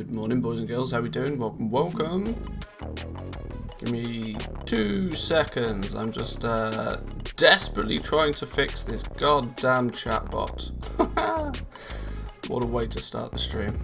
Good morning, boys and girls. How we doing? Welcome, welcome. Give me 2 seconds. I'm just desperately trying to fix this goddamn chatbot. What a way to start the stream.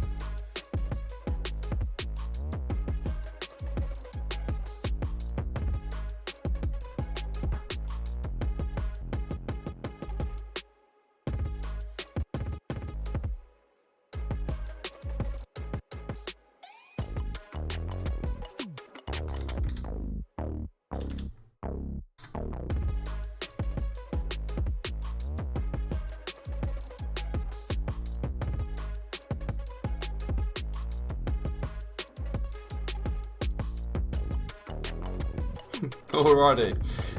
Alrighty,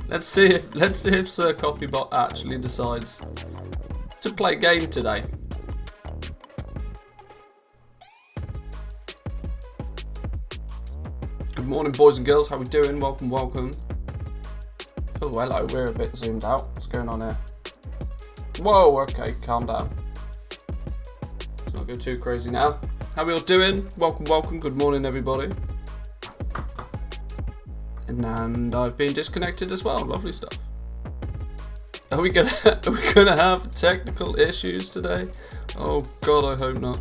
let's see if Sir Coffeebot actually decides to play a game today. Good morning, boys and girls. How we doing? Welcome, welcome. Oh, hello. We're a bit zoomed out. What's going on here? Whoa. Okay, calm down. Let's not go too crazy now. How we all doing? Welcome, welcome. Good morning, everybody. And I've been disconnected as well. Lovely stuff. Are we gonna have technical issues today? Oh God, I hope not.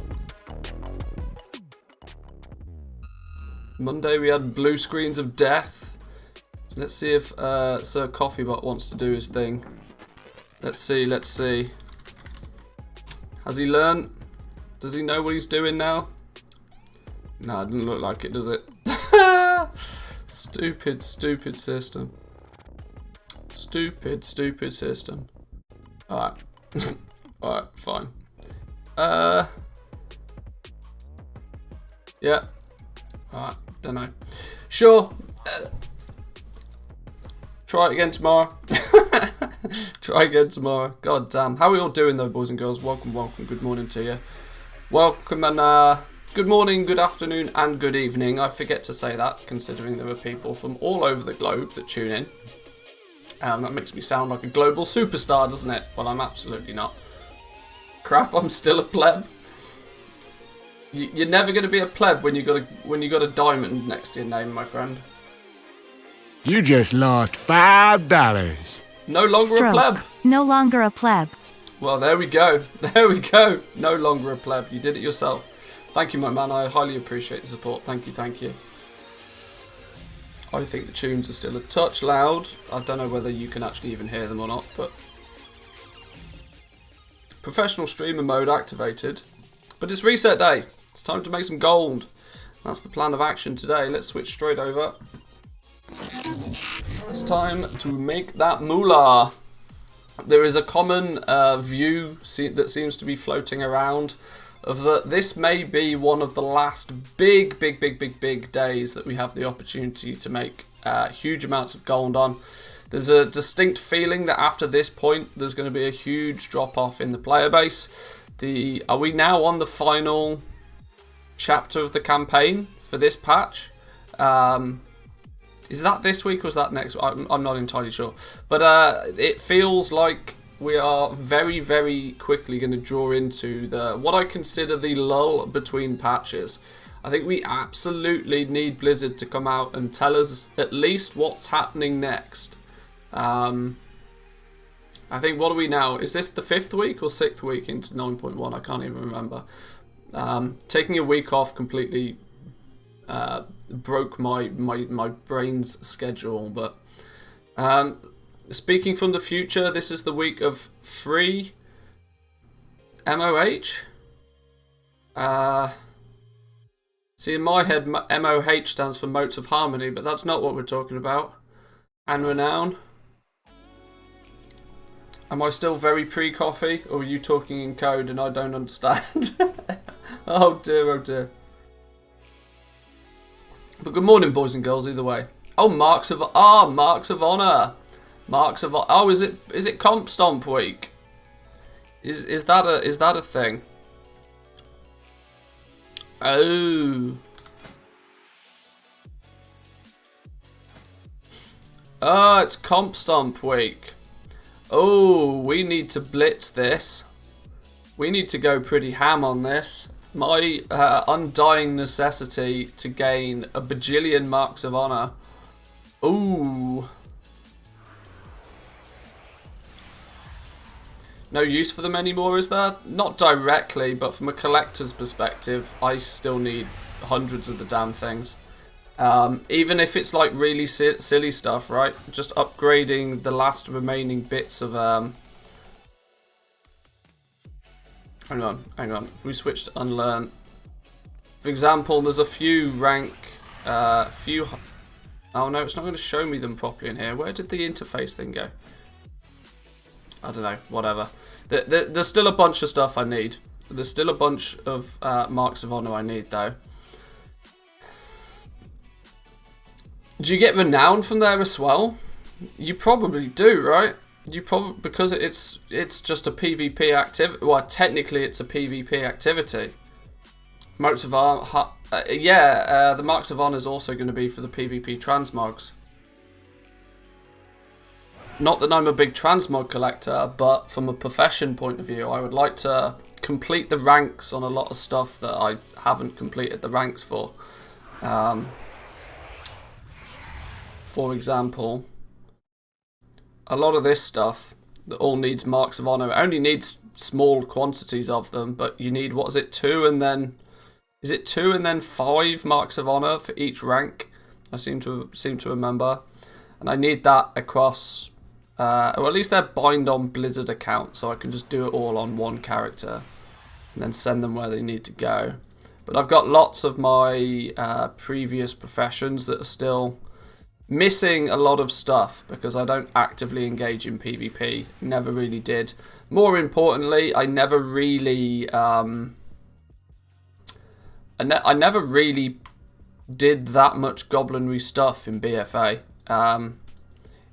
Monday we had blue screens of death. So let's see if Sir Coffeebot wants to do his thing. Let's see. Has he learned? Does he know what he's doing now? No, it doesn't look like it, does it? Stupid system. Stupid system. Alright. Alright, fine. Yeah. Alright, don't know. Sure. Try it again tomorrow. Try again tomorrow. God damn. How are we all doing though, boys and girls? Welcome, welcome. Good morning to you. Welcome and good morning, good afternoon, and good evening. I forget to say that, considering there are people from all over the globe that tune in. That makes me sound like a global superstar, doesn't it? Well, I'm absolutely not. Crap, I'm still a pleb. You're never going to be a pleb when you got a diamond next to your name, my friend. You just lost $5. No longer a pleb. No longer a pleb. Well, there we go. There we go. No longer a pleb. You did it yourself. Thank you, my man. I highly appreciate the support. Thank you, thank you. I think the tunes are still a touch loud. I don't know whether you can actually even hear them or not, but... Professional streamer mode activated. But it's reset day. It's time to make some gold. That's the plan of action today. Let's switch straight over. It's time to make that moolah. There is a common view that seems to be floating around of that this may be one of the last big days that we have the opportunity to make huge amounts of gold on. There's a distinct feeling that after this point there's going to be a huge drop off in the player base. Are we now on the final chapter of the campaign for this patch? Is that this week or is that next? I'm not entirely sure, but it feels like we are very quickly going to draw into what I consider the lull between patches. I think we absolutely need Blizzard to come out and tell us at least what's happening next. I think, what are we now? Is this the 5th week or 6th week into 9.1? I can't even remember. Taking a week off completely broke my brain's schedule, but speaking from the future, this is the week of free MOH. See, in my head, MOH stands for Motes of Harmony, but that's not what we're talking about. And Renown. Am I still very pre-coffee, or are you talking in code and I don't understand? Oh dear, oh dear. But good morning, boys and girls, either way. Oh, marks of honor. Oh, is it Comp Stomp week? Is that a thing? Oh. Oh, it's Comp Stomp week. Oh, we need to blitz this. We need to go pretty ham on this. My undying necessity to gain a bajillion marks of honor. Ooh. No use for them anymore, is there? Not directly, but from a collector's perspective, I still need hundreds of the damn things. Even if it's like really silly stuff, right? Just upgrading the last remaining bits of... Hang on. If we switch to unlearn. For example, there's a few rank... Oh no, it's not going to show me them properly in here. Where did the interface thing go? I don't know, whatever. There's still a bunch of stuff I need. There's still a bunch of marks of honor I need, though. Do you get renown from there as well? You probably do, right? You probably, because it's just a PvP activity. Well, technically it's a PvP activity. Marks of honor, the marks of honor is also going to be for the PvP transmogs. Not that I'm a big transmog collector, but from a profession point of view, I would like to complete the ranks on a lot of stuff that I haven't completed the ranks for. For example, a lot of this stuff that all needs marks of honor, it only needs small quantities of them, but you need, what is it, 2 and then... Is it 2 and then 5 marks of honor for each rank? I seem to remember. And I need that across... or at least they're bind on Blizzard account, so I can just do it all on one character and then send them where they need to go. But I've got lots of my previous professions that are still missing a lot of stuff because I don't actively engage in PvP. Never really did. More importantly, I never really I never really did that much goblinry stuff in BFA.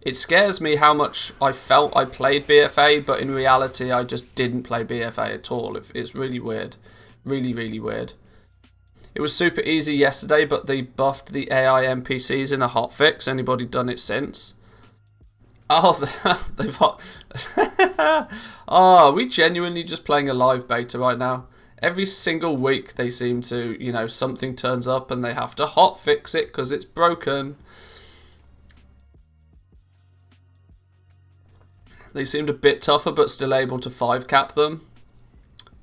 It scares me how much I felt I played BFA, but in reality I just didn't play BFA at all. It's really weird. Really, really weird. It was super easy yesterday, but they buffed the AI NPCs in a hotfix. Anybody done it since? Oh, they've are we genuinely just playing a live beta right now? Every single week they seem to, you know, something turns up and they have to hotfix it because it's broken. They seemed a bit tougher, but still able to 5-cap them.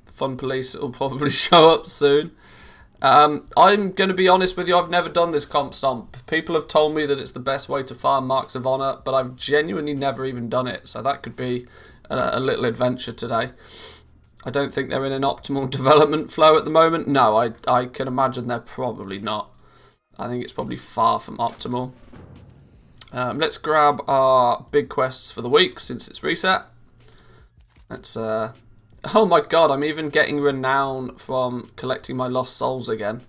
The Fun Police will probably show up soon. I'm going to be honest with you, I've never done this comp stomp. People have told me that it's the best way to farm marks of honor, but I've genuinely never even done it. So that could be a little adventure today. I don't think they're in an optimal development flow at the moment. No, I can imagine they're probably not. I think it's probably far from optimal. Let's grab our big quests for the week since it's reset. Let's... Oh my god, I'm even getting renown from collecting my lost souls again.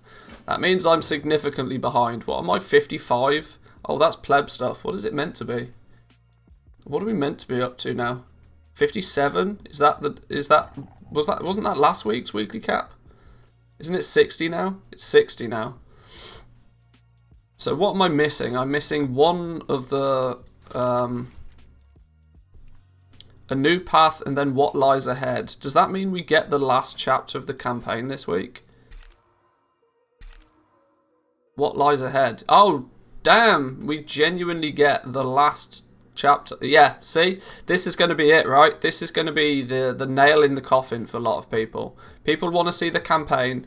That means I'm significantly behind. What am I, 55? Oh, that's pleb stuff. What is it meant to be? What are we meant to be up to now? 57? Wasn't that last week's weekly cap? Isn't it 60 now? It's 60 now. So what am I missing? I'm missing one of the... a new path and then what lies ahead. Does that mean we get the last chapter of the campaign this week? What lies ahead? Oh, damn! We genuinely get the last chapter. Yeah, see? This is going to be it, right? This is going to be the nail in the coffin for a lot of people. People want to see the campaign,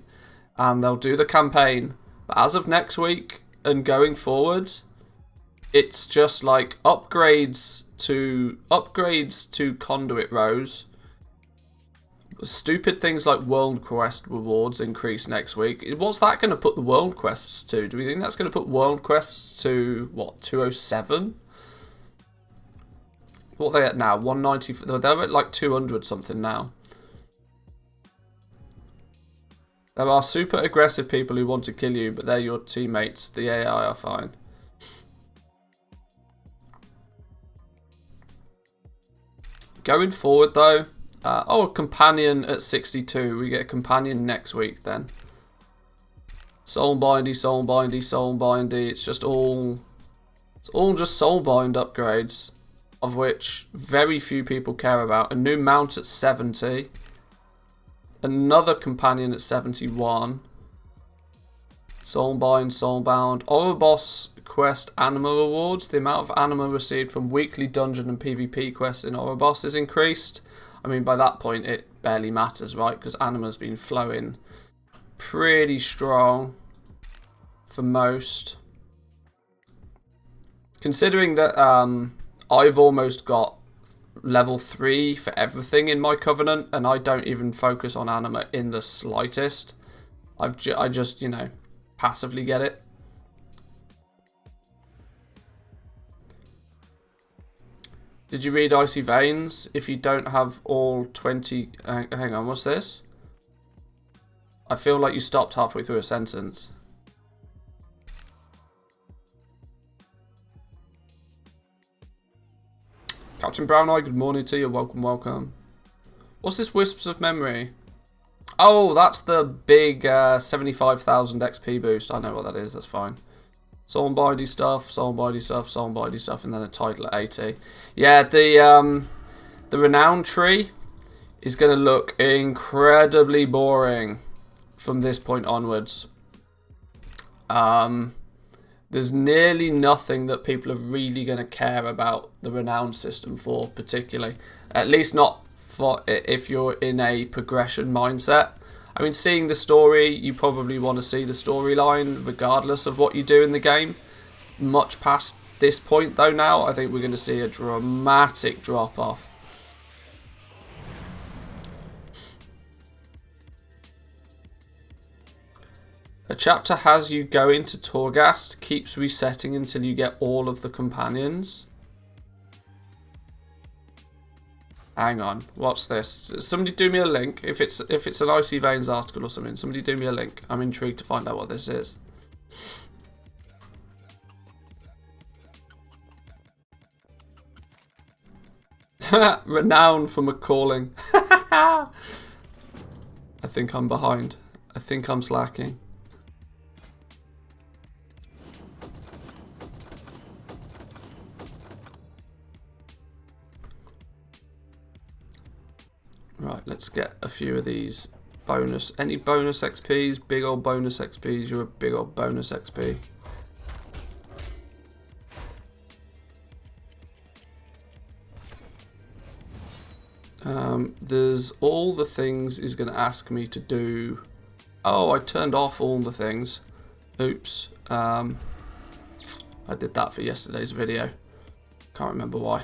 and they'll do the campaign. But as of next week and going forward, it's just like upgrades to conduit rows. Stupid things like world quest rewards increase next week. What's that going to put the world quests to? Do we think that's going to put world quests to, what, 207? What are they at now? 190? They're at like 200 something now. There are super aggressive people who want to kill you, but they're your teammates. The AI are fine. Going forward though, a companion at 62. We get a companion next week then. Soulbindy, soulbindy, soulbindy. It's all just soulbind upgrades, of which very few people care about. A new mount at 70. another companion at 71. Soulbind, Soulbound. Ouroboros quest anima rewards. The amount of anima received from weekly dungeon and PvP quests in Ouroboros is increased. I mean, by that point, it barely matters, right? Because anima's been flowing pretty strong for most. Considering that I've almost got level 3 for everything in my Covenant, and I don't even focus on anima in the slightest. I just, you know, passively get it. Did you read Icy Veins? If you don't have all 20... hang on, what's this? I feel like you stopped halfway through a sentence. Captain Brown Eye, good morning to you. Welcome, welcome. What's this Wisps of Memory? Oh, that's the big 75,000 XP boost. I know what that is, that's fine. Soul and Body stuff, Soul and Body stuff, Soul and Body stuff, and then a title at 80. Yeah, the Renown tree is going to look incredibly boring from this point onwards. There's nearly nothing that people are really going to care about the Renown system for, particularly. At least not for if you're in a progression mindset. I mean, seeing the story, you probably want to see the storyline regardless of what you do in the game. Much past this point, though, now, I think we're going to see a dramatic drop-off. A chapter has you go into Torghast, keeps resetting until you get all of the companions. Hang on, what's this? Somebody do me a link. If it's an Icy Veins article or something, somebody do me a link. I'm intrigued to find out what this is. Renown for McCalling. I think I'm behind. I think I'm slacking. Right, let's get a few of these bonus. Any bonus XPs? Big old bonus XPs. You're a big old bonus XP. There's all the things he's going to ask me to do. Oh, I turned off all the things. Oops. I did that for yesterday's video. Can't remember why.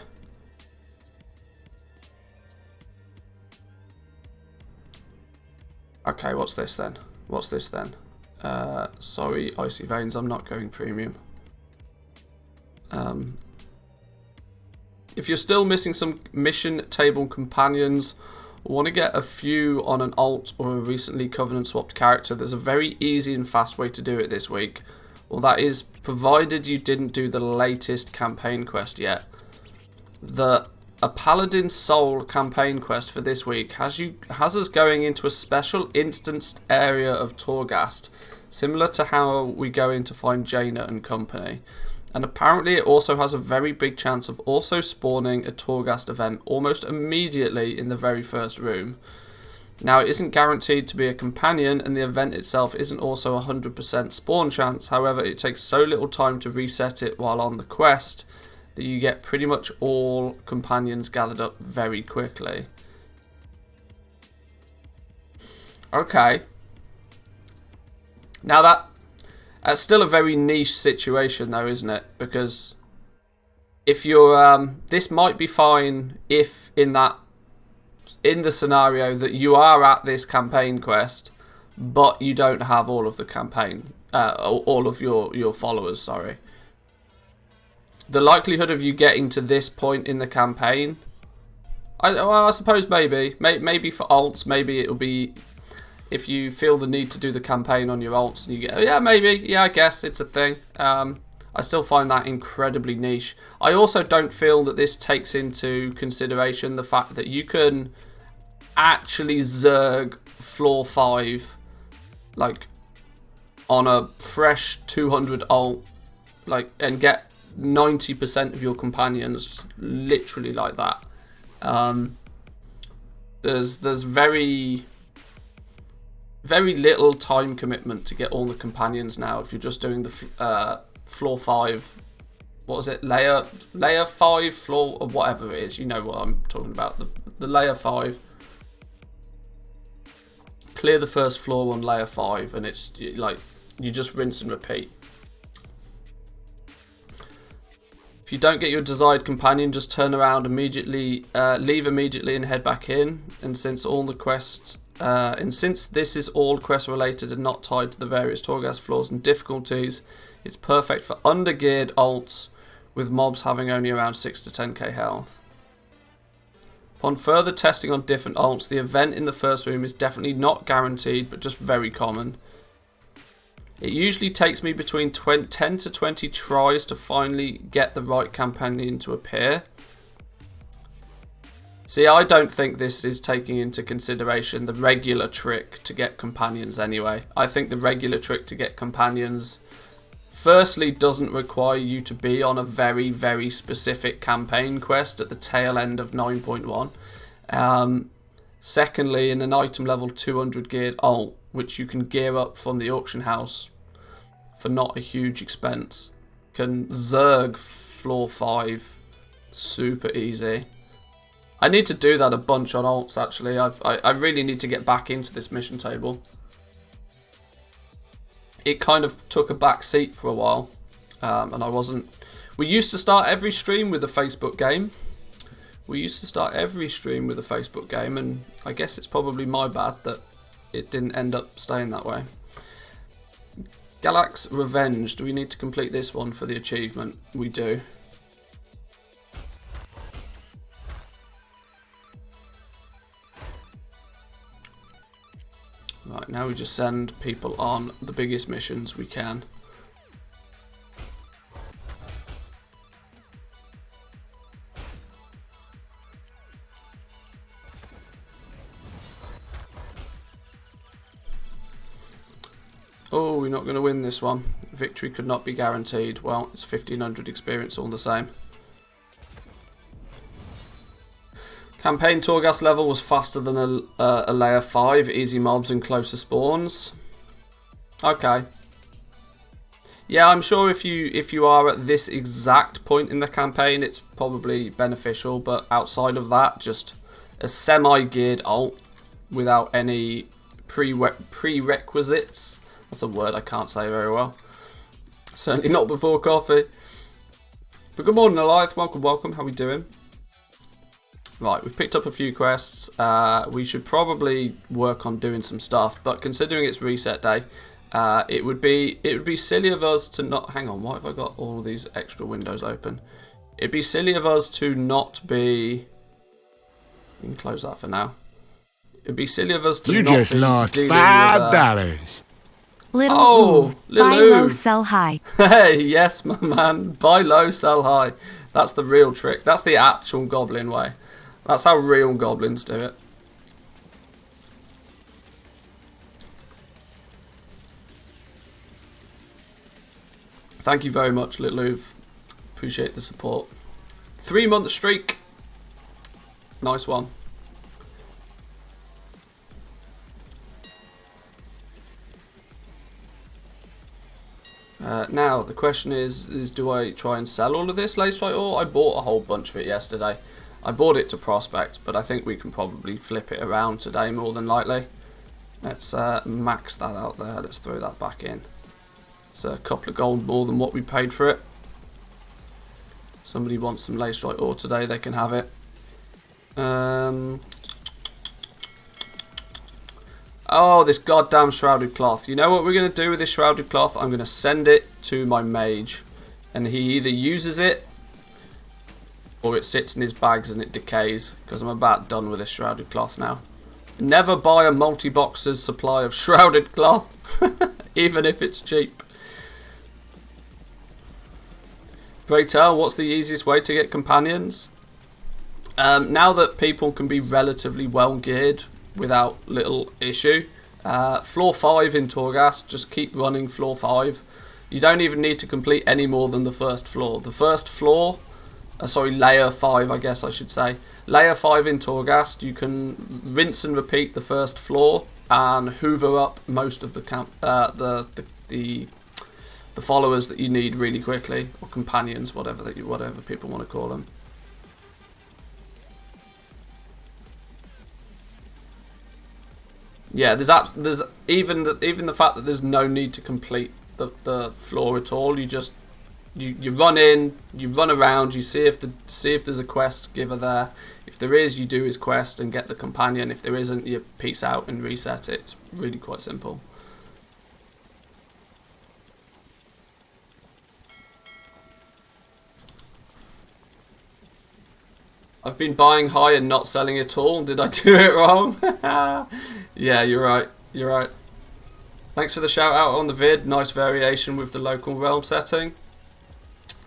Okay, what's this then? What's this then? Sorry, Icy Veins, I'm not going premium. If you're still missing some mission table companions, or want to get a few on an alt or a recently Covenant swapped character, there's a very easy and fast way to do it this week. Well, that is provided you didn't do the latest campaign quest yet. A Paladin Soul campaign quest for this week has us going into a special instanced area of Torghast, similar to how we go in to find Jaina and company. And apparently it also has a very big chance of also spawning a Torghast event almost immediately in the very first room. Now, it isn't guaranteed to be a companion, and the event itself isn't also a 100% spawn chance. However, it takes so little time to reset it while on the quest that you get pretty much all companions gathered up very quickly. Okay. Now that's still a very niche situation though, isn't it? Because if you're this might be fine if in the scenario that you are at this campaign quest, but you don't have all of the campaign, all of your followers, sorry. The likelihood of you getting to this point in the campaign, I suppose maybe for alts, maybe it'll be if you feel the need to do the campaign on your alts and you get, yeah, maybe, yeah, I guess it's a thing. I still find that incredibly niche. I also don't feel that this takes into consideration the fact that you can actually zerg floor 5 like on a fresh 200 alt, like, and get 90% of your companions literally like that. There's very very little time commitment to get all the companions now if you're just doing the floor 5. What is it? Layer 5 floor, or whatever it is. You know what I'm talking about. The layer 5. Clear the first floor on layer 5, and it's like you just rinse and repeat. If you don't get your desired companion, just turn around immediately, leave immediately, and head back in. And since this is all quest related and not tied to the various Torghast floors and difficulties, it's perfect for undergeared alts with mobs having only around 6 to 10k health. Upon further testing on different alts, the event in the first room is definitely not guaranteed, but just very common. It usually takes me between 10 to 20 tries to finally get the right companion to appear. See, I don't think this is taking into consideration the regular trick to get companions anyway. I think the regular trick to get companions, firstly, doesn't require you to be on a very, very specific campaign quest at the tail end of 9.1. Secondly, in an item level 200 geared alt, which you can gear up from the auction house for not a huge expense, can zerg floor 5 super easy. I need to do that a bunch on alts actually. I really need to get back into this mission table. It kind of took a back seat for a while, and I wasn't. We used to start every stream with a Facebook game. And I guess it's probably my bad that it didn't end up staying that way. Galax Revenge. Do we need to complete this one for the achievement? We do. Right, now we just send people on the biggest missions we can. Oh, we're not going to win this one. Victory could not be guaranteed. Well, it's 1500 experience all the same. Campaign Torghast level was faster than a layer 5, easy mobs and closer spawns. Okay. Yeah, I'm sure if you are at this exact point in the campaign, it's probably beneficial, but outside of that, just a semi-geared alt without any prerequisites. That's a word I can't say very well. Certainly not before coffee. But good morning, Alith. Welcome. How we doing? Right, we've picked up a few quests. We should probably work on doing some stuff, but considering it's reset day, it would be silly of us to not. Hang on, why have I got all these extra windows open? It'd be silly of us to not be. You can close that for now. It'd be silly of us to you not just be lost dealing $5. Buy low, sell high. Hey, yes, my man. Buy low, sell high. That's the real trick. That's the actual goblin way. That's how real goblins do it. Thank you very much, Little Uv. Appreciate the support. 3-month streak. Nice one. Now, the question is do I try and sell all of this Leystrike ore? I bought a whole bunch of it yesterday. I bought it to prospect, but I think we can probably flip it around today more than likely. Let's max that out there. Let's throw that back in. It's a couple of gold more than what we paid for it. Somebody wants some Leystrike ore today, they can have it. Oh, this goddamn shrouded cloth. You know what we're going to do with this shrouded cloth? I'm going to send it to my mage. And he either uses it, or it sits in his bags and it decays. Because I'm about done with this shrouded cloth now. Never buy a multi-boxer's supply of shrouded cloth. Even if it's cheap. Pray tell, what's the easiest way to get companions? Now that people can be relatively well geared without little issue, floor 5 in Torghast, just keep running floor 5. You don't even need to complete any more than the first floor. The first floor, layer 5 I guess I should say. Layer 5 in Torghast, you can rinse and repeat the first floor and hoover up most of the the followers that you need really quickly, or companions, whatever people want to call them. Yeah, there's even the fact that there's no need to complete the floor at all. You run in, you run around, you see if there's a quest giver there. If there is, you do his quest and get the companion. If there isn't, you peace out and reset it. It's really quite simple. I've been buying high and not selling at all. Did I do it wrong? Yeah, you're right. You're right. Thanks for the shout out on the vid. Nice variation with the local realm setting.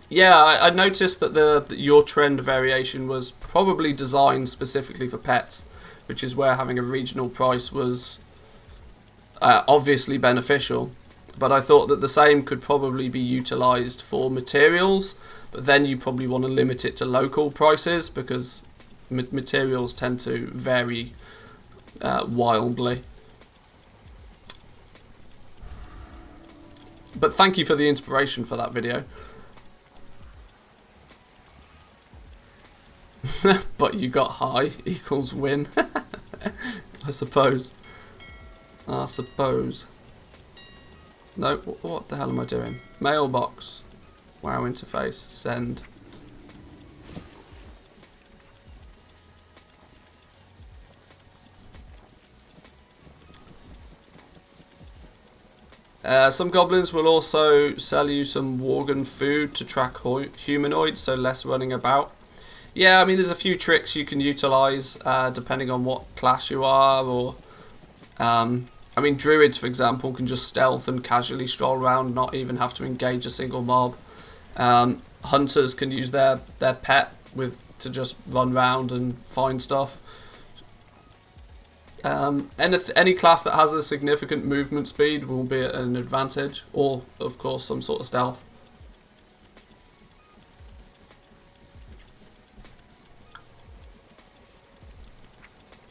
Yeah, I noticed that your trend variation was probably designed specifically for pets, which is where having a regional price was obviously beneficial. But I thought that the same could probably be utilised for materials, but then you probably want to limit it to local prices because materials tend to vary wildly. But thank you for the inspiration for that video. But you got high equals win. I suppose. No, what the hell am I doing? Mailbox. Wow interface. Send. Some goblins will also sell you some Worgen food to track humanoids, so less running about. Yeah, I mean, there's a few tricks you can utilise depending on what class you are, or I mean, druids, for example, can just stealth and casually stroll around, not even have to engage a single mob. Hunters can use their pet to just run around and find stuff. Any class that has a significant movement speed will be at an advantage, or of course some sort of stealth.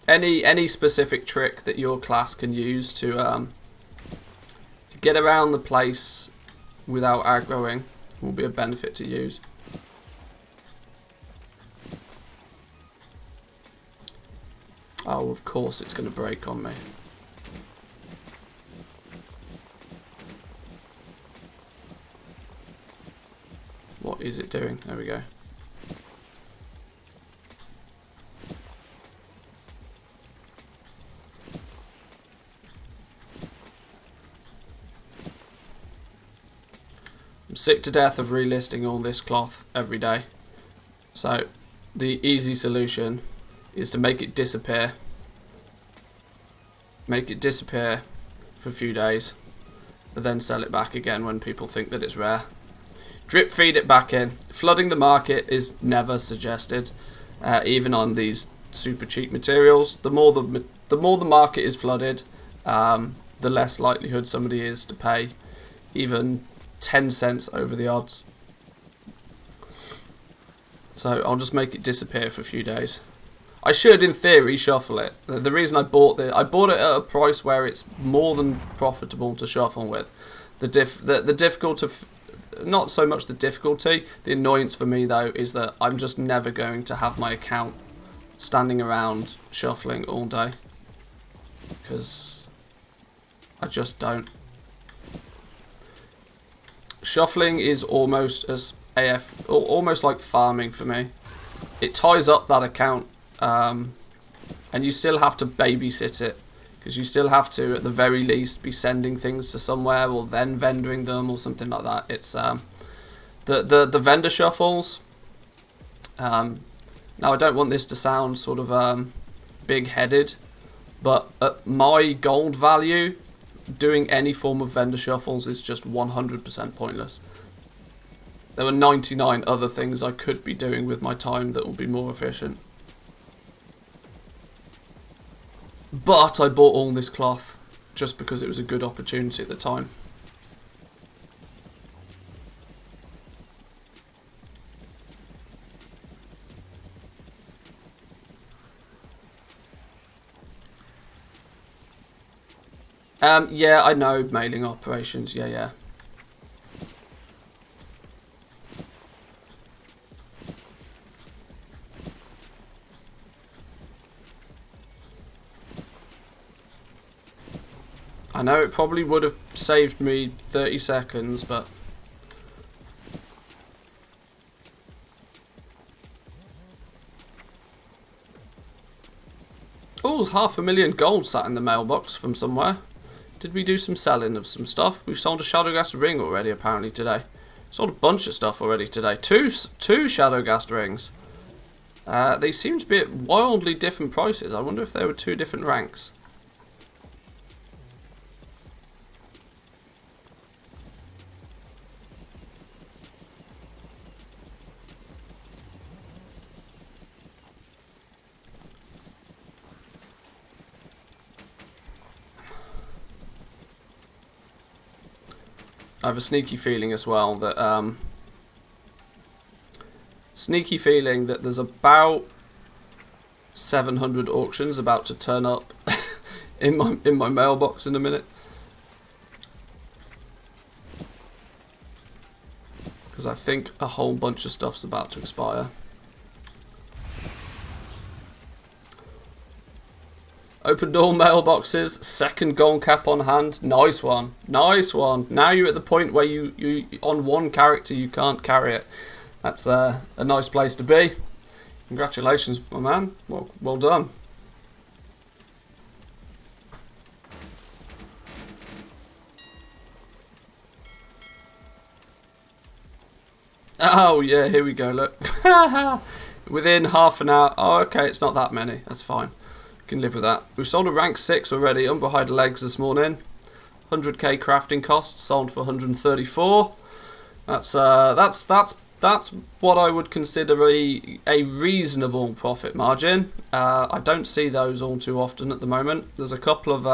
Any specific trick that your class can use to get around the place without aggroing will be a benefit to use. Oh, of course it's going to break on me. What is it doing? There we go. I'm sick to death of relisting all this cloth every day. So the easy solution is to make it disappear. Make it disappear for a few days, but then sell it back again when people think that it's rare. Drip feed it back in. Flooding the market is never suggested, even on these super cheap materials. The more the market is flooded, the less likelihood somebody is to pay even 10 cents over the odds. So I'll just make it disappear for a few days. I should, in theory, shuffle it. The reason I bought it at a price where it's more than profitable to shuffle with. The difficulty, not so much the difficulty, the annoyance for me though is that I'm just never going to have my account standing around shuffling all day, because I just don't. Shuffling is almost almost like farming for me. It ties up that account. And you still have to babysit it, because you still have to, at the very least, be sending things to somewhere or then vendoring them or something like that. It's the vendor shuffles. Now I don't want this to sound sort of big-headed, but at my gold value, doing any form of vendor shuffles is just 100% pointless. There are 99 other things I could be doing with my time that will be more efficient. But I bought all this cloth just because it was a good opportunity at the time. Yeah, I know mailing operations. Yeah. I know it probably would have saved me 30 seconds, but... Oh, there's 500,000 gold sat in the mailbox from somewhere. Did we do some selling of some stuff? We've sold a Shadowgast ring already, apparently, today. Sold a bunch of stuff already today. Two Shadowgast rings. They seem to be at wildly different prices. I wonder if they were 2 different ranks. I have a sneaky feeling as well that there's about 700 auctions about to turn up in my mailbox in a minute, because I think a whole bunch of stuff's about to expire. Opened all mailboxes, second gold cap on hand. Nice one. Nice one. Now you're at the point where you on one character you can't carry it. That's a nice place to be. Congratulations, my man. Well done. Oh yeah, here we go, look. Within half an hour. Oh, okay, it's not that many. That's fine. Can live with that. We've sold a rank 6 already, Umbrahide legs this morning. 100k crafting costs, sold for 134. That's what I would consider a reasonable profit margin. I don't see those all too often at the moment. There's a couple of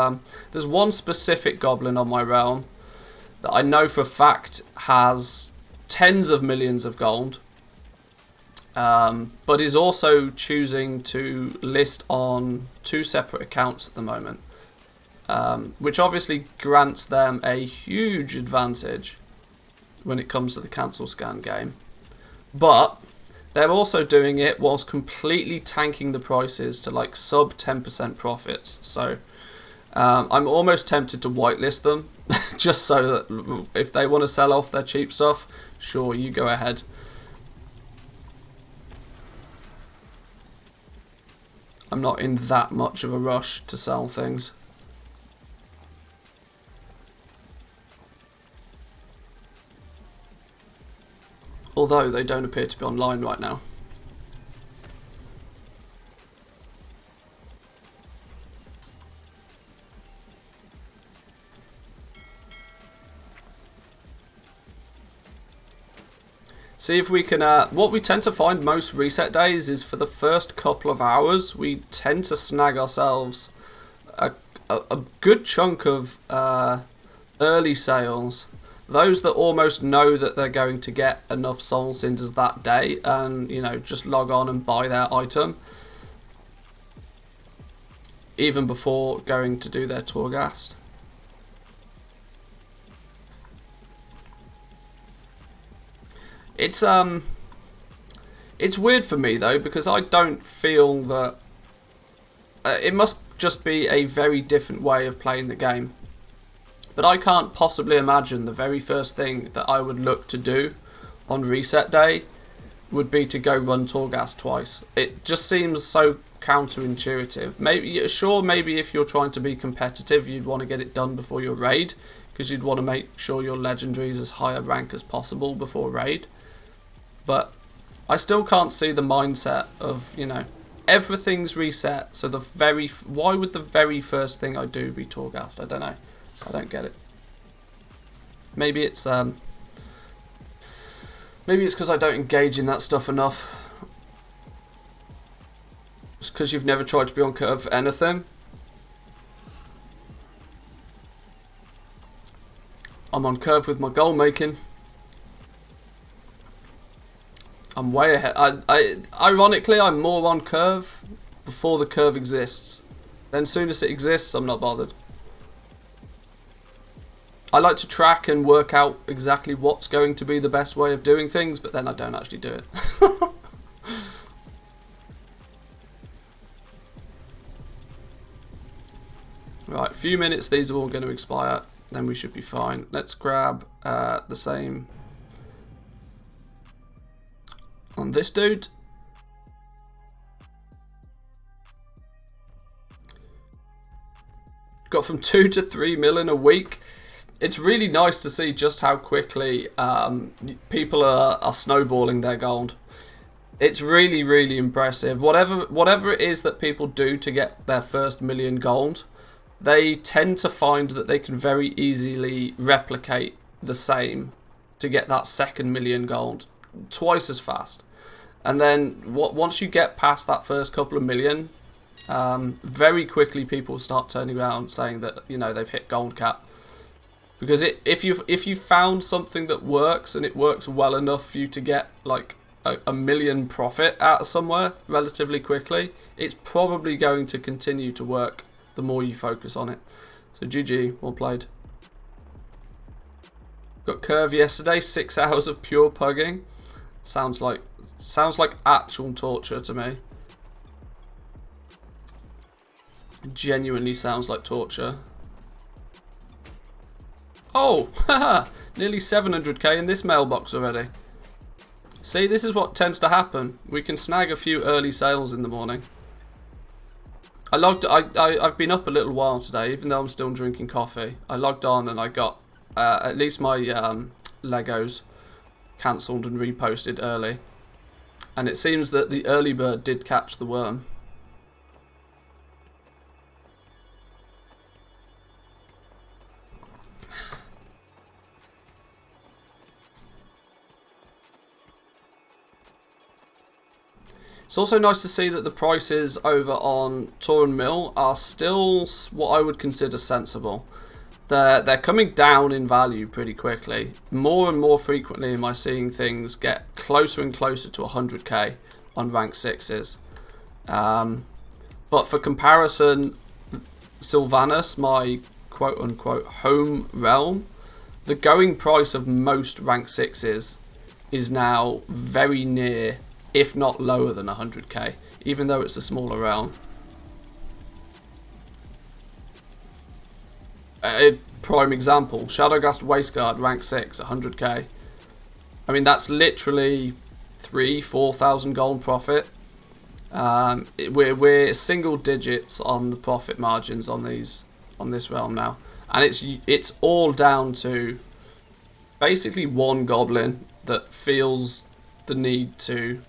there's one specific goblin on my realm that I know for a fact has tens of millions of gold. But is also choosing to list on 2 separate accounts at the moment, which obviously grants them a huge advantage when it comes to the cancel scan game. But they're also doing it whilst completely tanking the prices to like sub 10% profits. So I'm almost tempted to whitelist them just so that if they want to sell off their cheap stuff, sure, you go ahead. I'm not in that much of a rush to sell things. Although they don't appear to be online right now. See if we can, what we tend to find most reset days is for the first couple of hours, we tend to snag ourselves a good chunk of early sales. Those that almost know that they're going to get enough soul cinders that day and, you know, just log on and buy their item. Even before going to do their Torghast. It's weird for me though, because I don't feel that it must just be a very different way of playing the game. But I can't possibly imagine the very first thing that I would look to do on reset day would be to go run Torghast twice. It just seems so counterintuitive. Maybe if you're trying to be competitive, you'd want to get it done before your raid, because you'd want to make sure your legendary is as high a rank as possible before raid. But I still can't see the mindset of, you know, everything's reset, so why would the very first thing I do be Torghast? I don't know. I don't get it. Maybe it's because I don't engage in that stuff enough. It's because you've never tried to be on curve for anything. I'm on curve with my goal making. I'm way ahead. Ironically, I'm more on curve before the curve exists. Then, soon as it exists, I'm not bothered. I like to track and work out exactly what's going to be the best way of doing things, but then I don't actually do it. Right, a few minutes, these are all going to expire, then we should be fine. Let's grab the same on this dude. Got from 2 to 3 mil in a week. It's really nice to see just how quickly people are snowballing their gold. It's really, really impressive. Whatever it is that people do to get their first million gold, they tend to find that they can very easily replicate the same to get that second million gold twice as fast. And then once you get past that first couple of million, very quickly people start turning around saying that, you know, they've hit gold cap. Because if you've found something that works and it works well enough for you to get like a million profit out of somewhere relatively quickly, it's probably going to continue to work the more you focus on it. So GG, well played. Got curve yesterday, 6 hours of pure pugging. Sounds like actual torture to me. It genuinely sounds like torture. Oh, haha, nearly 700k in this mailbox already. See, this is what tends to happen. We can snag a few early sales in the morning. I've been up a little while today, even though I'm still drinking coffee. I logged on and I got at least my Legos cancelled and reposted early. And it seems that the early bird did catch the worm. It's also nice to see that the prices over on Tor and Mill are still what I would consider sensible. They're coming down in value pretty quickly. More and more frequently am I seeing things get closer and closer to 100k on rank 6s. But for comparison, Sylvanas, my quote-unquote home realm, the going price of most rank 6s is now very near, if not lower than 100k, even though it's a smaller realm. A prime example, Shadowgast Wasteguard rank 6, 100k. I mean, that's literally 3,000-4,000 gold profit. We're single digits on the profit margins on this realm now, and it's all down to basically one goblin that feels the need to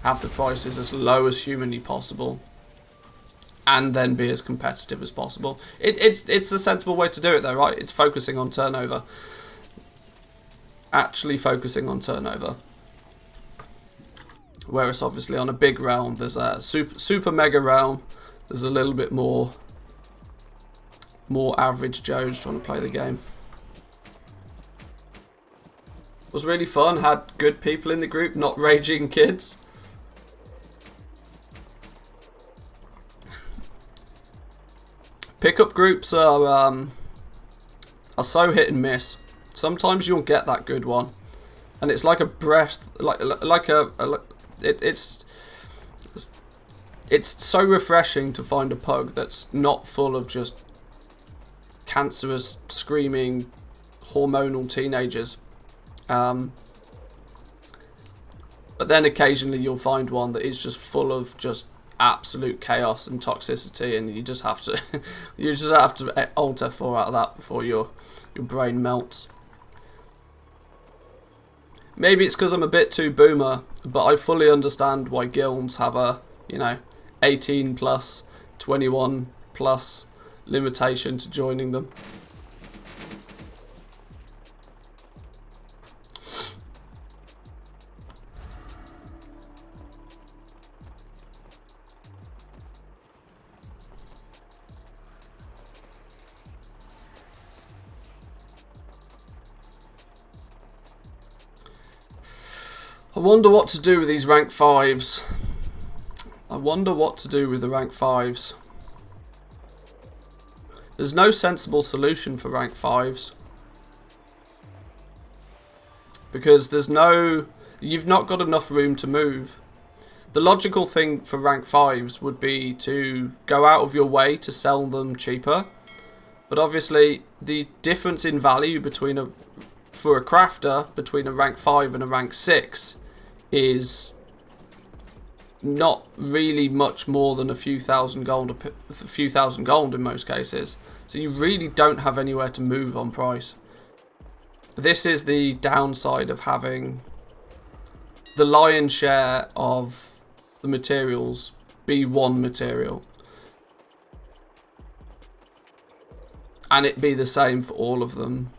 have the prices as low as humanly possible and then be as competitive as possible. It's a sensible way to do it though, right? It's focusing on turnover. Actually focusing on turnover. Whereas obviously on a big realm, there's a super mega realm, there's a little bit more average Joes trying to play the game. It was really fun, had good people in the group, not raging kids. Pickup groups are so hit and miss. Sometimes you'll get that good one, and it's like a breath, it's so refreshing to find a pug that's not full of just cancerous, screaming, hormonal teenagers. But then occasionally you'll find one that is just full of just absolute chaos and toxicity, and you just have to alt F4 out of that before your brain melts. Maybe it's because I'm a bit too boomer, but I fully understand why guilds have a 18 plus, 21 plus limitation to joining them. I wonder what to do with these rank 5s. I wonder what to do with the rank 5s. There's no sensible solution for rank 5s. because you've not got enough room to move. The logical thing for rank 5s would be to go out of your way to sell them cheaper, but obviously the difference in value for a crafter between a rank 5 and a rank 6 is not really much more than a few thousand gold in most cases. So you really don't have anywhere to move on price. This is the downside of having the lion's share of the materials be one material, and it be the same for all of them.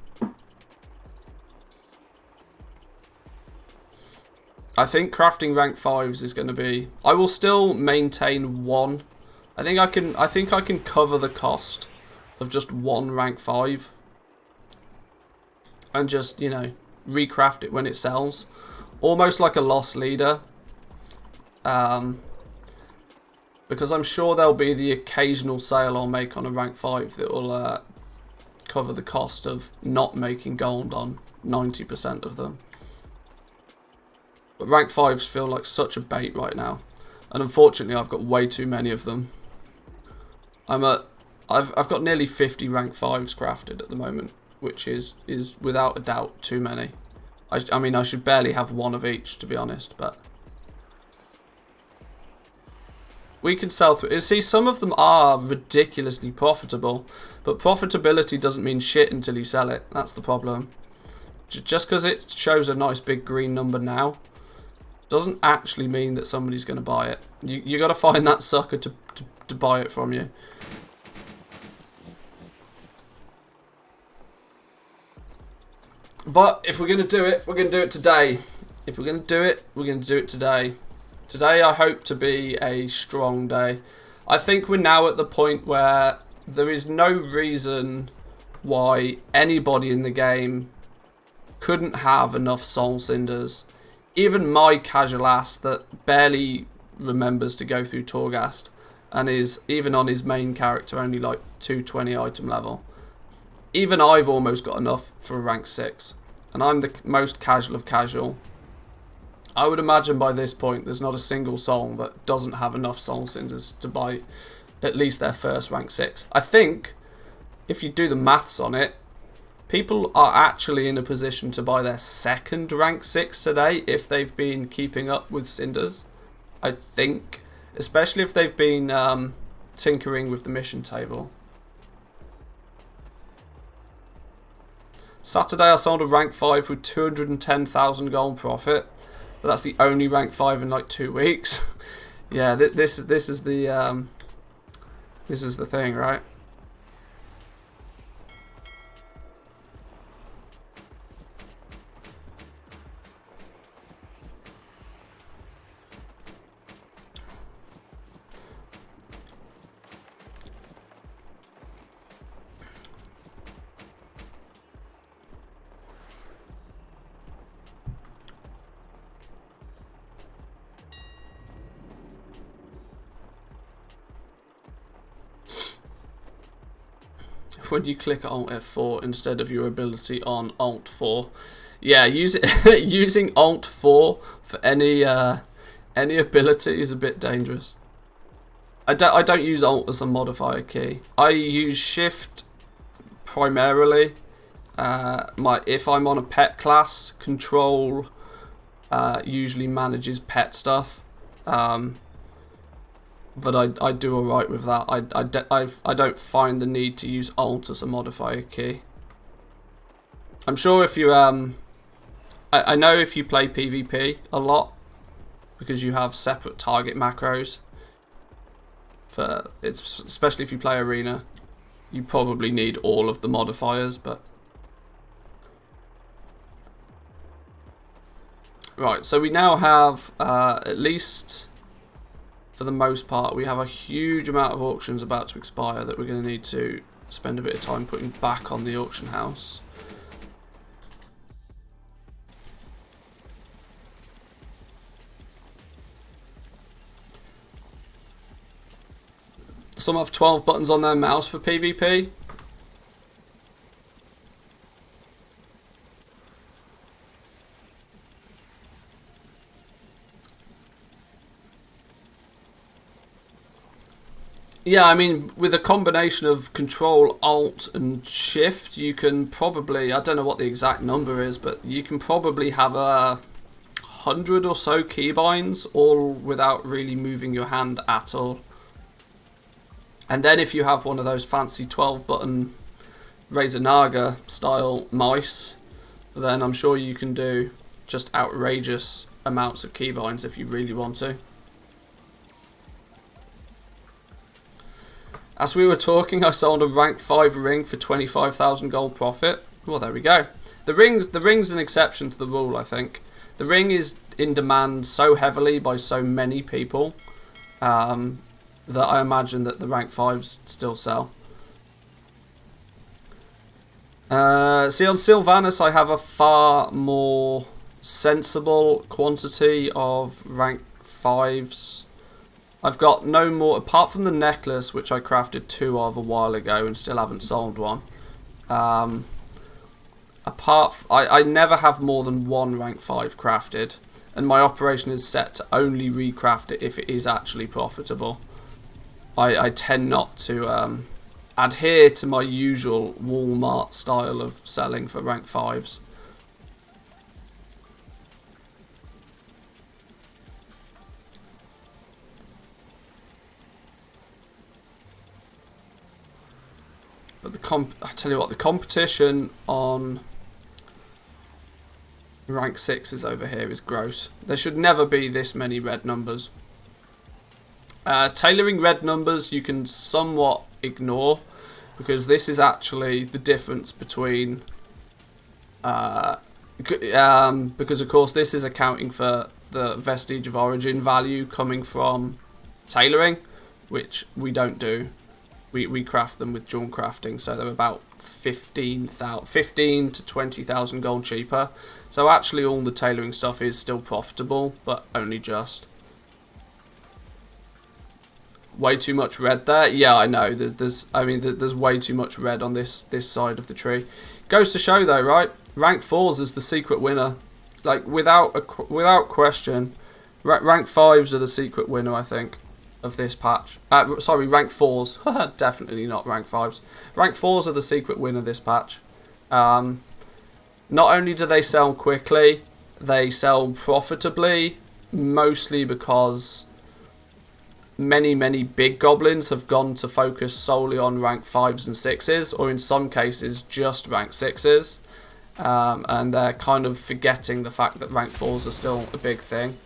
I think crafting rank 5s is going to be... I will still maintain one. I think I can cover the cost of just one rank 5 and just, you know, recraft it when it sells, almost like a loss leader. Because I'm sure there'll be the occasional sale I'll make on a rank 5 that will cover the cost of not making gold on 90% of them. But rank 5s feel like such a bait right now, and unfortunately I've got way too many of them. I've got nearly 50 rank 5s crafted at the moment, which is without a doubt too many. I mean, I should barely have one of each, to be honest, but we can sell through. See, some of them are ridiculously profitable, but profitability doesn't mean shit until you sell it. That's the problem. Just because it shows a nice big green number now doesn't actually mean that somebody's going to buy it. You got to find that sucker to buy it from you. But if we're going to do it, we're going to do it today. If we're going to do it, we're going to do it today. Today I hope to be a strong day. I think we're now at the point where there is no reason why anybody in the game couldn't have enough soul cinders. Even my casual ass that barely remembers to go through Torghast and is, even on his main character, only like 220 item level. Even I've almost got enough for a rank 6. And I'm the most casual of casual. I would imagine by this point there's not a single soul that doesn't have enough soul cinders to buy at least their first rank 6. I think, if you do the maths on it, people are actually in a position to buy their second rank 6 today if they've been keeping up with cinders. I think, especially if they've been tinkering with the mission table. Saturday I sold a rank 5 with 210,000 gold profit, but that's the only rank 5 in like 2 weeks. Yeah, this is the thing, right? When you click Alt F4 instead of your ability on Alt 4, yeah, using Alt 4 for any ability is a bit dangerous. I don't use Alt as a modifier key. I use Shift primarily. If I'm on a pet class, Control usually manages pet stuff. But I do alright with that. I don't find the need to use Alt as a modifier key. I'm sure if you I know if you play PvP a lot, because you have separate target macros. Especially if you play arena, you probably need all of the modifiers. But right, so we now have at least, for the most part, we have a huge amount of auctions about to expire that we're going to need to spend a bit of time putting back on the auction house. Some have 12 buttons on their mouse for PvP. Yeah, I mean, with a combination of Control, Alt, and Shift, you can probably, I don't know what the exact number is, but you can probably have 100 or so keybinds, all without really moving your hand at all. And then if you have one of those fancy 12-button Razer Naga style mice, then I'm sure you can do just outrageous amounts of keybinds if you really want to. As we were talking, I sold a rank 5 ring for 25,000 gold profit. Well, there we go. The ring's an exception to the rule, I think. The ring is in demand so heavily by so many people that I imagine that the rank 5s still sell. See, on Sylvanas, I have a far more sensible quantity of rank 5s. I've got no more, apart from the necklace, which I crafted 2 of a while ago and still haven't sold one. I never have more than 1 rank 5 crafted, and my operation is set to only recraft it if it is actually profitable. I tend not to adhere to my usual Walmart style of selling for rank 5s. But I tell you what, the competition on rank 6s over here is gross. There should never be this many red numbers. Tailoring red numbers you can somewhat ignore, because this is actually the difference between because of course this is accounting for the vestige of origin value coming from tailoring, which we don't do. We craft them with Jawn crafting, so they're about 15 to 20,000 gold cheaper. So actually all the tailoring stuff is still profitable, but only just. Way too much red there. Yeah, I know. There's way too much red on this side of the tree. Goes to show though, right? Rank 4s is the secret winner, like without question. Rank 5s are the secret winner, I think, of this patch. Sorry, rank 4s. Definitely not rank 5s. Rank 4s are the secret winner this patch. Not only do they sell quickly, they sell profitably, mostly because many big goblins have gone to focus solely on rank 5s and 6s, or in some cases just rank 6s, and they're kind of forgetting the fact that rank 4s are still a big thing.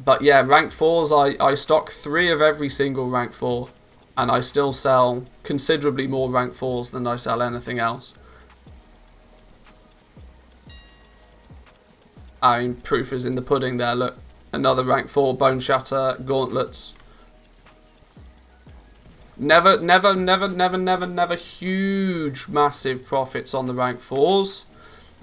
But yeah, rank 4s, I stock 3 of every single rank 4, and I still sell considerably more rank 4s than I sell anything else. I mean, proof is in the pudding there, look. Another rank 4 Bone Shatter gauntlets. Never huge, massive profits on the rank 4s.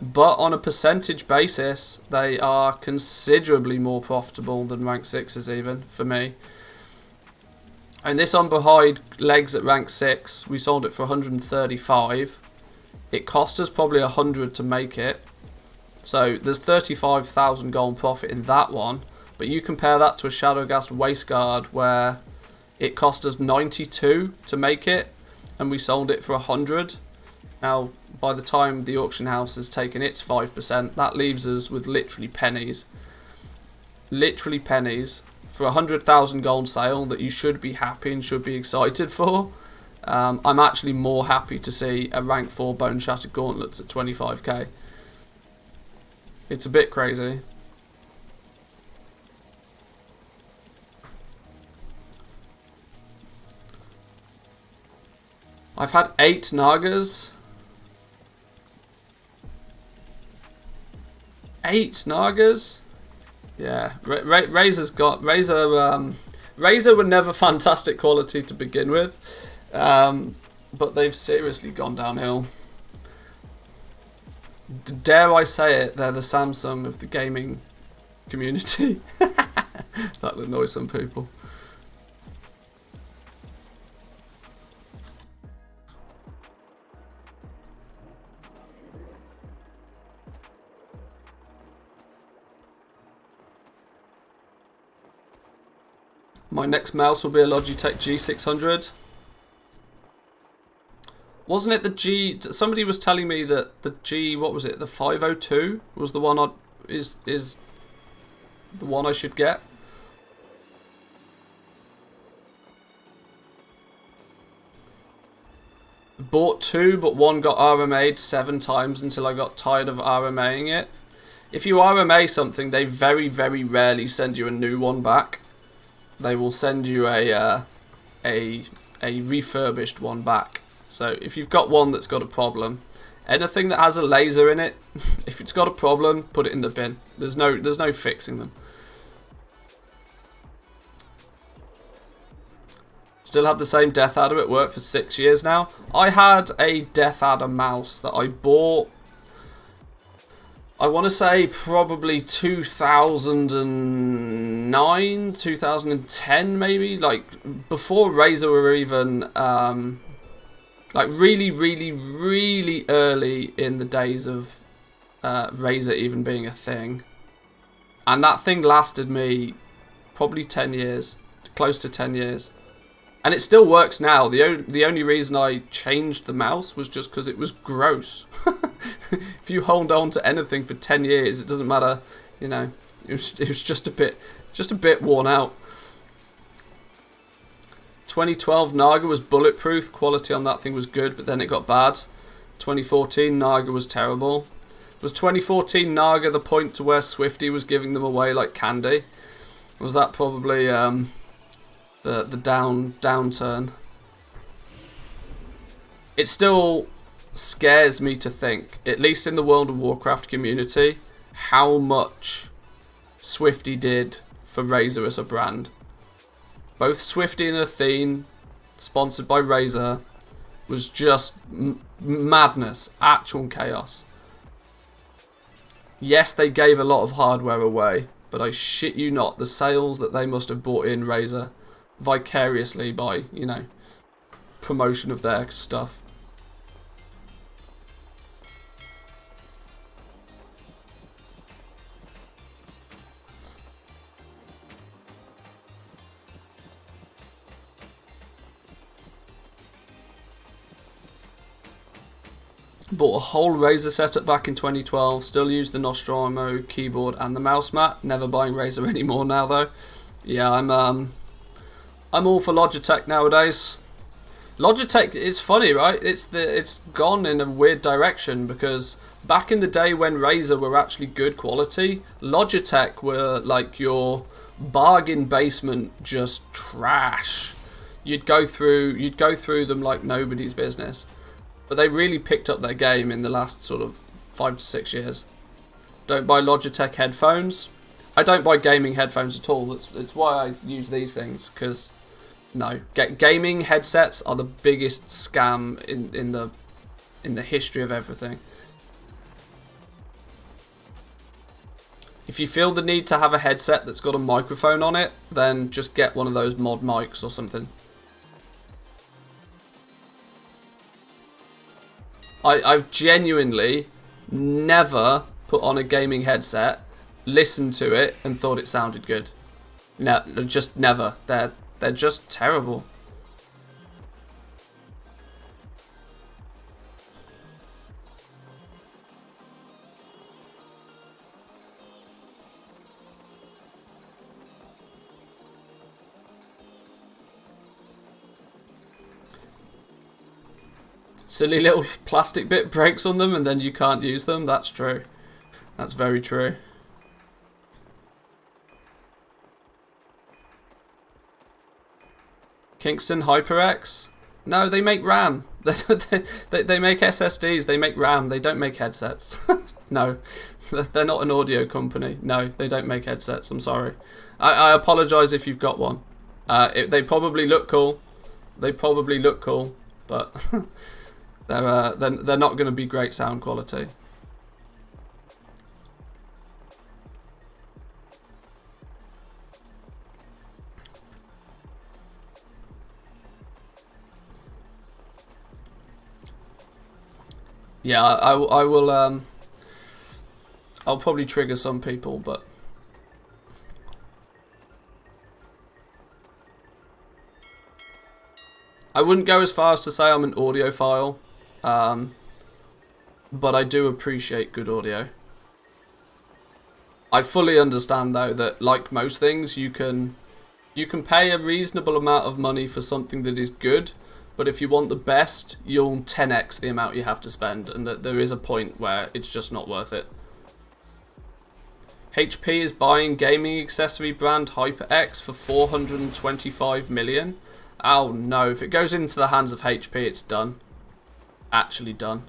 But on a percentage basis, they are considerably more profitable than rank 6s even, for me. And this unbehide legs at rank 6, we sold it for 135. It cost us probably 100 to make it. So there's 35,000 gold profit in that one. But you compare that to a Shadowgast Waistguard where it cost us 92 to make it, and we sold it for 100. Now, by the time the auction house has taken its 5%, that leaves us with literally pennies. Literally pennies for a 100,000 gold sale that you should be happy and should be excited for. I'm actually more happy to see a rank 4 Bone Shattered Gauntlets at 25k. It's a bit crazy. I've had 8 Nagas. 8 Nagas? Yeah, Razor's got... Razor were never fantastic quality to begin with. But they've seriously gone downhill. Dare I say it, they're the Samsung of the gaming community. That'll annoy some people. My next mouse will be a Logitech G600. Wasn't it the G... Somebody was telling me that the G... What was it? The 502 was the one is the one I should get. Bought two, but one got RMA'd 7 times until I got tired of RMAing it. If you RMA something, they very, very rarely send you a new one back. They will send you a refurbished one back. So if you've got one that's got a problem, anything that has a laser in it, if it's got a problem, put it in the bin. There's no fixing them. Still have the same Death Adder at work for 6 years now. I had a Death Adder mouse that I bought, I want to say probably 2009, 2010 maybe, like before Razer were even, like really early in the days of Razer even being a thing. And that thing lasted me probably 10 years, close to 10 years. And it still works now. The only reason I changed the mouse was just because it was gross. If you hold on to anything for 10 years, it doesn't matter, you know. It was just a bit worn out. 2012 Naga was bulletproof. Quality on that thing was good, but then it got bad. 2014 Naga was terrible. Was 2014 Naga the point to where Swifty was giving them away like candy? Was that probably the downturn? It still scares me to think, at least in the World of Warcraft community, how much Swifty did for Razer as a brand. Both Swifty and Athene, sponsored by Razer, was just madness, actual chaos. Yes, they gave a lot of hardware away, but I shit you not, the sales that they must have brought in Razer vicariously by, you know, promotion of their stuff. Bought a whole Razer setup back in 2012. Still use the Nostromo keyboard and the mouse mat. Never buying Razer anymore now though. Yeah, I'm all for Logitech nowadays. Logitech, it's funny, right? It's gone in a weird direction, because back in the day when Razer were actually good quality, Logitech were like your bargain basement, just trash. You'd go through them like nobody's business. But they really picked up their game in the last sort of 5 to 6 years. Don't buy Logitech headphones. I don't buy gaming headphones at all. It's why I use these things, because no, gaming headsets are the biggest scam in the history of everything. If you feel the need to have a headset that's got a microphone on it, then just get one of those mod mics or something. I've genuinely never put on a gaming headset, listened to it, and thought it sounded good. No, just never. They're just terrible. Silly little plastic bit breaks on them and then you can't use them. That's true. That's very true. Kingston HyperX? No, they make RAM. they make SSDs, they make RAM, they don't make headsets. No, they're not an audio company. No, they don't make headsets, I'm sorry. I apologise if you've got one. They probably look cool. They probably look cool, but they're not going to be great sound quality. Yeah, I will. I'll probably trigger some people, but I wouldn't go as far as to say I'm an audiophile, but I do appreciate good audio. I fully understand though that, like most things, you can pay a reasonable amount of money for something that is good, but if you want the best, you'll 10x the amount you have to spend, and that there is a point where it's just not worth it. HP is buying gaming accessory brand HyperX for 425 million. Oh no, if it goes into the hands of HP, it's done. Actually done.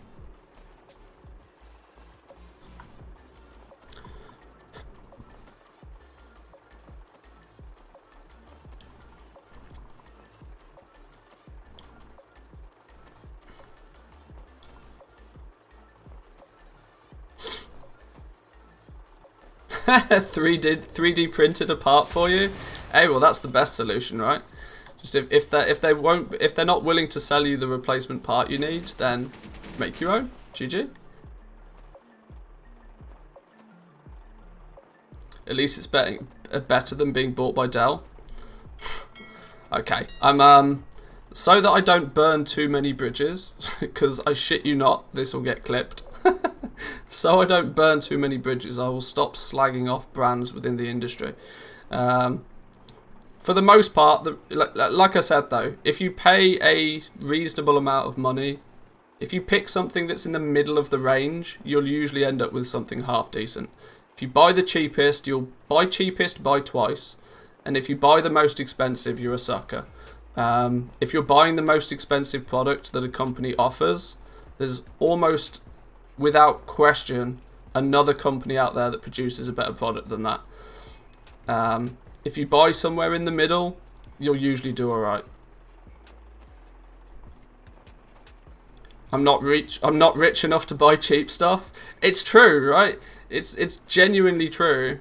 $3D printed a part for you. Hey, well that's the best solution, right? Just if they're not willing to sell you the replacement part you need, then make your own. GG. At least it's better than being bought by Dell. Okay, I'm so that I don't burn too many bridges, because I shit you not, this will get clipped. So I don't burn too many bridges, I will stop slagging off brands within the industry. For the most part, like I said though, if you pay a reasonable amount of money, if you pick something that's in the middle of the range, you'll usually end up with something half decent. If you buy the cheapest, you'll buy cheapest, buy twice. And if you buy the most expensive, you're a sucker. If you're buying the most expensive product that a company offers, there's almost, without question, another company out there that produces a better product than that. If you buy somewhere in the middle, you'll usually do alright. I'm not rich enough to buy cheap stuff. It's true, right? It's genuinely true.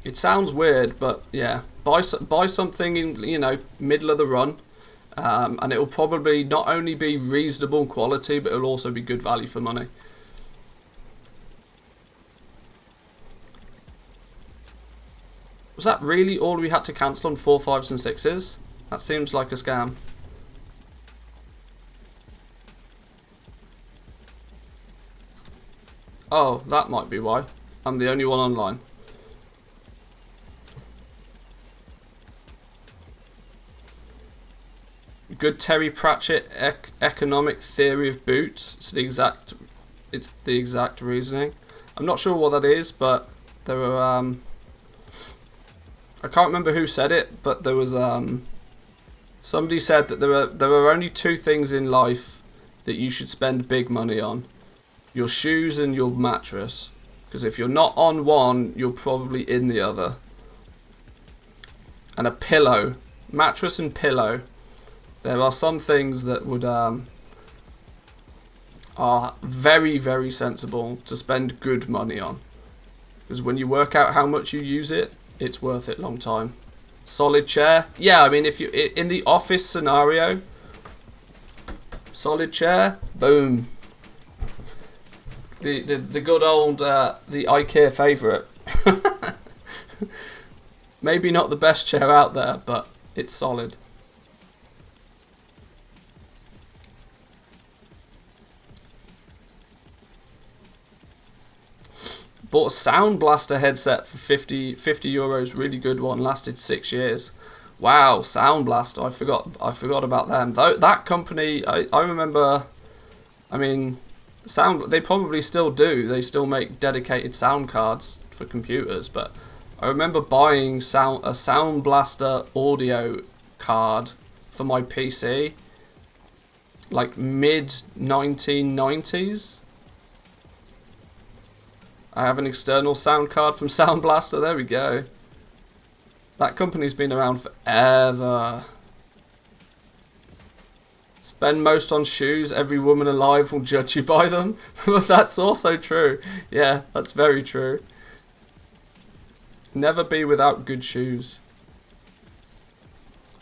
It sounds weird, but yeah, buy something in, you know, middle of the run, and it'll probably not only be reasonable quality, but it'll also be good value for money. Was that really all we had to cancel on 4, 5s and 6s? That seems like a scam. Oh, that might be why. I'm the only one online. Good Terry Pratchett economic theory of boots. It's the exact reasoning. I'm not sure what that is, but there were I can't remember who said it, but there was somebody said that there are only two things in life that you should spend big money on: your shoes and your mattress. Because if you're not on one, you're probably in the other. And a pillow, mattress and pillow. There are some things that would are very, very sensible to spend good money on, because when you work out how much you use it, it's worth it long time. Solid chair, yeah. I mean, if you in the office scenario, solid chair, boom. The good old the IKEA favourite. Maybe not the best chair out there, but it's solid. Bought a Sound Blaster headset for 50 euros, really good one, lasted 6 years. Wow, Sound Blaster, I forgot about them. That company, I remember, I mean, they probably still do. They still make dedicated sound cards for computers, but I remember buying a Sound Blaster audio card for my PC, like mid 1990s. I have an external sound card from Sound Blaster. There we go. That company's been around forever. Spend most on shoes. Every woman alive will judge you by them. That's also true. Yeah, that's very true. Never be without good shoes.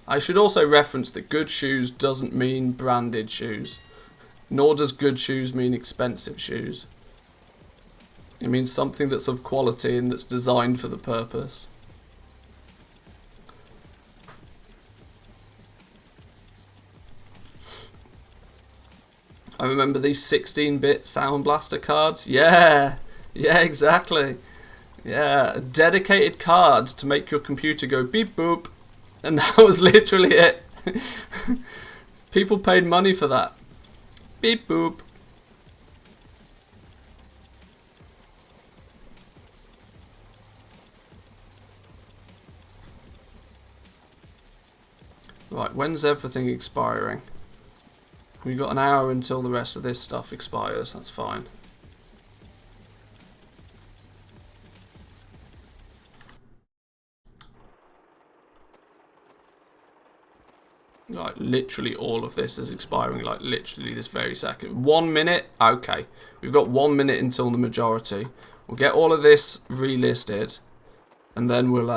I should also reference that good shoes doesn't mean branded shoes. Nor does good shoes mean expensive shoes. It means something that's of quality and that's designed for the purpose. I remember these 16-bit Sound Blaster cards. Yeah, yeah, exactly. Yeah, a dedicated card to make your computer go beep boop. And that was literally it. People paid money for that. Beep boop. Right, when's everything expiring? We've got an hour until the rest of this stuff expires. That's fine. Like, literally all of this is expiring, like, literally this very second. 1 minute? Okay. We've got 1 minute until the majority. We'll get all of this relisted. And then we'll,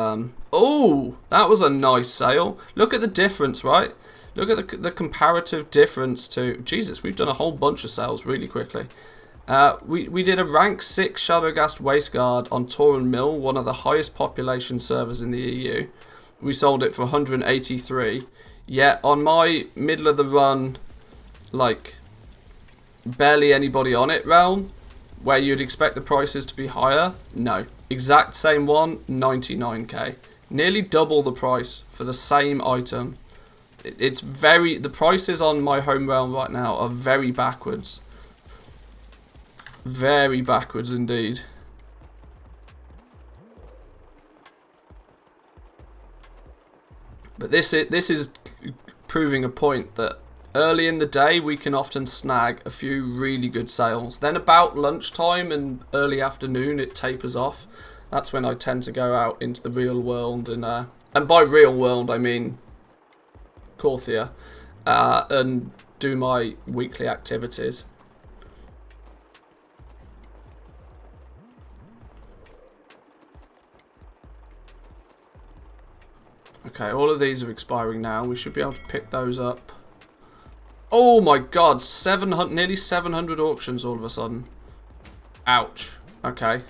oh! That was a nice sale. Look at the difference, right? Look at the comparative difference to... Jesus, we've done a whole bunch of sales really quickly. We did a rank 6 Shadowgast Wasteguard on Tor and Mill, one of the highest population servers in the EU. We sold it for 183. Yet on my middle of the run, like, barely anybody on it realm, where you'd expect the prices to be higher, no. Exact same one, 99k. Nearly double the price for the same item. It's very... The prices on my home realm right now are very backwards. Very backwards indeed. But this is proving a point that early in the day we can often snag a few really good sales. Then about lunchtime and early afternoon it tapers off. That's when I tend to go out into the real world and by real world I mean Corthia, and do my weekly activities. Okay, all of these are expiring now. We should be able to pick those up. Oh my god, 700, nearly 700 auctions all of a sudden. Ouch. Okay.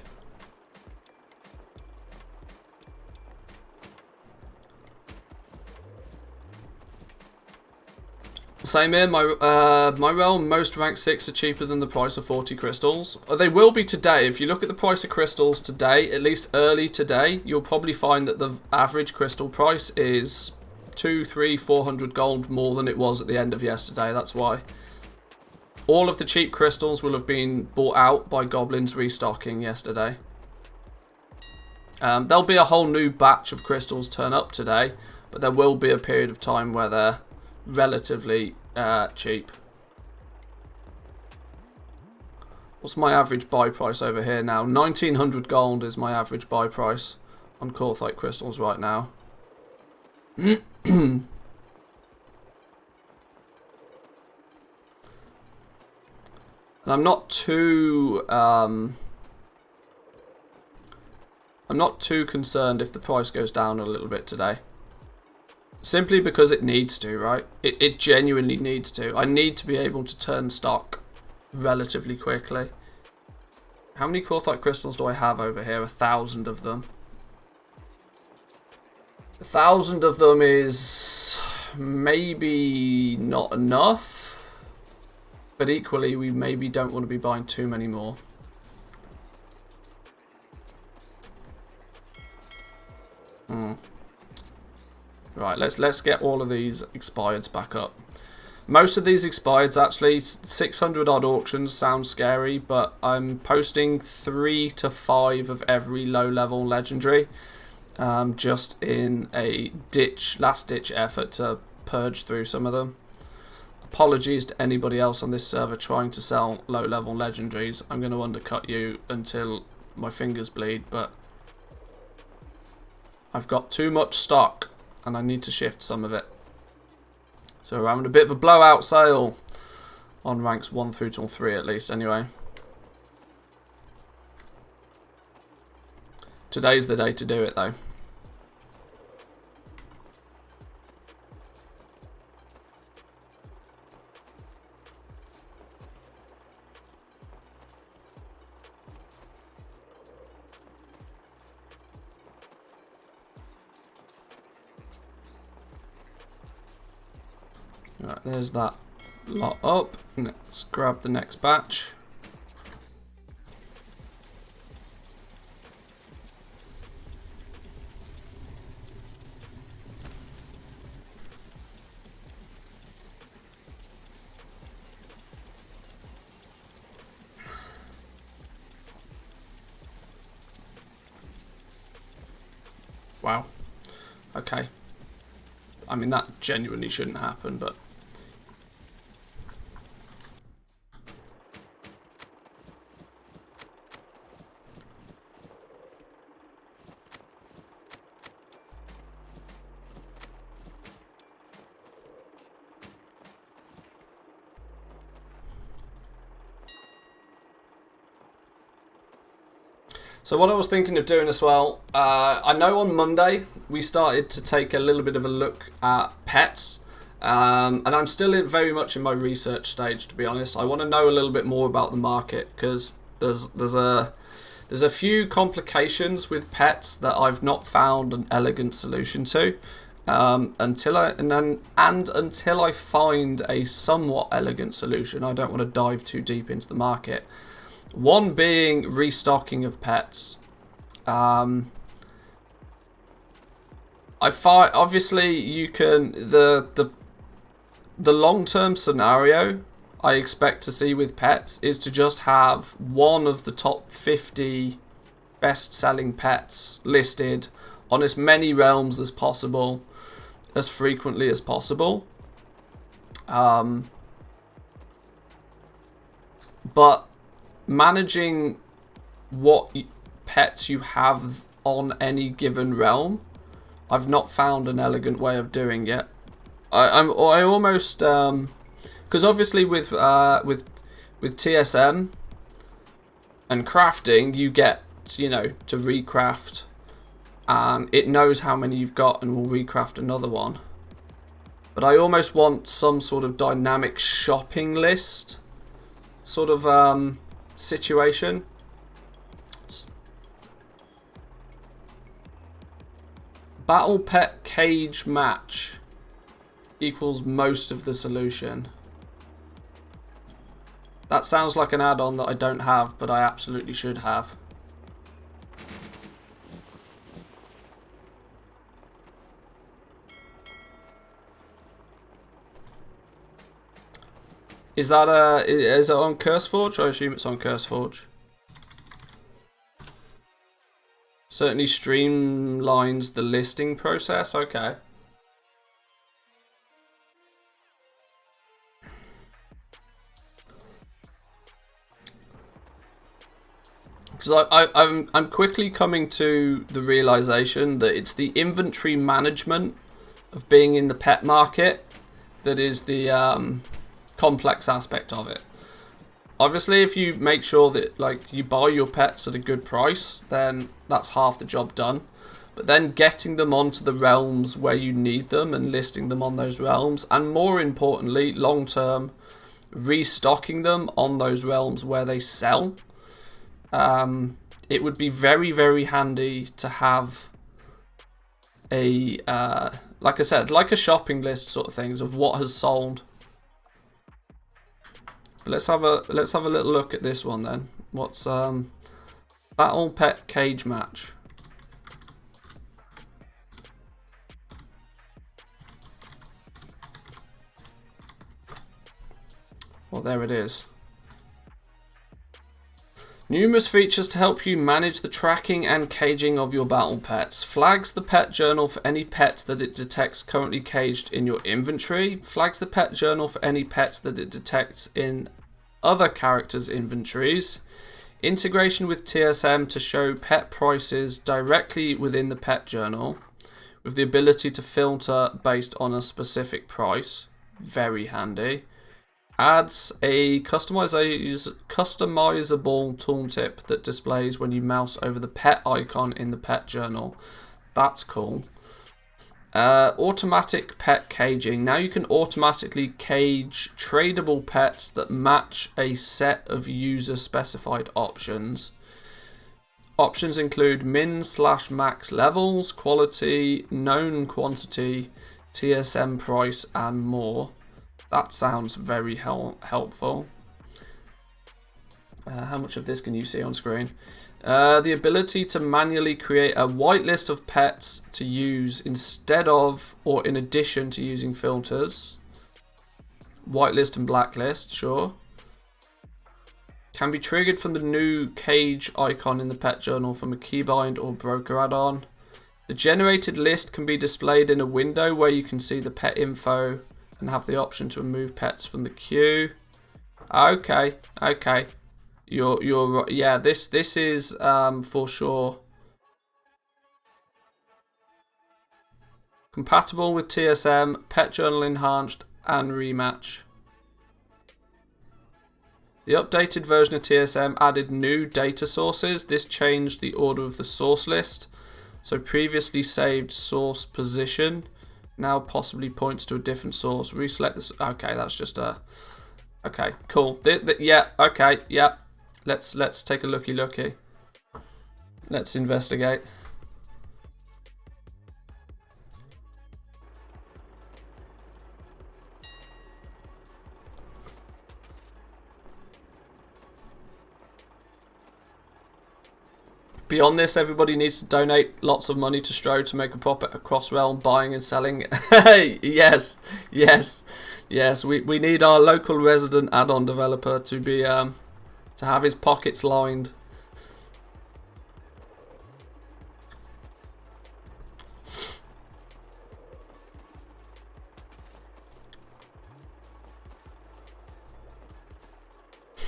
Same here, my realm, most rank 6 are cheaper than the price of 40 crystals. They will be today. If you look at the price of crystals today, at least early today, you'll probably find that the average crystal price is 200, 300, 400 gold more than it was at the end of yesterday. That's why. All of the cheap crystals will have been bought out by goblins restocking yesterday. There'll be a whole new batch of crystals turn up today, but there will be a period of time where they're relatively cheap. What's my average buy price over here now? 1900 gold is my average buy price on Corthite crystals right now. And I'm not too concerned if the price goes down a little bit today. Simply because it needs to, right? It genuinely needs to. I need to be able to turn stock relatively quickly. How many Corthite crystals do I have over here? 1,000 of them. 1,000 of them is maybe not enough. But equally, we maybe don't want to be buying too many more. Right, let's get all of these expireds back up. Most of these expireds, actually, 600 odd auctions sound scary, but I'm posting 3 to 5 of every low level legendary, just in a last ditch effort to purge through some of them. Apologies to anybody else on this server trying to sell low level legendaries. I'm going to undercut you until my fingers bleed, but I've got too much stock and I need to shift some of it. So we're having a bit of a blowout sale on ranks 1 through till 3 at least anyway. Today's the day to do it though. Right, there's that lot up. Let's grab the next batch. Wow. Okay. I mean, that genuinely shouldn't happen, but... So what I was thinking of doing as well, I know on Monday we started to take a little bit of a look at pets, and I'm still very much in my research stage, to be honest. I want to know a little bit more about the market, because there's a few complications with pets that I've not found an elegant solution to, until I find a somewhat elegant solution. I don't want to dive too deep into the market. One being restocking of pets. I find obviously you can the long-term scenario I expect to see with pets is to just have one of the top 50 best-selling pets listed on as many realms as possible, as frequently as possible. But managing what pets you have on any given realm, I've not found an elegant way of doing yet. I almost because obviously with TSM and crafting, you get, you know, to recraft, and it knows how many you've got and will recraft another one. But I almost want some sort of dynamic shopping list sort of situation. Battle pet cage match equals most of the solution. That sounds like an add-on that I don't have, but I absolutely should have. Is it on CurseForge? I assume it's on CurseForge. Certainly streamlines the listing process. Okay. Because I'm quickly coming to the realization that it's the inventory management of being in the pet market that is the complex aspect of it. Obviously, if you make sure that like you buy your pets at a good price, then that's half the job done. But then getting them onto the realms where you need them and listing them on those realms, and more importantly, long term, restocking them on those realms where they sell. It would be very, very handy to have a like I said, like a shopping list sort of things of what has sold. Let's have a little look at this one then. What's Battle Pet Cage Match? Well, there it is. Numerous features to help you manage the tracking and caging of your battle pets. Flags the pet journal for any pet that it detects currently caged in your inventory. Flags the pet journal for any pets that it detects in other characters' inventories. Integration with TSM to show pet prices directly within the pet journal, with the ability to filter based on a specific price. Very handy. Adds a customizable tooltip that displays when you mouse over the pet icon in the pet journal. That's cool. Automatic pet caging. Now you can automatically cage tradable pets that match a set of user specified options. Options include min/max levels, quality, known quantity, TSM price, and more. That sounds very helpful. How much of this can you see on screen? The ability to manually create a whitelist of pets to use instead of or in addition to using filters. Whitelist and blacklist, sure. Can be triggered from the new cage icon in the pet journal from a keybind or broker add-on. The generated list can be displayed in a window where you can see the pet info and have the option to remove pets from the queue. Okay. You're yeah. This is for sure compatible with TSM, Pet Journal Enhanced, and Rematch. The updated version of TSM added new data sources. This changed the order of the source list. So previously saved source position now possibly points to a different source. Reselect this. Okay, that's just a. Okay, cool. Yeah. Okay. Yeah. Let's take a looky. Let's investigate. Beyond this, everybody needs to donate lots of money to Stro to make a profit across realm buying and selling. Yes. We need our local resident add-on developer to be to have his pockets lined.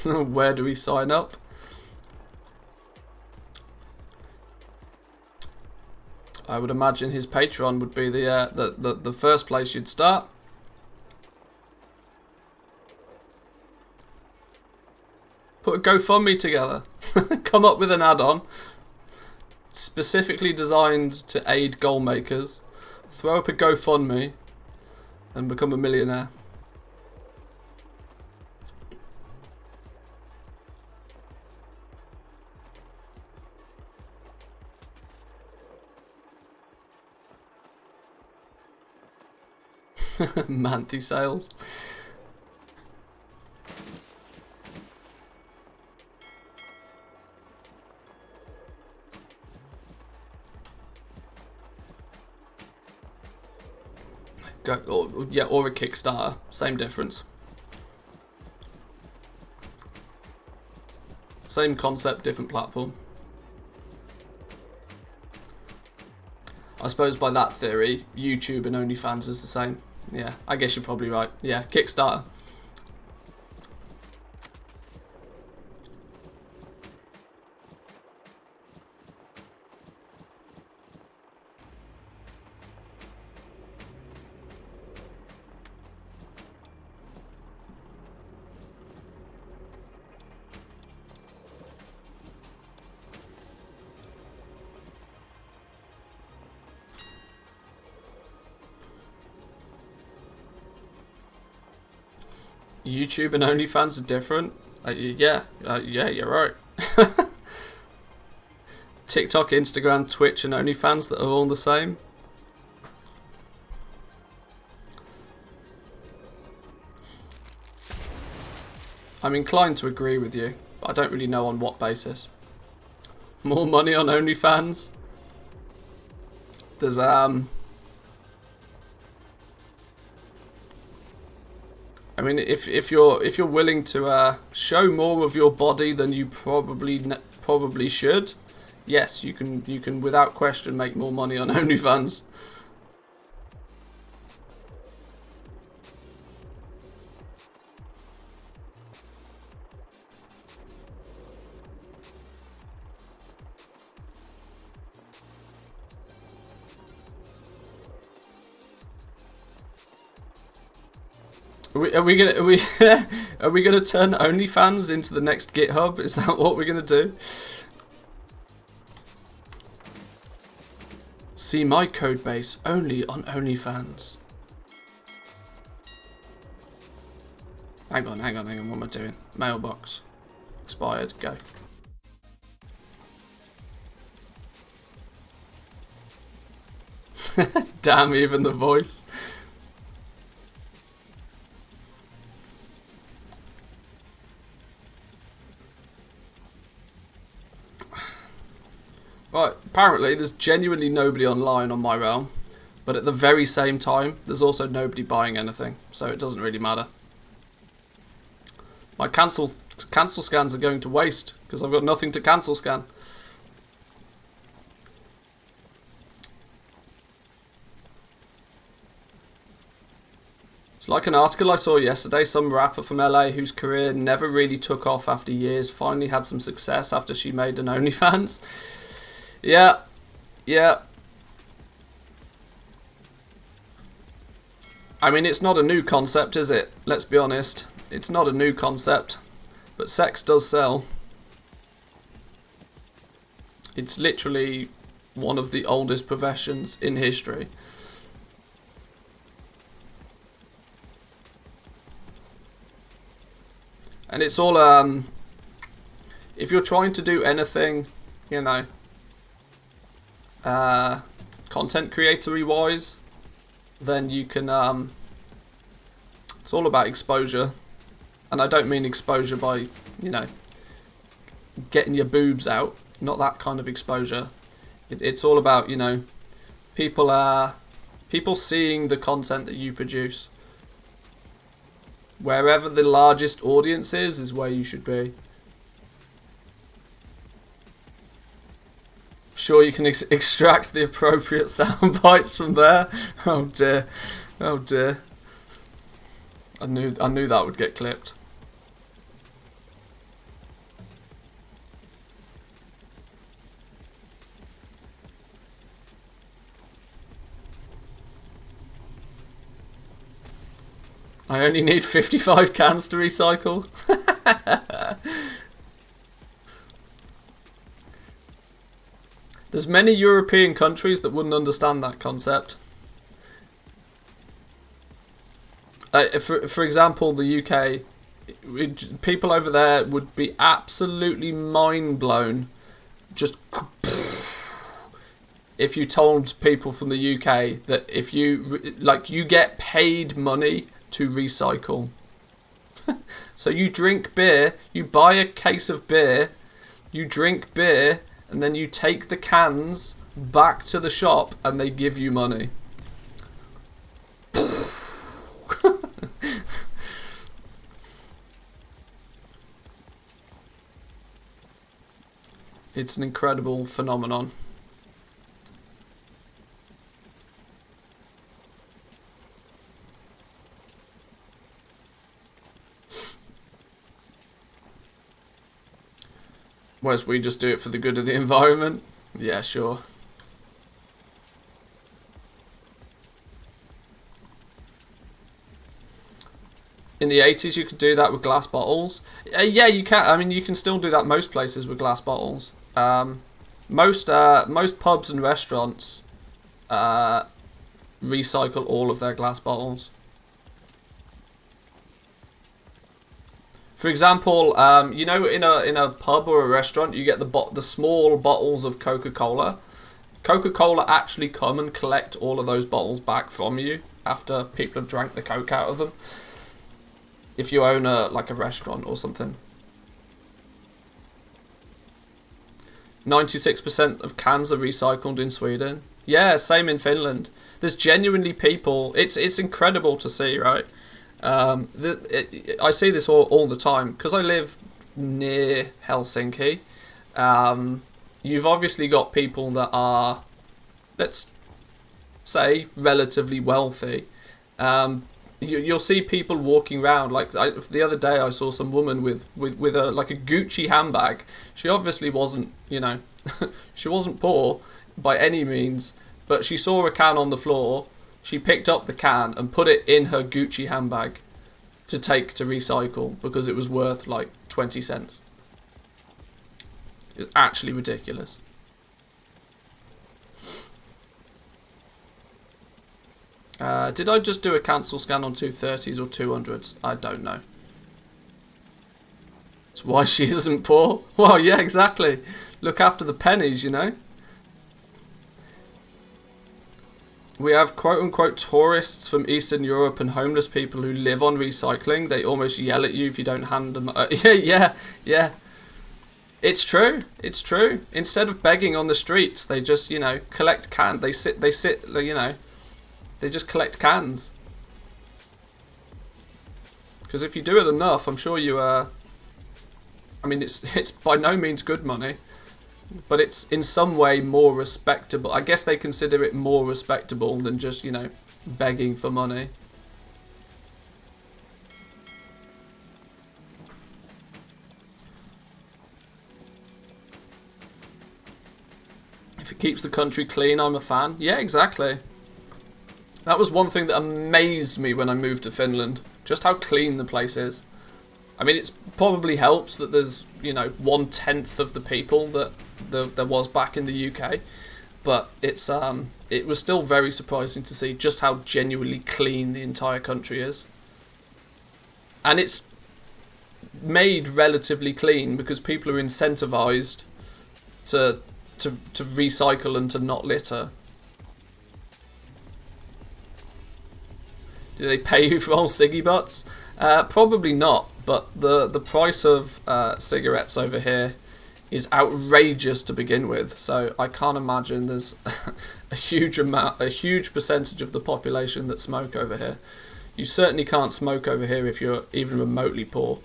Where do we sign up? I would imagine his Patreon would be the first place you'd start. Put a GoFundMe together. Come up with an add-on specifically designed to aid goal makers. Throw up a GoFundMe and become a millionaire. Manti sales. Or a Kickstarter, same difference. Same concept, different platform. I suppose by that theory, YouTube and OnlyFans is the same. Yeah, I guess you're probably right. Yeah, Kickstarter. YouTube and OnlyFans are different. Yeah, you're right. TikTok, Instagram, Twitch, and OnlyFans that are all the same. I'm inclined to agree with you, but I don't really know on what basis. More money on OnlyFans. There's I mean, if you're willing to show more of your body than you probably should, yes, you can without question make more money on OnlyFans. Are we gonna turn OnlyFans into the next GitHub? Is that what we're gonna do? See my code base only on OnlyFans. Hang on. What am I doing? Mailbox. Expired. Go. Damn, even the voice. apparently there's genuinely nobody online on my realm, but at the very same time, there's also nobody buying anything, so it doesn't really matter. My cancel scans are going to waste because I've got nothing to cancel scan. It's like an article I saw yesterday. Some rapper from LA whose career never really took off after years finally had some success after she made an OnlyFans. Yeah. I mean, it's not a new concept, is it? Let's be honest. It's not a new concept, but sex does sell. It's literally one of the oldest professions in history. And it's all, if you're trying to do anything, you know, content creatory wise, then you can, it's all about exposure. And I don't mean exposure by, you know, getting your boobs out. Not that kind of exposure. It's all about, you know, people seeing the content that you produce. Wherever the largest audience is where you should be. Sure, you can extract the appropriate sound bites from there. Oh dear. Oh dear. I knew that would get clipped. I only need 55 cans to recycle. There's many European countries that wouldn't understand that concept. For example, the UK, people over there would be absolutely mind blown just if you told people from the UK that if you, like, you get paid money to recycle. So you drink beer, you buy a case of beer, you drink beer, and then you take the cans back to the shop and they give you money. It's an incredible phenomenon. Whereas we just do it for the good of the environment. Yeah, sure. In the 80s you could do that with glass bottles. Yeah, you can. I mean, you can still do that most places with glass bottles. Most pubs and restaurants recycle all of their glass bottles. For example, you know, in a pub or a restaurant, you get the small bottles of Coca-Cola. Coca-Cola actually come and collect all of those bottles back from you after people have drank the Coke out of them. If you own a restaurant or something. 96% of cans are recycled in Sweden. Yeah, same in Finland. There's genuinely people. It's incredible to see, right? I see this all the time because I live near Helsinki. You've obviously got people that are, let's say, relatively wealthy. You'll see people walking around. Like the other day, I saw some woman with a Gucci handbag. She obviously wasn't, you know, she wasn't poor by any means, but she saw a can on the floor. She picked up the can and put it in her Gucci handbag to take to recycle because it was worth like 20 cents. It's actually ridiculous. Did I just do a cancel scan on 230s or 200s? I don't know. It's why she isn't poor. Well, yeah, exactly. Look after the pennies, you know. We have quote-unquote tourists from Eastern Europe and homeless people who live on recycling. They almost yell at you if you don't hand them... Yeah. It's true. It's true. Instead of begging on the streets, they just, collect cans. They sit, they just collect cans. Because if you do it enough, I'm sure you, I mean, it's by no means good money, but it's in some way more respectable. I guess they consider it more respectable than just, begging for money. If it keeps the country clean, I'm a fan. Yeah, exactly. That was one thing that amazed me when I moved to Finland. Just how clean the place is. I mean, it probably helps that there's, 1/10 of the people that there was back in the UK. But it was still very surprising to see just how genuinely clean the entire country is. And it's made relatively clean because people are incentivized to recycle and to not litter. Do they pay you for all ciggy butts? Probably not, but the price of cigarettes over here is outrageous to begin with, so I can't imagine there's a huge percentage of the population that smoke over here. You certainly can't smoke over here if you're even remotely poor.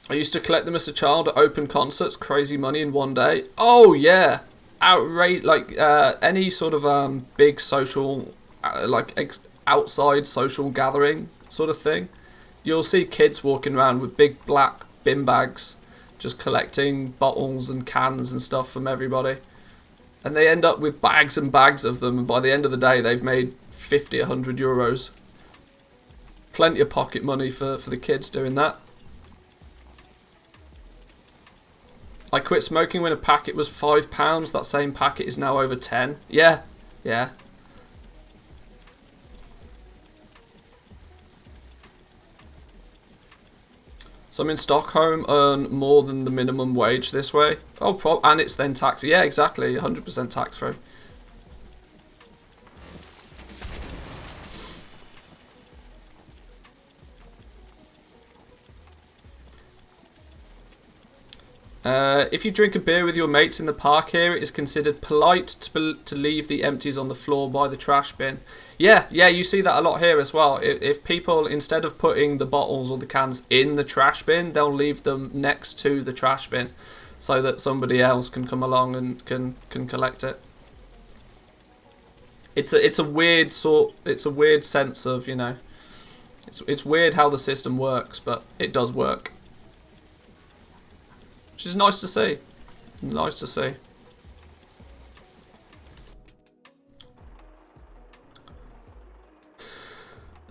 I used to collect them as a child at open concerts, crazy money in one day. Oh yeah, outrage! Like any sort of big social, outside social gathering sort of thing. You'll see kids walking around with big black bin bags, just collecting bottles and cans and stuff from everybody, and they end up with bags and bags of them. And by the end of the day, they've made 50, 100 euros. Plenty of pocket money for the kids doing that. I quit smoking when a packet was £5. That same packet is now over 10. Yeah, yeah. Some in Stockholm earn more than the minimum wage this way. Oh, and it's then tax. Yeah, exactly. 100% tax free. If you drink a beer with your mates in the park here, it is considered polite to leave the empties on the floor by the trash bin. Yeah, you see that a lot here as well. If people, instead of putting the bottles or the cans in the trash bin, they'll leave them next to the trash bin so that somebody else can come along and can collect it. It's a weird sense of, it's weird how the system works, but it does work. Which is nice to see. Nice to see.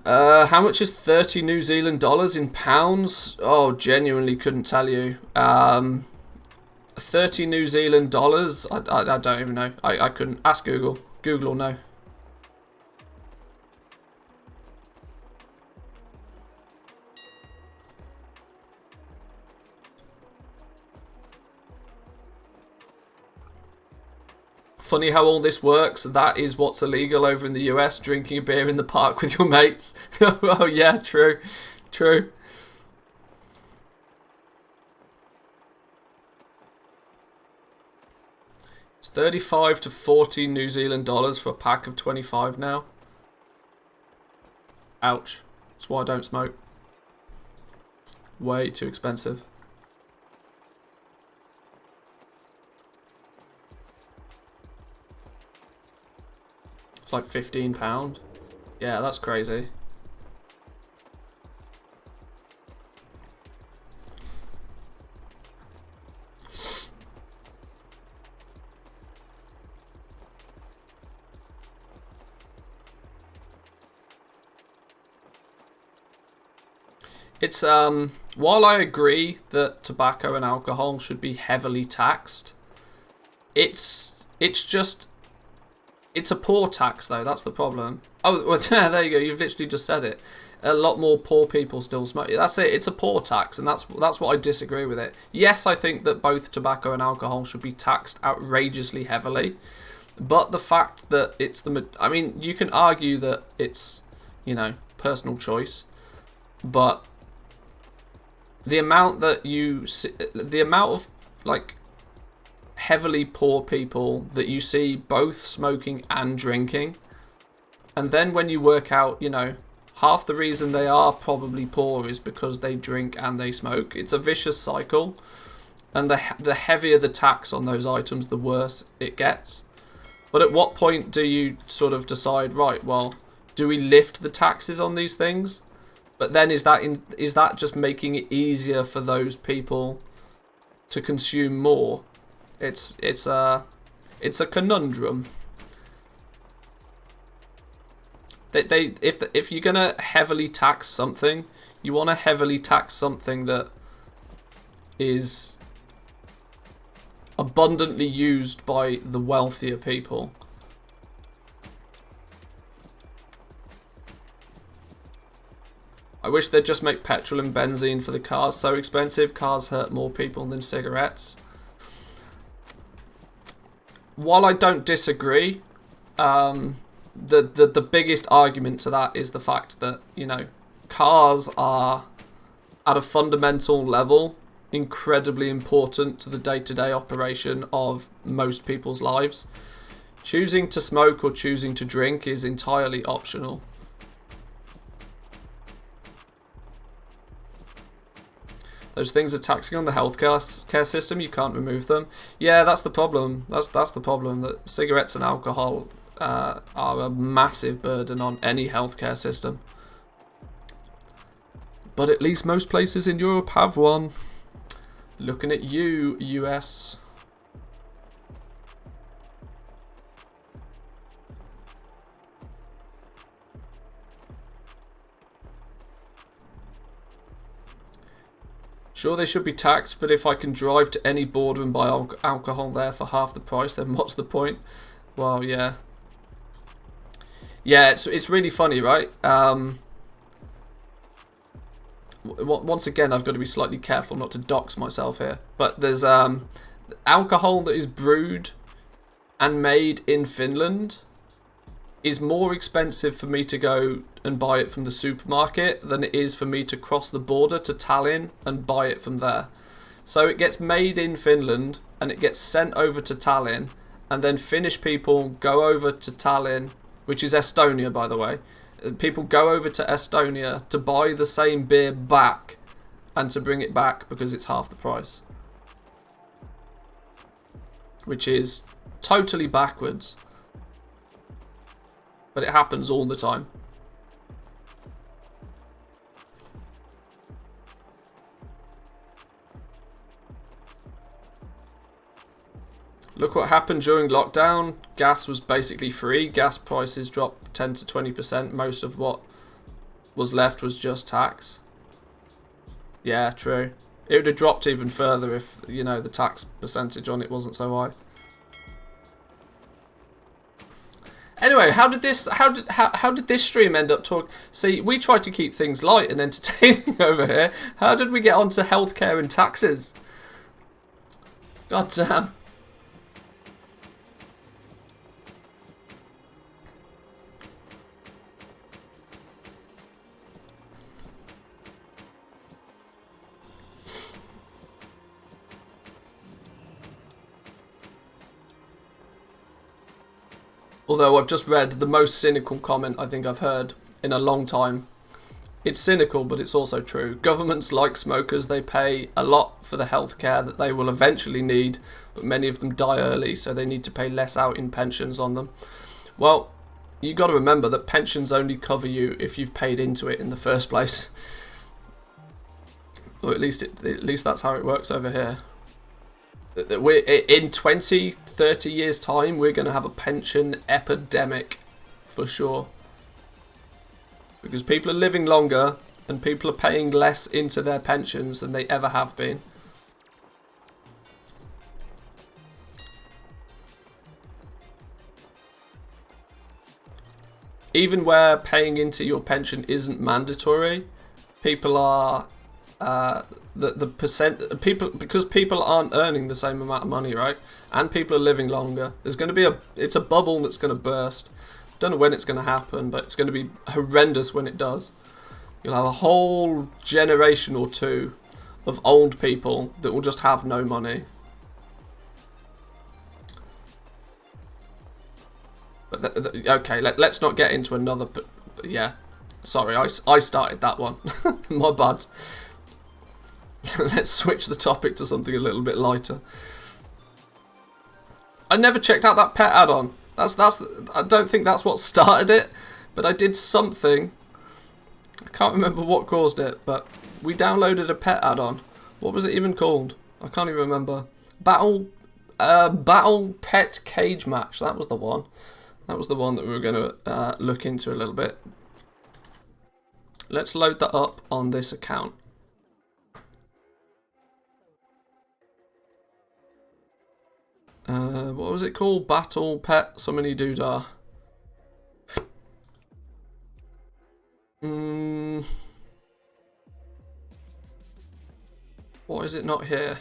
How much is 30 New Zealand dollars in pounds? Oh, genuinely couldn't tell you. 30 New Zealand dollars? I don't even know. I couldn't. Ask Google. Google will know. Funny how all this works. That is what's illegal over in the US, drinking a beer in the park with your mates. Oh yeah, true. True. It's 35 to 40 New Zealand dollars for a pack of 25 now. Ouch. That's why I don't smoke. Way too expensive. It's like £15. Yeah, that's crazy. It's while I agree that tobacco and alcohol should be heavily taxed, it's a poor tax though. That's the problem. Oh, well, there you go. You've literally just said it. A lot more poor people still smoke. That's it. It's a poor tax, and that's what I disagree with it. Yes, I think that both tobacco and alcohol should be taxed outrageously heavily, but the fact that it's I mean, you can argue that it's, personal choice, but the amount that the amount of like heavily poor people that you see both smoking and drinking, and then when you work out, you know, half the reason they are probably poor is because they drink and they smoke. It's a vicious cycle, and the heavier the tax on those items, the worse it gets. But at what point do you sort of decide, right, well, do we lift the taxes on these things? But then is that just making it easier for those people to consume more? It's a conundrum. If you're gonna heavily tax something, you want to heavily tax something that is abundantly used by the wealthier people. I wish they'd just make petrol and benzene for the cars so expensive. Cars hurt more people than cigarettes. While I don't disagree, the biggest argument to that is the fact that, you know, cars are, at a fundamental level, incredibly important to the day-to-day operation of most people's lives. Choosing to smoke or choosing to drink is entirely optional. Those things are taxing on the healthcare system. You can't remove them. Yeah, that's the problem. That's the problem. That cigarettes and alcohol are a massive burden on any healthcare system. But at least most places in Europe have one. Looking at you, US. Sure, they should be taxed, but if I can drive to any border and buy alcohol there for half the price, then what's the point? Well, yeah. Yeah, it's really funny, right? Once again, I've got to be slightly careful not to dox myself here. But there's alcohol that is brewed and made in Finland is more expensive for me to go and buy it from the supermarket than it is for me to cross the border to Tallinn and buy it from there. So it gets made in Finland and it gets sent over to Tallinn, and then Finnish people go over to Tallinn, which is Estonia, by the way. People go over to Estonia to buy the same beer back and to bring it back because it's half the price. Which is totally backwards. But it happens all the time. Look what happened during lockdown. Gas was basically free. Gas prices dropped 10 to 20%. Most of what was left was just tax. Yeah, true. It would have dropped even further if, you know, the tax percentage on it wasn't so high. Anyway, how did this stream end up talking? See, we tried to keep things light and entertaining over here. How did we get onto healthcare and taxes? God damn. Although I've just read the most cynical comment I think I've heard in a long time. It's cynical, but it's also true. Governments, like smokers, they pay a lot for the healthcare that they will eventually need, but many of them die early, so they need to pay less out in pensions on them. Well, you got to remember that pensions only cover you if you've paid into it in the first place. Or at least that's how it works over here. In 20, 30 years time, we're going to have a pension epidemic for sure. Because people are living longer and people are paying less into their pensions than they ever have been. Even where paying into your pension isn't mandatory, people are because people aren't earning the same amount of money, right? And people are living longer. There's going to be it's a bubble that's going to burst. Don't know when it's going to happen, but it's going to be horrendous when it does. You'll have a whole generation or two of old people that will just have no money. But okay, let's not get into another... But yeah, sorry, I started that one. My bad. Let's switch the topic to something a little bit lighter. I never checked out that pet add-on. I don't think that's what started it, but I did something. I can't remember what caused it, but we downloaded a pet add-on. What was it even called? I can't even remember. Battle Pet Cage Match. That was the one. That was the one that we were going to look into a little bit. Let's load that up on this account. What was it called? Battle Pet Summony Doodah. Why is it not here?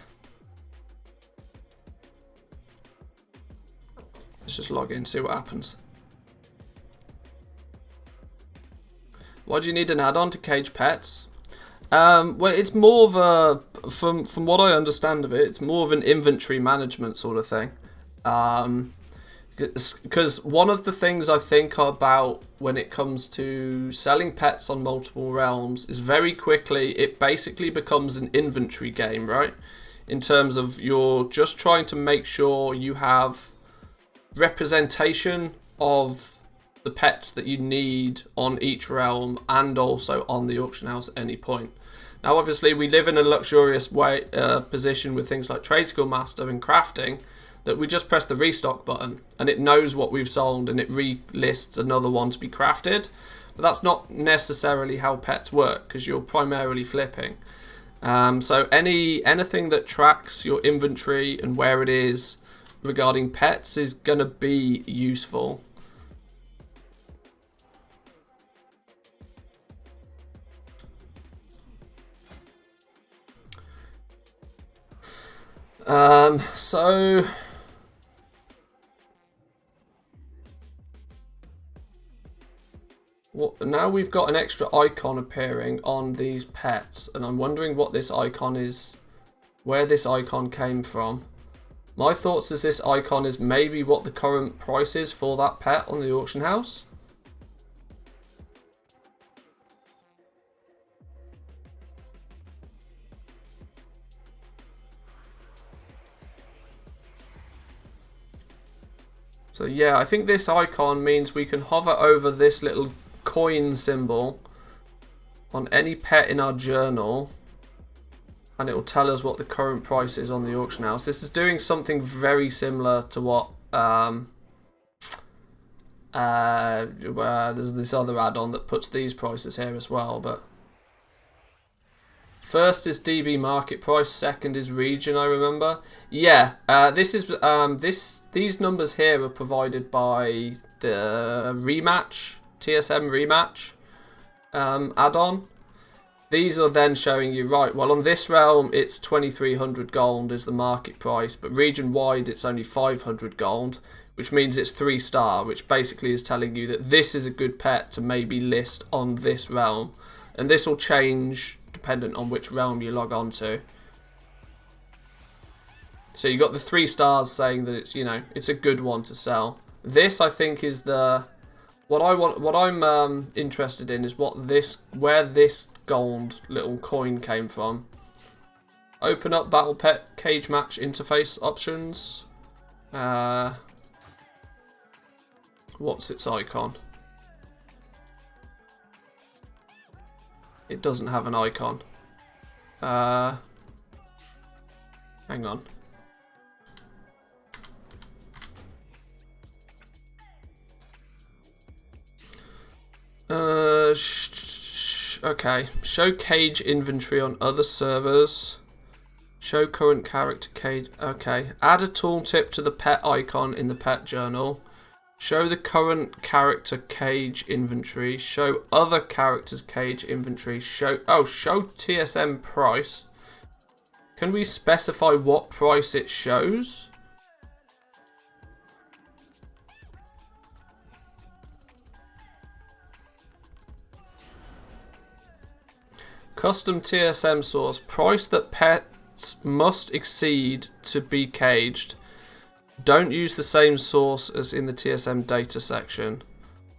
Let's just log in, see what happens. Why do you need an add-on to cage pets? Well, it's more of a, from what I understand of it, it's more of an inventory management sort of thing. Because one of the things I think about when it comes to selling pets on multiple realms is very quickly it basically becomes an inventory game, right? In terms of you're just trying to make sure you have representation of the pets that you need on each realm and also on the auction house at any point. Now obviously we live in a luxurious position with things like Trade Skill Master and crafting, that we just press the restock button and it knows what we've sold and it relists another one to be crafted. But that's not necessarily how pets work, because you're primarily flipping. So anything that tracks your inventory and where it is regarding pets is going to be useful. So now we've got an extra icon appearing on these pets, and I'm wondering what this icon is, where this icon came from. My thoughts is this icon is maybe what the current price is for that pet on the auction house. So yeah, I think this icon means we can hover over this little coin symbol on any pet in our journal and it will tell us what the current price is on the auction house. This is doing something very similar to what there's this other add-on that puts these prices here as well, but first is DB market price, second is region, I remember. Yeah, this is these numbers here are provided by the rematch, TSM rematch add-on. These are then showing you, right, well on this realm it's 2300 gold is the market price, but region wide it's only 500 gold, which means it's 3-star, which basically is telling you that this is a good pet to maybe list on this realm. And this will change dependent on which realm you log on to. So you got the 3 stars saying that it's, you know, it's a good one to sell. This I think is the what I'm interested in is where this gold little coin came from. Open up Battle Pet Cage Match interface options. What's its icon? It doesn't have an icon. Hang on. Okay. Show cage inventory on other servers. Show current character cage. Okay. Add a tooltip to the pet icon in the pet journal. Show the current character cage inventory. Show other characters cage inventory. Show TSM price. Can we specify what price it shows? Custom TSM source. Price that pets must exceed to be caged. Don't use the same source as in the TSM data section.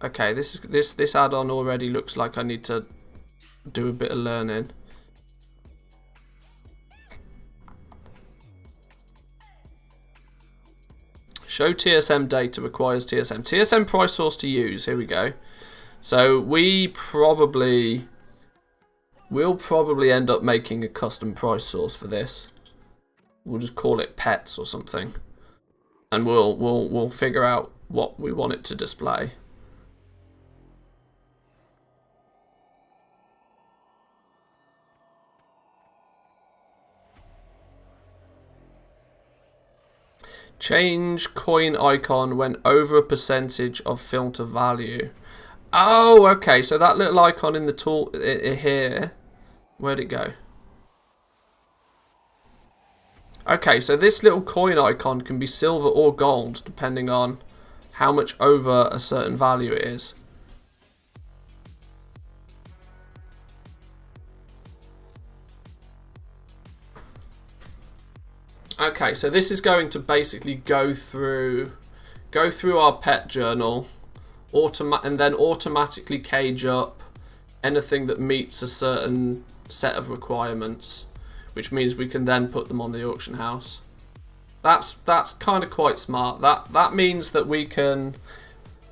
Okay, this add-on already looks like I need to do a bit of learning. Show TSM data requires TSM. TSM price source to use. Here we go. So we'll probably end up making a custom price source for this. We'll just call it pets or something, and we'll figure out what we want it to display. Change coin icon when over a percentage of filter value. Oh, okay. So that little icon in the tool here, where'd it go? Okay, so this little coin icon can be silver or gold depending on how much over a certain value it is. Okay, so this is going to basically go through our pet journal, and then automatically cage up anything that meets a certain set of requirements, which means we can then put them on the auction house. That's kind of quite smart. That means that we can,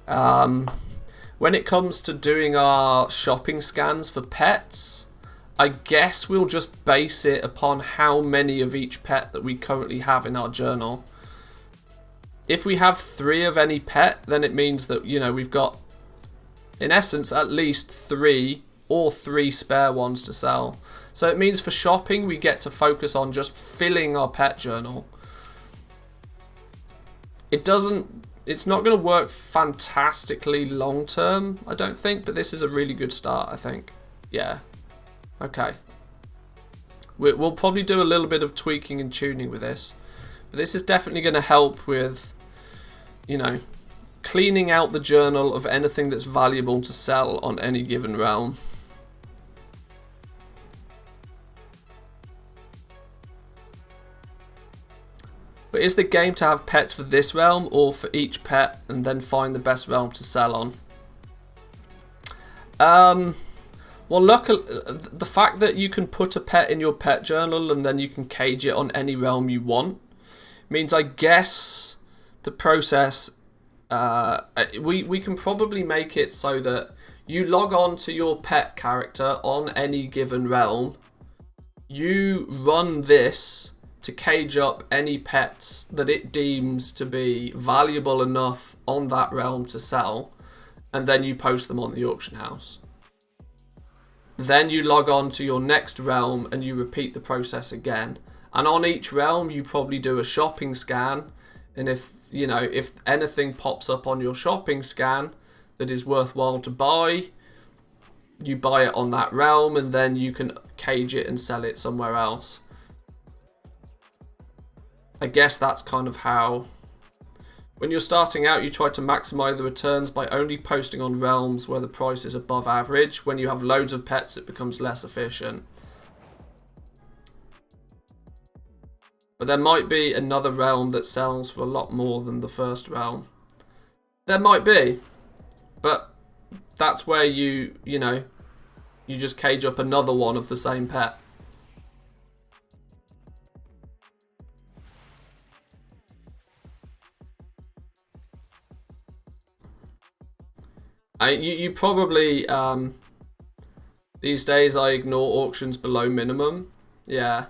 when it comes to doing our shopping scans for pets, I guess we'll just base it upon how many of each pet that we currently have in our journal. If we have 3 of any pet, then it means that, you know, we've got, in essence, at least 3 or 3 spare ones to sell. So it means for shopping, we get to focus on just filling our pet journal. It's not going to work fantastically long term, I don't think, but this is a really good start, I think. Yeah. Okay. We'll probably do a little bit of tweaking and tuning with this. But this is definitely going to help with, you know, cleaning out the journal of anything that's valuable to sell on any given realm. But is the game to have pets for this realm or for each pet and then find the best realm to sell on? Well, look, the fact that you can put a pet in your pet journal and then you can cage it on any realm you want means, I guess, the process, we can probably make it so that you log on to your pet character on any given realm, you run this to cage up any pets that it deems to be valuable enough on that realm to sell, and then you post them on the auction house. Then you log on to your next realm and you repeat the process again. And on each realm, you probably do a shopping scan. And if anything pops up on your shopping scan that is worthwhile to buy, you buy it on that realm and then you can cage it and sell it somewhere else. I guess that's kind of how, when you're starting out, you try to maximize the returns by only posting on realms where the price is above average. When you have loads of pets, it becomes less efficient. But there might be another realm that sells for a lot more than the first realm. There might be, but that's where you just cage up another one of the same pet. You probably, these days I ignore auctions below minimum. Yeah.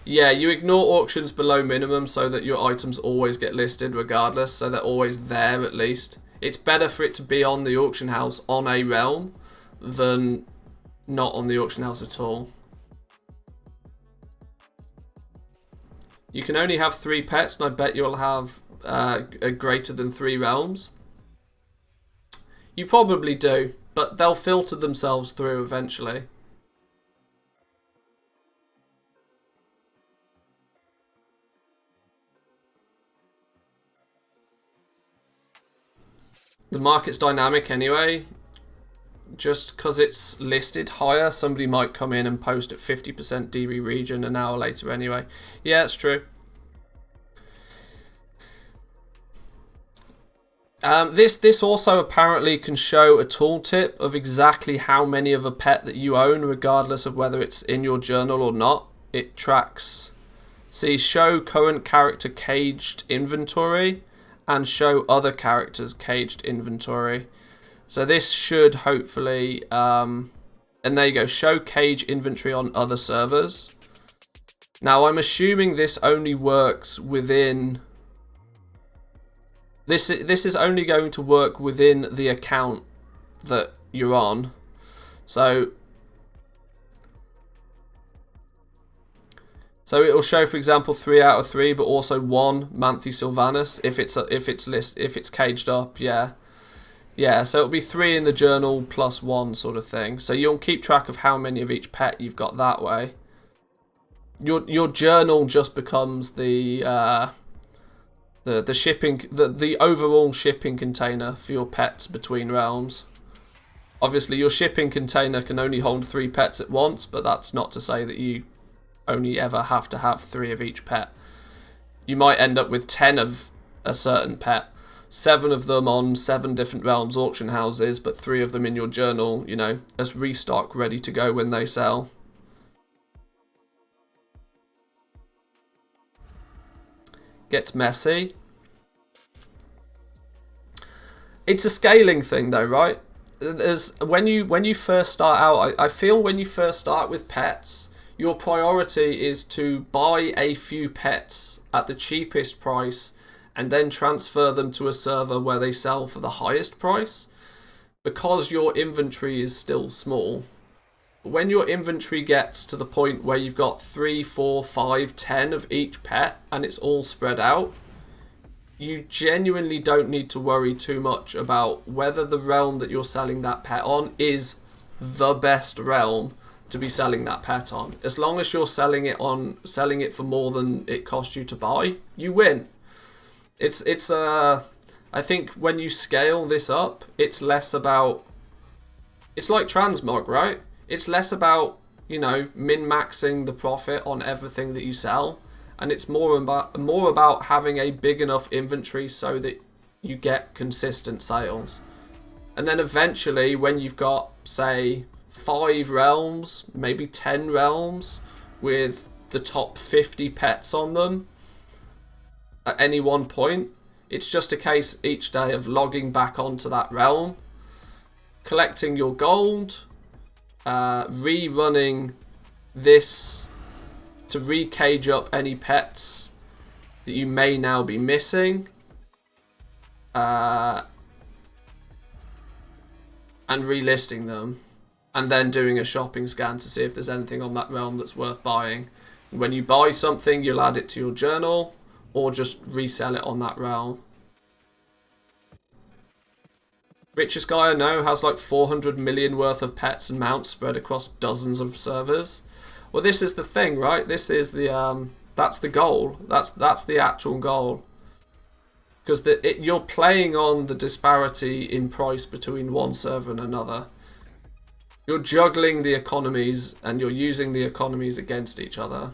Yeah, you ignore auctions below minimum so that your items always get listed regardless, so they're always there at least. It's better for it to be on the auction house on a realm than not on the auction house at all. You can only have 3 pets, and I bet you'll have a greater than 3 realms. You probably do, but they'll filter themselves through eventually. The market's dynamic anyway. just because it's listed higher, somebody might come in and post at 50% DB region an hour later anyway. Yeah, it's true. This also apparently can show a tooltip of exactly how many of a pet that you own, regardless of whether it's in your journal or not. It tracks. See, show current character caged inventory and show other characters caged inventory. So this should hopefully, and there you go, show cage inventory on other servers. Now I'm assuming this only works within. This is only going to work within the account that you're on. So it'll show, for example, 3 out of 3, but also 1 Manthe Sylvanus if it's caged up. Yeah. So it'll be 3 in the journal plus 1 sort of thing. So you'll keep track of how many of each pet you've got that way. Your journal just becomes the shipping, the overall shipping container for your pets between realms. Obviously, your shipping container can only hold 3 pets at once, but that's not to say that you only ever have to have 3 of each pet. You might end up with 10 of a certain pet, 7 of them on 7 different realms auction houses, but 3 of them in your journal, you know, as restock ready to go when they sell. Gets messy. It's a scaling thing though, right? When you first start out, I feel when you first start with pets, your priority is to buy a few pets at the cheapest price and then transfer them to a server where they sell for the highest price, because your inventory is still small. When your inventory gets to the point where you've got 3, 4, 5, 10 of each pet and it's all spread out, you genuinely don't need to worry too much about whether the realm that you're selling that pet on is the best realm to be selling that pet on. As long as you're selling it for more than it cost you to buy, you win. I think when you scale this up, it's less about, it's like transmog, right? It's less about, you know, min-maxing the profit on everything that you sell, and it's more about having a big enough inventory so that you get consistent sales. And then eventually, when you've got, say, 5 realms, maybe 10 realms with the top 50 pets on them at any one point, it's just a case each day of logging back onto that realm, collecting your gold, rerunning this to recage up any pets that you may now be missing, and relisting them, and then doing a shopping scan to see if there's anything on that realm that's worth buying. And when you buy something, you'll add it to your journal or just resell it on that realm. Richest guy I know has like 400 million worth of pets and mounts spread across dozens of servers. Well, this is the thing, right? This is the that's the goal. That's the actual goal. Because you're playing on the disparity in price between one server and another. You're juggling the economies and you're using the economies against each other.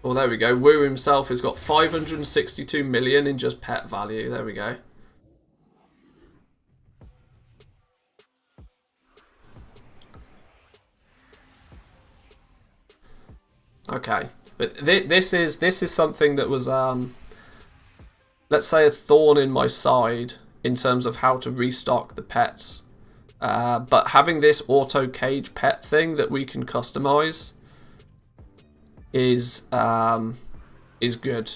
Well, there we go. Wu himself has got 562 million in just pet value. There we go. Okay, but this is something that was let's say a thorn in my side in terms of how to restock the pets. But having this auto cage pet thing that we can customize is good.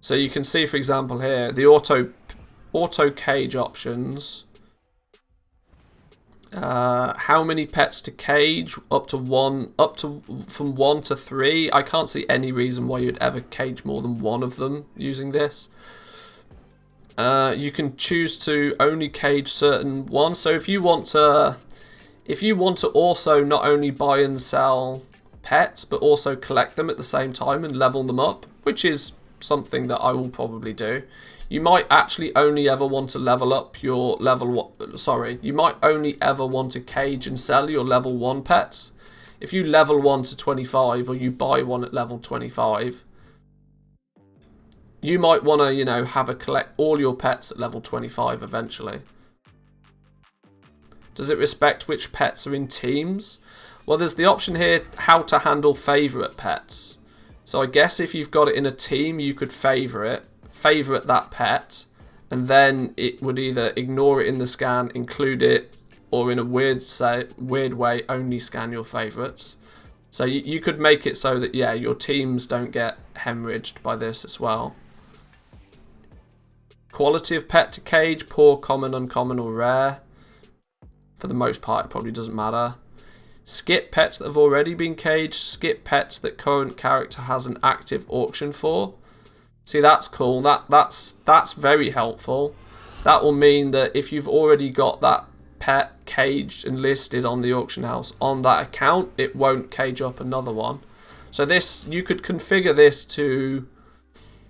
So you can see, for example, here the auto cage options. How many pets to cage? From 1 to 3. I can't see any reason why you'd ever cage more than 1 of them using this. You can choose to only cage certain ones. So if you want to If you want to also not only buy and sell pets, but also collect them at the same time and level them up, which is something that I will probably do, you might actually only ever want to level up your you might only ever want to cage and sell your level 1 pets. If you level 1 to 25, or you buy one at level 25, you might want to, you know, collect all your pets at level 25 eventually. Does it respect which pets are in teams? Well, there's the option here, how to handle favourite pets. So I guess if you've got it in a team, you could favourite that pet, and then it would either ignore it in the scan, include it, or in a weird way only scan your favourites. So you could make it so that, yeah, your teams don't get hemorrhaged by this as well. Quality of pet to cage, poor, common, uncommon, or rare. For the most part, it probably doesn't matter. Skip pets that have already been caged. Skip pets that current character has an active auction for. See, that's cool. That's very helpful. That will mean that if you've already got that pet caged and listed on the auction house on that account, it won't cage up another one. So this, you could configure this to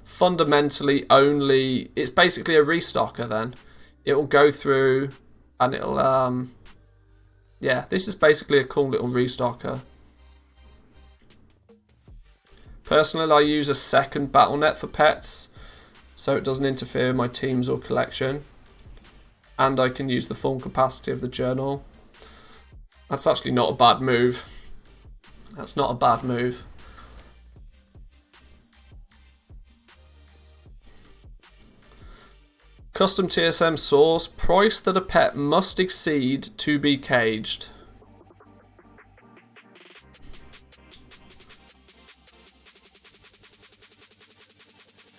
fundamentally only, it's basically a restocker then. It will go through and it'll yeah, this is basically a cool little restocker. Personally, I use a second battle net for pets, so it doesn't interfere with my teams or collection. And I can use the full capacity of the journal. That's actually not a bad move. That's not a bad move. Custom TSM source, price that a pet must exceed to be caged.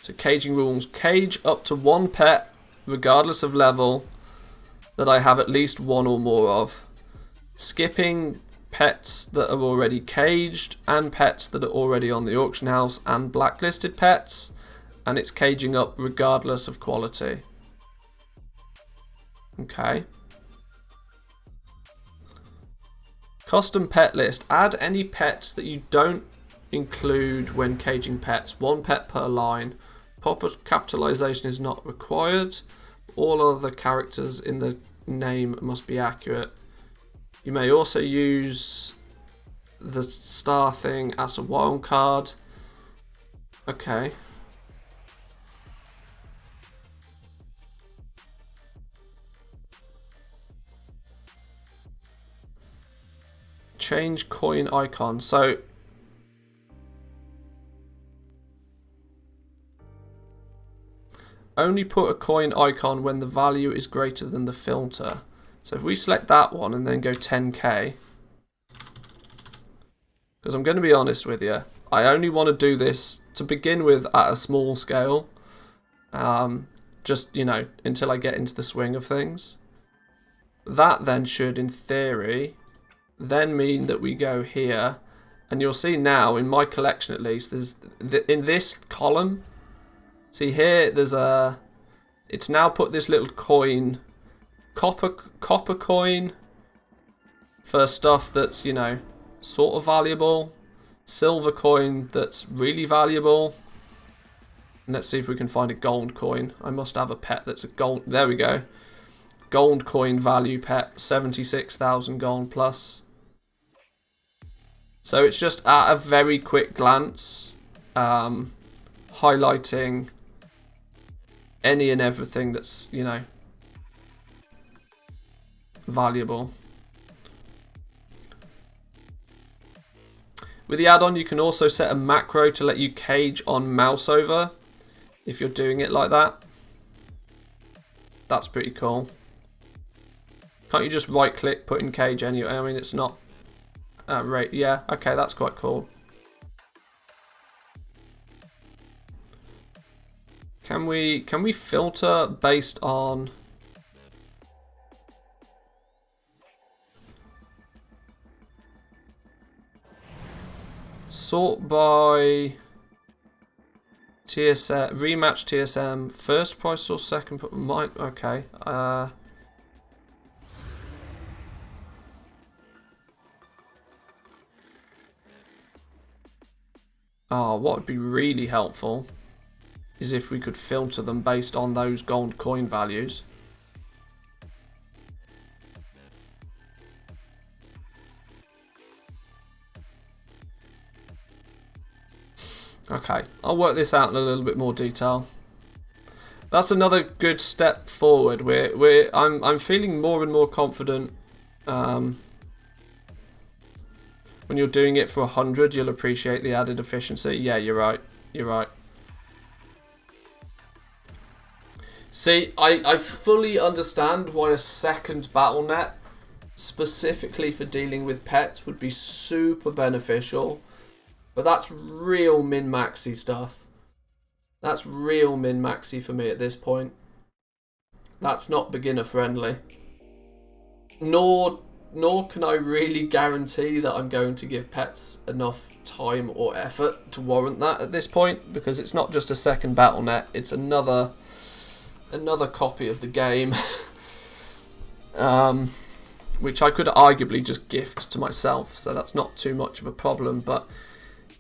So caging rules, cage up to 1 pet, regardless of level, that I have at least 1 or more of. Skipping pets that are already caged, and pets that are already on the auction house, and blacklisted pets, and it's caging up regardless of quality. Okay. Custom pet list. Add any pets that you don't include when caging pets. 1 pet per line. Proper capitalization is not required. All other characters in the name must be accurate. You may also use the star thing as a wild card. Okay. Change coin icon. So only put a coin icon when the value is greater than the filter. So if we select that one and then go 10k, because I'm going to be honest with you, I only want to do this to begin with at a small scale, just, you know, until I get into the swing of things. That then should, in theory, then mean that we go here, and you'll see now in my collection at least, there's in this column, see here, there's a, it's now put this little coin, copper coin, for stuff that's, you know, sort of valuable, silver coin that's really valuable, and let's see if we can find a gold coin. I must have a pet that's a gold, there we go, gold coin value pet, 76,000 gold plus. So it's just at a very quick glance, highlighting any and everything that's, you know, valuable. With the add-on, you can also set a macro to let you cage on mouse over, if you're doing it like that. That's pretty cool. Can't you just right-click, put in cage anyway? I mean, it's not... right, yeah, okay, that's quite cool. Can we filter based on... Sort by TSM, rematch TSM, first price or second, okay, Oh, what would be really helpful is if we could filter them based on those gold coin values. Okay, I'll work this out in a little bit more detail. That's another good step forward. I'm feeling more and more confident. When you're doing it for 100, you'll appreciate the added efficiency. Yeah, you're right. You're right. See, I fully understand why a second battle net, specifically for dealing with pets, would be super beneficial. But that's real min-maxy stuff. That's real min-maxy for me at this point. That's not beginner friendly. Nor can I really guarantee that I'm going to give pets enough time or effort to warrant that at this point, because it's not just a second battle net, it's another copy of the game. Which I could arguably just gift to myself, so that's not too much of a problem, but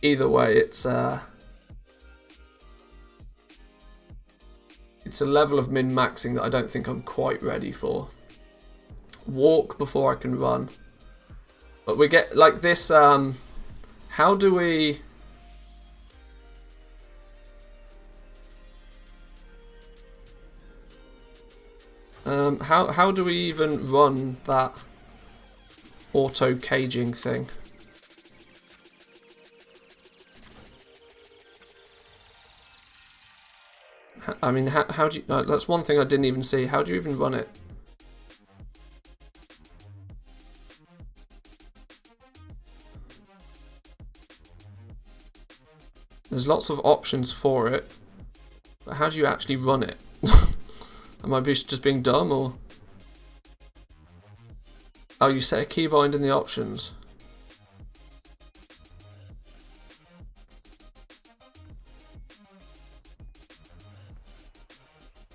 either way, it's a level of min-maxing that I don't think I'm quite ready for. Walk before I can run. But we get like this, how do we... how do we even run that auto caging thing? I mean, how do you... that's one thing I didn't even see. How do you even run it? There's lots of options for it, but how do you actually run it? Am I just being dumb, or... oh, you set a keybind in the options.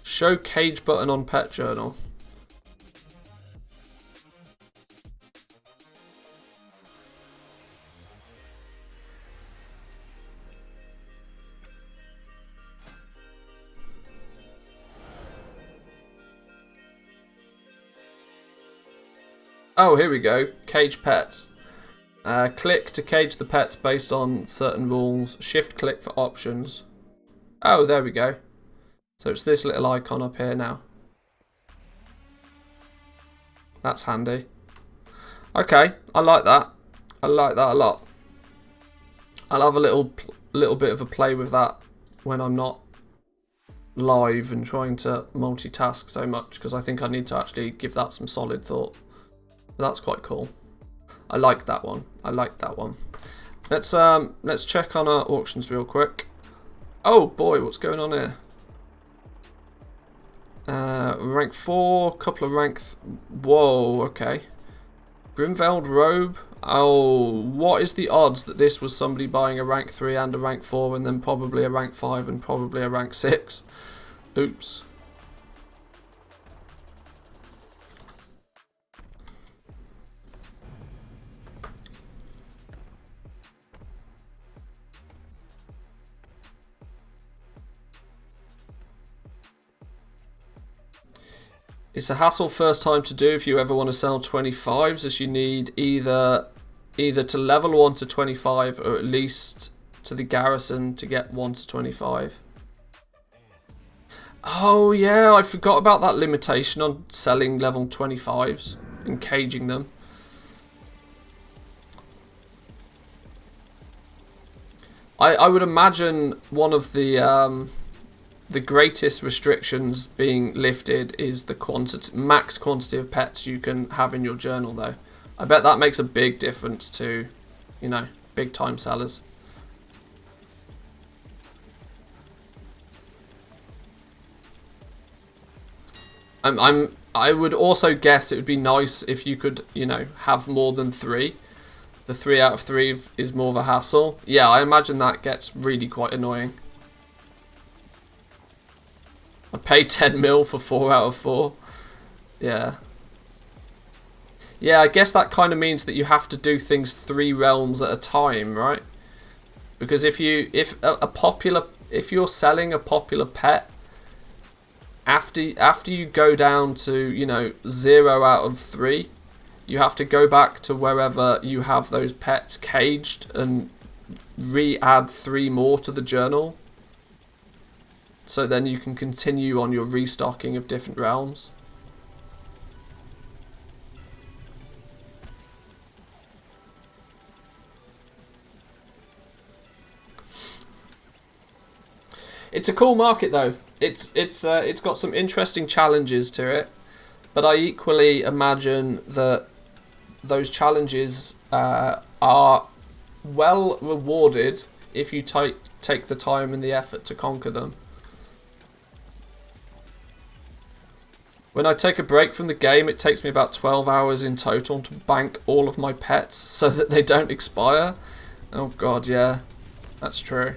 Show cage button on pet journal. Oh, here we go. Cage pets. Click to cage the pets based on certain rules. Shift click for options. Oh, there we go. So it's this little icon up here now. That's handy. Okay, I like that. I like that a lot. I'll have a little bit of a play with that when I'm not live and trying to multitask so much, because I think I need to actually give that some solid thought. That's quite cool. I like that one. I like that one. Let's check on our auctions real quick. Oh boy, what's going on here? Rank 4, couple of whoa, okay. Grimveld robe. Oh, what is the odds that this was somebody buying a rank 3 and a rank 4 and then probably a rank 5 and probably a rank 6? Oops. It's a hassle first time to do if you ever want to sell 25s, as you need either to level 1 to 25 or at least to the garrison to get 1 to 25. Oh yeah, I forgot about that limitation on selling level 25s and caging them. I would imagine one of the greatest restrictions being lifted is the max quantity of pets you can have in your journal, though. I bet that makes a big difference to, you know, big time sellers. I would also guess it would be nice if you could, you know, have more than 3. The 3 out of 3 is more of a hassle. Yeah, I imagine that gets really quite annoying. I paid 10 mil for 4 out of 4. Yeah. Yeah, I guess that kind of means that you have to do things 3 realms at a time, right? Because if you're selling a popular pet, after you go down to 0 out of 3, you have to go back to wherever you have those pets caged and re-add 3 more to the journal. So then you can continue on your restocking of different realms. It's a cool market though. It's got some interesting challenges to it, but I equally imagine that those challenges are well rewarded if you take the time and the effort to conquer them. When I take a break from the game, it takes me about 12 hours in total to bank all of my pets so that they don't expire. Oh god, yeah, that's true.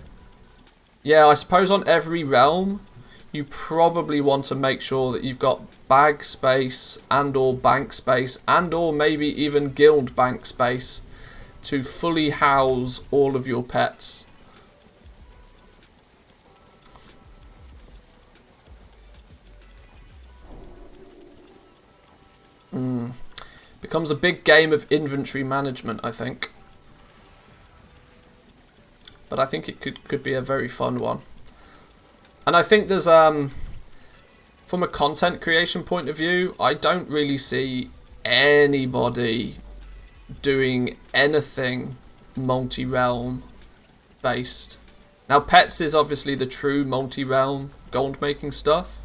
Yeah, I suppose on every realm, you probably want to make sure that you've got bag space and or bank space and or maybe even guild bank space to fully house all of your pets. Becomes a big game of inventory management, I think. But I think it could be a very fun one. And I think there's from a content creation point of view, I don't really see anybody doing anything multi-realm based. Now pets is obviously the true multi-realm gold making stuff.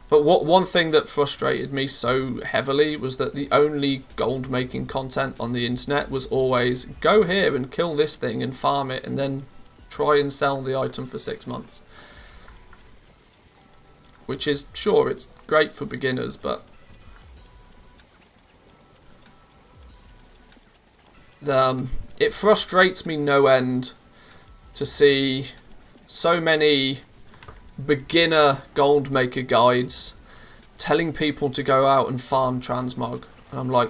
But one thing that frustrated me so heavily was that the only gold making content on the internet was always go here and kill this thing and farm it and then try and sell the item for 6 months. Which is, sure, it's great for beginners, but it frustrates me no end to see so many beginner gold maker guides telling people to go out and farm transmog, and I'm like,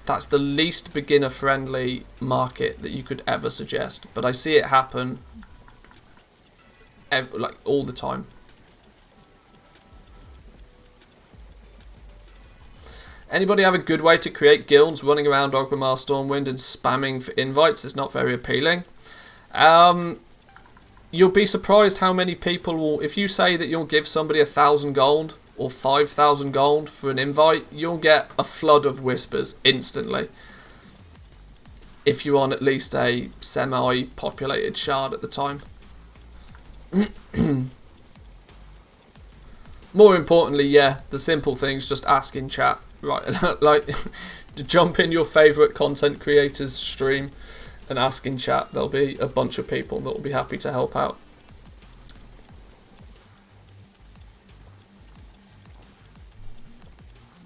that's the least beginner friendly market that you could ever suggest, but I see it happen like all the time. Anybody have a good way to create guilds? Running around Orgrimmar Stormwind and spamming for invites is not very appealing. You'll be surprised how many people will, if you say that you'll give somebody 1,000 gold or 5,000 gold for an invite, you'll get a flood of whispers instantly. If you're on at least a semi-populated shard at the time. More importantly, yeah, the simple things, just ask in chat. Right, like, jump in your favourite content creator's stream and ask in chat. There'll be a bunch of people that will be happy to help out.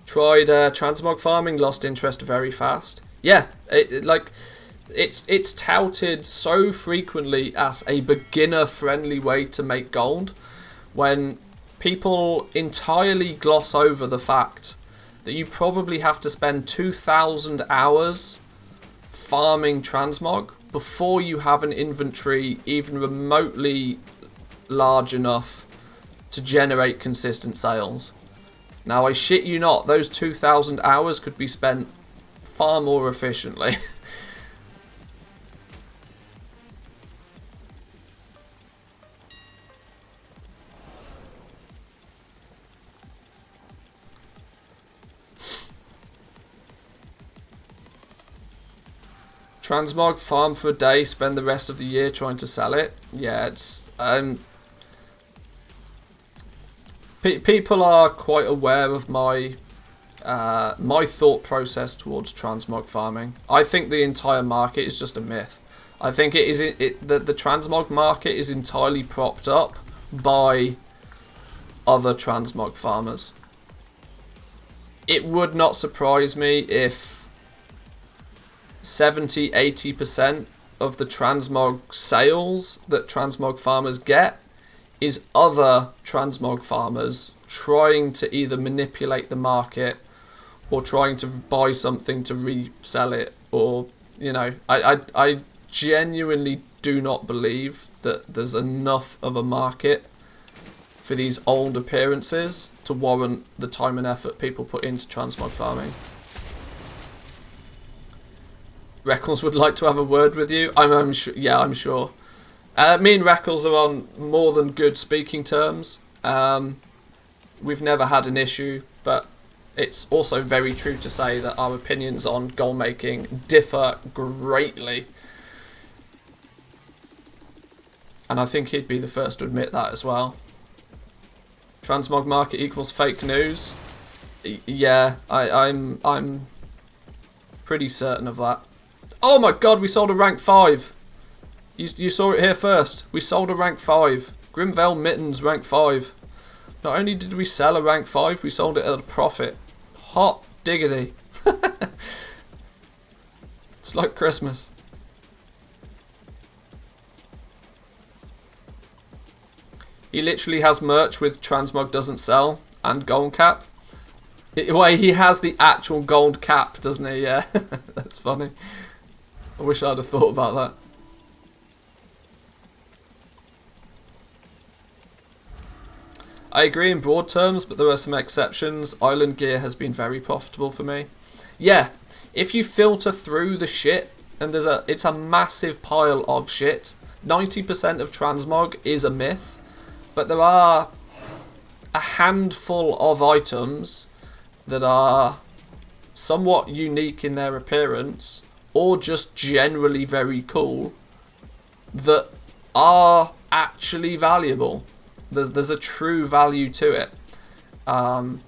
Tried transmog farming, lost interest very fast. Yeah, it's touted so frequently as a beginner-friendly way to make gold, when people entirely gloss over the fact that you probably have to spend 2,000 hours farming transmog before you have an inventory even remotely large enough to generate consistent sales. Now, I shit you not, those 2,000 hours could be spent far more efficiently. Transmog, farm for a day, spend the rest of the year trying to sell it. Yeah, it's people are quite aware of my my thought process towards transmog farming. I think the entire market is just a myth. I think the transmog market is entirely propped up by other transmog farmers. It would not surprise me if 70-80% of the transmog sales that transmog farmers get is other transmog farmers trying to either manipulate the market or trying to buy something to resell it or, you know, I genuinely do not believe that there's enough of a market for these old appearances to warrant the time and effort people put into transmog farming. Reckles would like to have a word with you. I'm sure. Yeah, I'm sure. Me and Reckles are on more than good speaking terms. We've never had an issue, but it's also very true to say that our opinions on goal making differ greatly. And I think he'd be the first to admit that as well. Transmog market equals fake news. Yeah, I'm pretty certain of that. Oh my god, we sold a rank 5. You saw it here first. We sold a rank 5. Grimvale Mittens rank 5. Not only did we sell a rank 5, we sold it at a profit. Hot diggity. It's like Christmas. He literally has merch with transmog doesn't sell and gold cap. Well, he has the actual gold cap, doesn't he? Yeah, that's funny. I wish I'd have thought about that. I agree in broad terms, but there are some exceptions. Island gear has been very profitable for me. Yeah, if you filter through the shit, and it's a massive pile of shit. 90% of transmog is a myth, but there are a handful of items that are somewhat unique in their appearance, or just generally very cool, that are actually valuable. There's a true value to it. But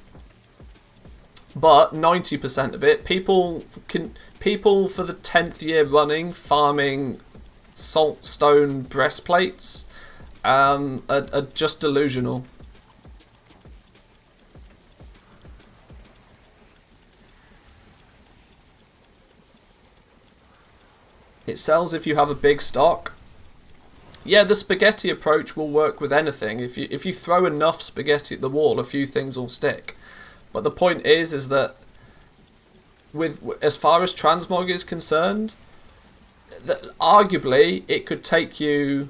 90% of it, people for the 10th year running farming saltstone breastplates are just delusional. It sells if you have a big stock. Yeah, the spaghetti approach will work with anything. If you throw enough spaghetti at the wall, a few things will stick. But the point is that as far as transmog is concerned, arguably it could take you,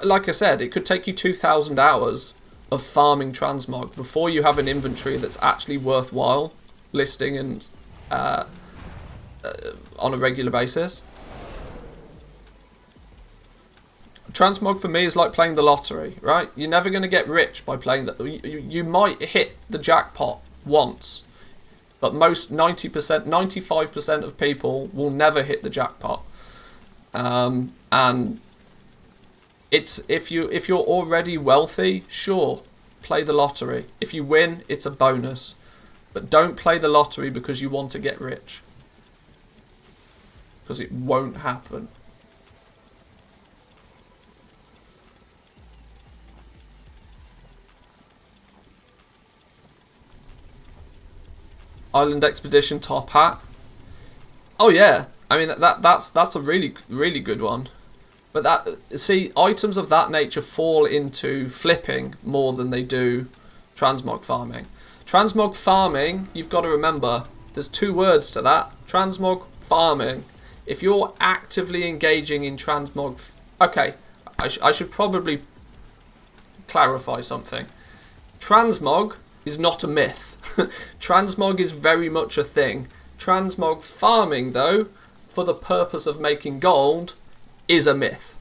like I said, it could take you 2,000 hours of farming transmog before you have an inventory that's actually worthwhile listing and on a regular basis. Transmog for me is like playing the lottery, right? You're never going to get rich by playing that. You might hit the jackpot once, but most 90%, 95% of people will never hit the jackpot. And it's if you're already wealthy, sure, play the lottery. If you win, it's a bonus, but don't play the lottery because you want to get rich, because it won't happen. Island Expedition top hat. Oh yeah, I mean that's a really good one. But see, items of that nature fall into flipping more than they do transmog farming. Transmog farming, you've got to remember, there's two words to that. Transmog farming. If you're actively engaging in transmog, okay, I should probably clarify something. Transmog is not a myth. Transmog is very much a thing. Transmog farming, though, for the purpose of making gold, is a myth.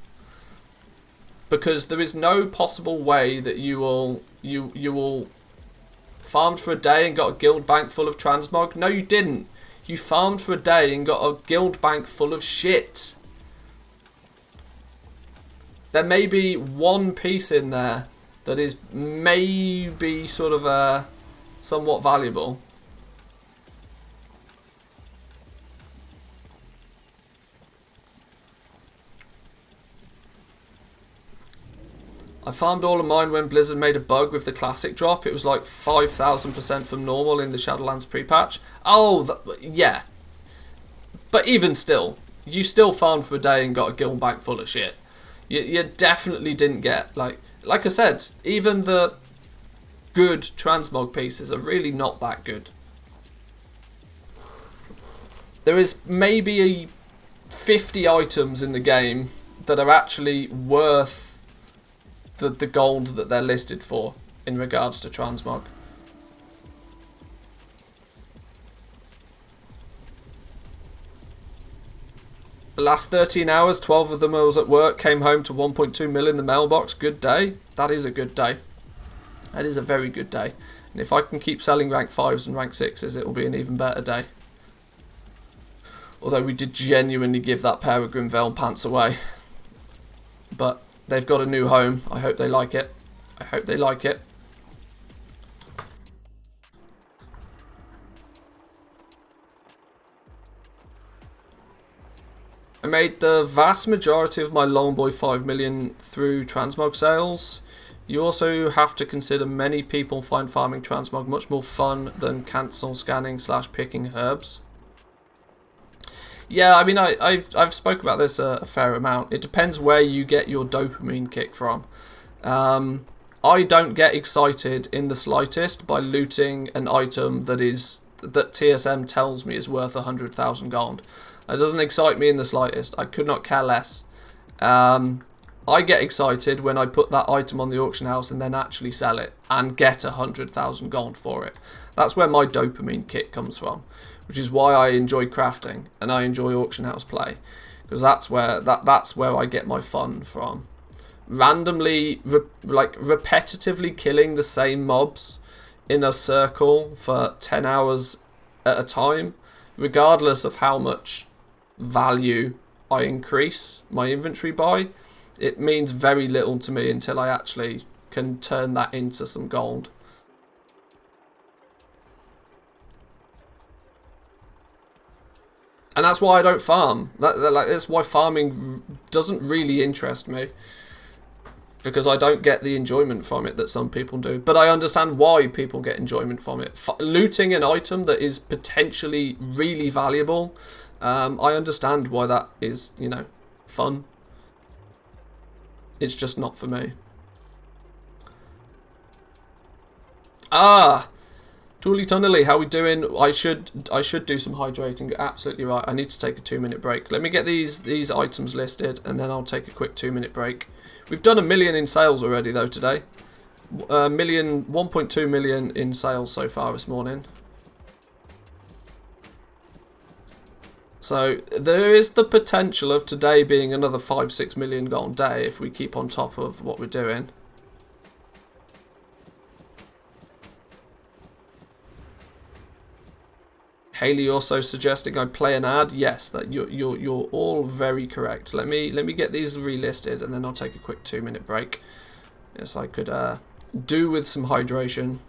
Because there is no possible way that you will farmed for a day and got a guild bank full of transmog. No, you didn't. You farmed for a day and got a guild bank full of shit. There may be one piece in there that is maybe sort of somewhat valuable. I farmed all of mine when Blizzard made a bug with the classic drop. It was like 5,000% from normal in the Shadowlands pre-patch. Oh, yeah. But even still, you still farmed for a day and got a guild bank full of shit. You definitely didn't get, like I said, even the good transmog pieces are really not that good. there is maybe 50 items in the game that are actually worth the gold that they're listed for in regards to transmog. The last 13 hours, 12 of them I was at work, came home to 1.2 mil in the mailbox. Good day. That is a good day. That is a very good day. And if I can keep selling rank 5s and rank 6s, it will be an even better day. Although we did genuinely give that pair of Grimvale pants away. But they've got a new home. I hope they like it. I hope they like it. I made the vast majority of my Longboy 5 million through transmog sales. You also have to consider many people find farming transmog much more fun than cancel scanning / picking herbs. Yeah, I mean, I've spoke about this a fair amount. It depends where you get your dopamine kick from. I don't get excited in the slightest by looting an item that TSM tells me is worth 100,000 gold. That doesn't excite me in the slightest. I could not care less. I get excited when I put that item on the auction house and then actually sell it and get 100,000 gold for it. That's where my dopamine kick comes from, which is why I enjoy crafting and I enjoy auction house play, because that's where I get my fun from. Randomly, repetitively killing the same mobs in a circle for 10 hours at a time, regardless of how much value I increase my inventory by, it means very little to me until I actually can turn that into some gold. And that's why I don't farm. That's why farming doesn't really interest me, because I don't get the enjoyment from it that some people do. But I understand why people get enjoyment from it. Looting an item that is potentially really valuable, I understand why that is, you know, fun. It's just not for me. Tooly Tunnely, how we doing? I should do some hydrating. Absolutely right. I need to take a 2-minute break. Let me get these items listed, and then I'll take a quick 2-minute break. We've done 1 million in sales already though today. 1.2 million in sales so far this morning. So there is the potential of today being another 5-6 million gold day if we keep on top of what we're doing. Haley also suggesting I play an ad. Yes, that you're all very correct. Let me get these relisted and then I'll take a quick 2-minute break. Yes, I could do with some hydration.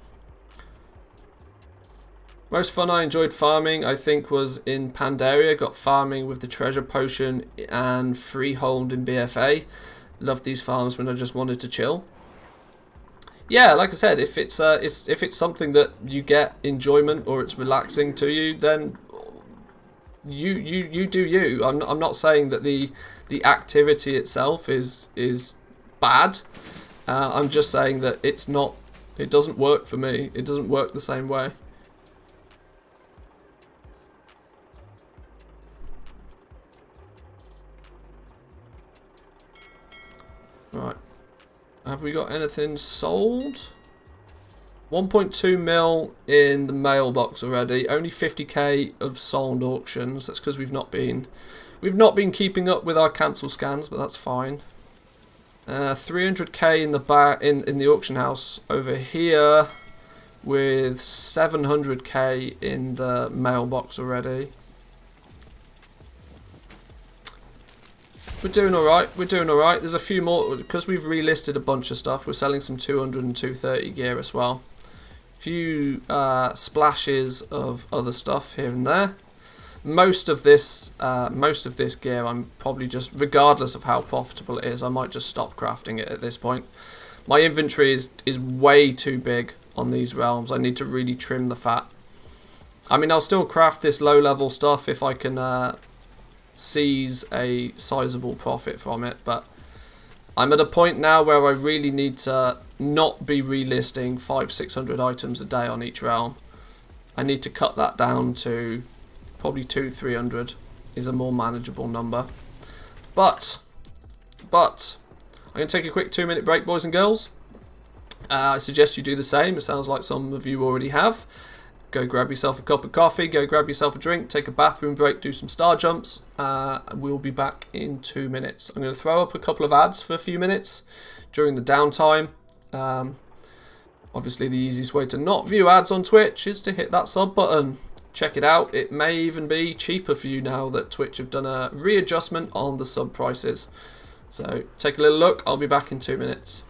Most fun I enjoyed farming, I think, was in Pandaria. Got farming with the treasure potion and freehold in BFA. Loved these farms when I just wanted to chill. Yeah, like I said, if it's something that you get enjoyment or it's relaxing to you, then you do you. I'm not saying that the activity itself is bad. I'm just saying that it doesn't work for me. It doesn't work the same way. Right. Have we got anything sold? 1.2 mil in the mailbox already. Only 50k of sold auctions. That's because we've not been keeping up with our cancel scans, but that's fine. 300k in the in the auction house over here, with 700k in the mailbox already. We're doing alright, we're doing alright. There's a few more, because we've relisted a bunch of stuff. We're selling some 200 and 230 gear as well. A few splashes of other stuff here and there. Most of this gear, I'm probably just, regardless of how profitable it is, I might just stop crafting it at this point. My inventory is way too big on these realms. I need to really trim the fat. I mean, I'll still craft this low-level stuff if I can seize a sizable profit from it, but I'm at a point now where I really need to not be relisting 500-600 items a day on each realm. I need to cut that down to Probably 200-300 is a more manageable number. But I'm going to take a quick 2-minute break, boys and girls. I suggest you do the same. It sounds like some of you already have. Go grab yourself a cup of coffee, go grab yourself a drink, take a bathroom break, do some star jumps. We'll be back in 2 minutes. I'm going to throw up a couple of ads for a few minutes during the downtime. Obviously, the easiest way to not view ads on Twitch is to hit that sub button. Check it out. It may even be cheaper for you now that Twitch have done a readjustment on the sub prices. So take a little look. I'll be back in 2 minutes.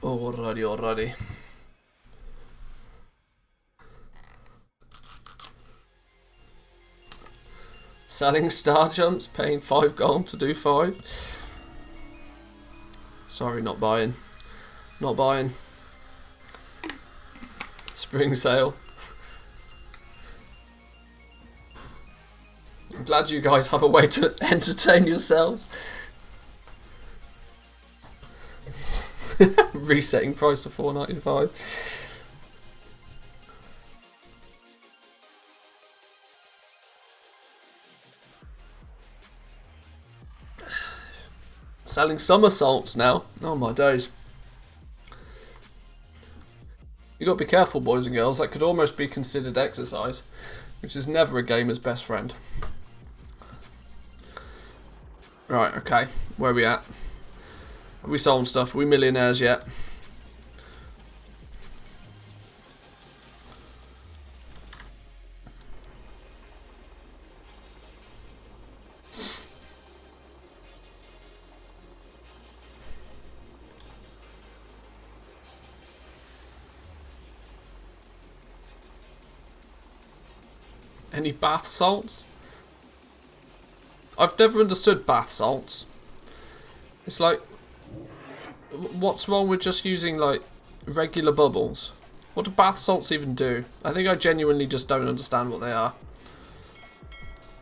Alrighty. Selling star jumps, paying 5 gold to do 5. Sorry, not buying. Not buying. Spring sale. I'm glad you guys have a way to entertain yourselves. Resetting price to $4.95. Selling somersaults now. Oh my days. You got to be careful, boys and girls. That could almost be considered exercise, which is never a gamer's best friend. Right, okay. Where are we at? Have we sold stuff? Are we millionaires yet? Any bath salts? I've never understood bath salts. It's like, what's wrong with just using like regular bubbles? What do bath salts even do? I think I genuinely just don't understand what they are.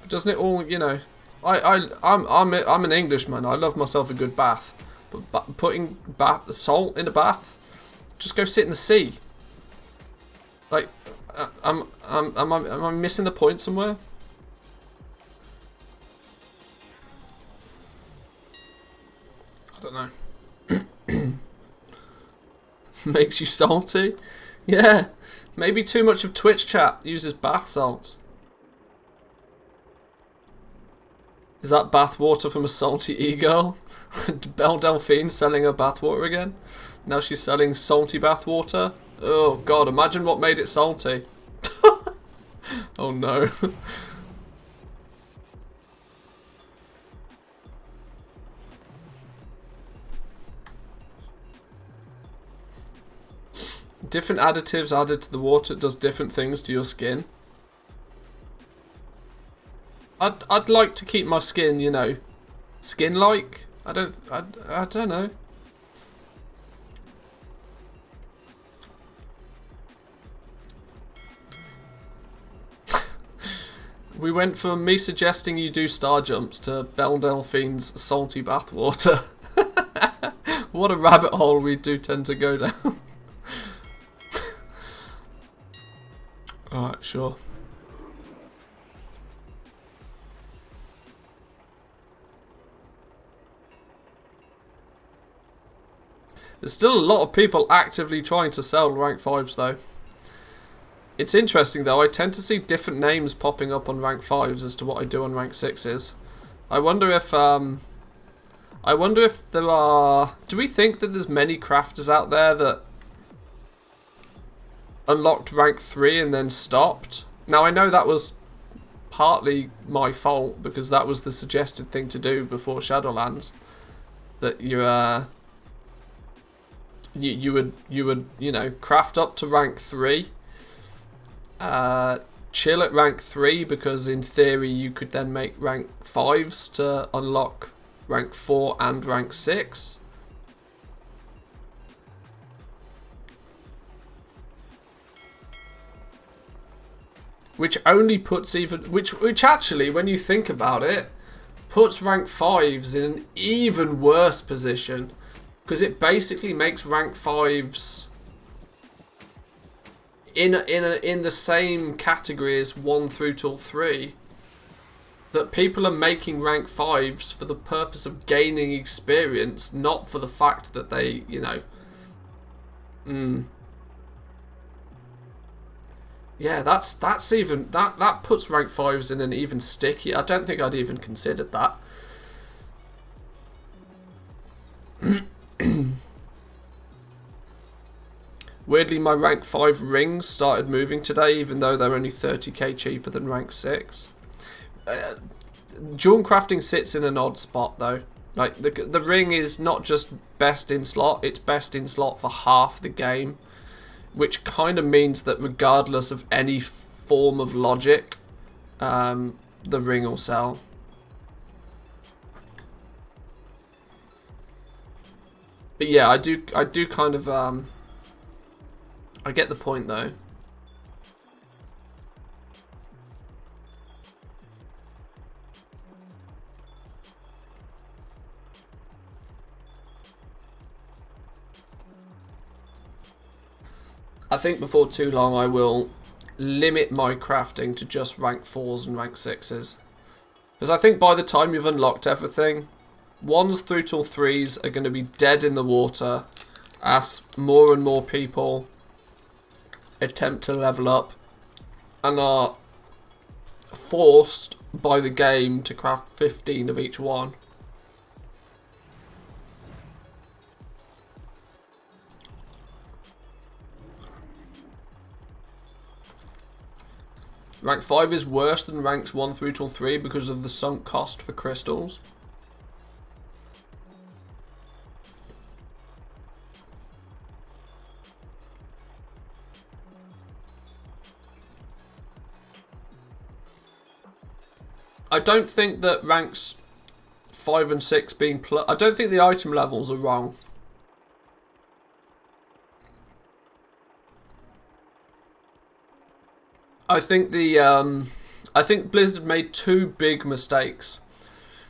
Doesn't it all, you know? I'm an Englishman. I love myself a good bath, but putting salt in a bath, just go sit in the sea. Like, am I missing the point somewhere? I don't know. Makes you salty? Yeah. Maybe too much of Twitch chat uses bath salts. Is that bath water from a salty e-girl? Belle Delphine selling her bath water again? Now she's selling salty bath water? Oh god, imagine what made it salty. Oh no. Different additives added to the water does different things to your skin. I'd like to keep my skin, you know, skin-like. I don't know. We went from me suggesting you do star jumps to Belle Delphine's salty bathwater. What a rabbit hole we do tend to go down. Alright, sure. There's still a lot of people actively trying to sell rank 5s though. It's interesting though, I tend to see different names popping up on rank 5s as to what I do on rank 6s. I wonder if there are... Do we think that there's many crafters out there that unlocked rank 3 and then stopped? Now I know that was partly my fault because that was the suggested thing to do before Shadowlands. That you would, you know, craft up to rank 3. Chill at rank 3 because in theory you could then make rank 5s to unlock rank 4 and rank 6. Which only puts which actually, when you think about it, puts rank 5s in an even worse position. Because it basically makes rank 5s in the same category as 1 through till 3. That people are making rank 5s for the purpose of gaining experience, not for the fact that they, you know... Yeah, that's even... That puts rank 5s in an even stickier... I don't think I'd even considered that. Weirdly, my rank 5 rings started moving today, even though they're only 30k cheaper than rank 6. Jewel crafting sits in an odd spot, though. Like, the ring is not just best in slot, it's best in slot for half the game. Which kind of means that regardless of any form of logic, the ring will sell. But yeah, I do kind of, I get the point though. I think before too long I will limit my crafting to just rank 4s and rank 6s. Because I think by the time you've unlocked everything, 1s through till 3s are going to be dead in the water as more and more people attempt to level up and are forced by the game to craft 15 of each one. Rank 5 is worse than ranks 1 through till 3 because of the sunk cost for crystals. I don't think that ranks 5 and 6 being I don't think the item levels are wrong. I think I think Blizzard made two big mistakes.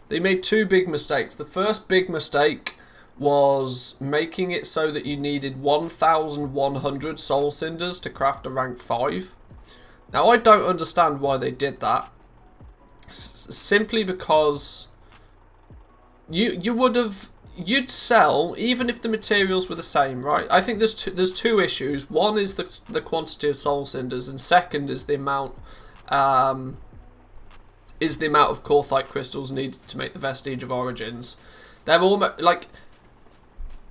They made two big mistakes. The first big mistake was making it so that you needed 1,100 soul cinders to craft a rank 5. Now I don't understand why they did that. Simply because you'd sell even if the materials were the same, right? I think there's two issues. One is the quantity of soul cinders, and second is the amount of Korthite crystals needed to make the Vestige of Origins. They're almost like,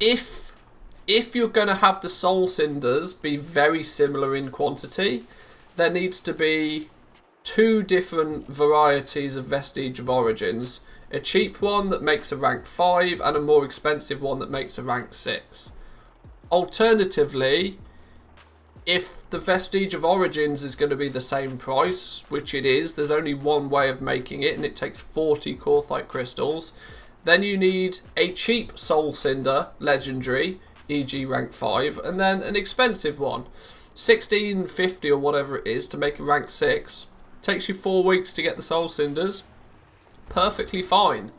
if you're going to have the soul cinders be very similar in quantity, there needs to be two different varieties of Vestige of Origins. A cheap one that makes a rank 5 and a more expensive one that makes a rank 6. Alternatively, if the Vestige of Origins is going to be the same price, which it is, there's only one way of making it and it takes 40 Korthite crystals, then you need a cheap Soul Cinder Legendary, e.g. rank 5, and then an expensive one, 1650 or whatever it is, to make a rank 6. Takes you 4 weeks to get the Soul Cinders. Perfectly fine.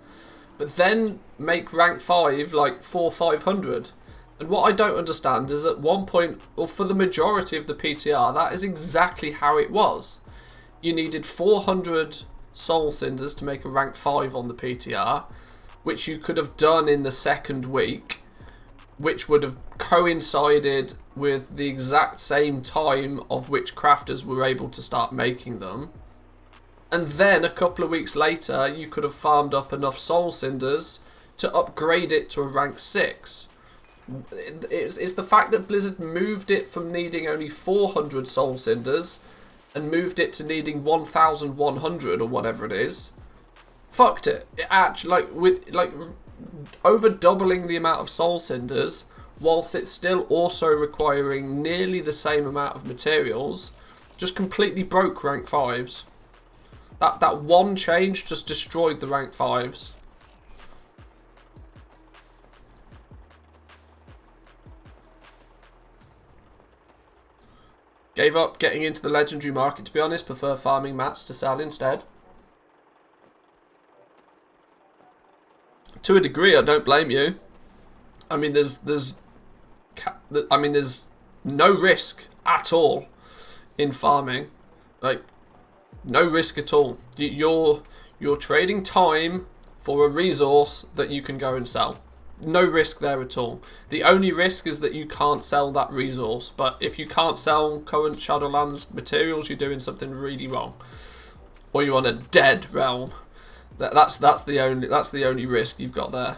But then make rank 5 like 400-500. And what I don't understand is at one point, or for the majority of the PTR, that is exactly how it was. You needed 400 Soul Cinders to make a rank 5 on the PTR, which you could have done in the second week, which would have coincided with the exact same time of which crafters were able to start making them. And then a couple of weeks later, you could have farmed up enough Soul Cinders to upgrade it to a rank 6. It's the fact that Blizzard moved it from needing only 400 Soul Cinders and moved it to needing 1,100 or whatever it is. Fucked it. It actually, over doubling the amount of Soul Cinders, whilst it's still also requiring nearly the same amount of materials, just completely broke rank 5s. That one change just destroyed the rank 5s. Gave up getting into the legendary market, to be honest. Prefer farming mats to sell instead. To a degree, I don't blame you. I mean, there's no risk at all in farming. Like, no risk at all. You're trading time for a resource that you can go and sell. No risk there at all. The only risk is that you can't sell that resource. But if you can't sell current Shadowlands materials, you're doing something really wrong, or you're on a dead realm. That's the only risk you've got there.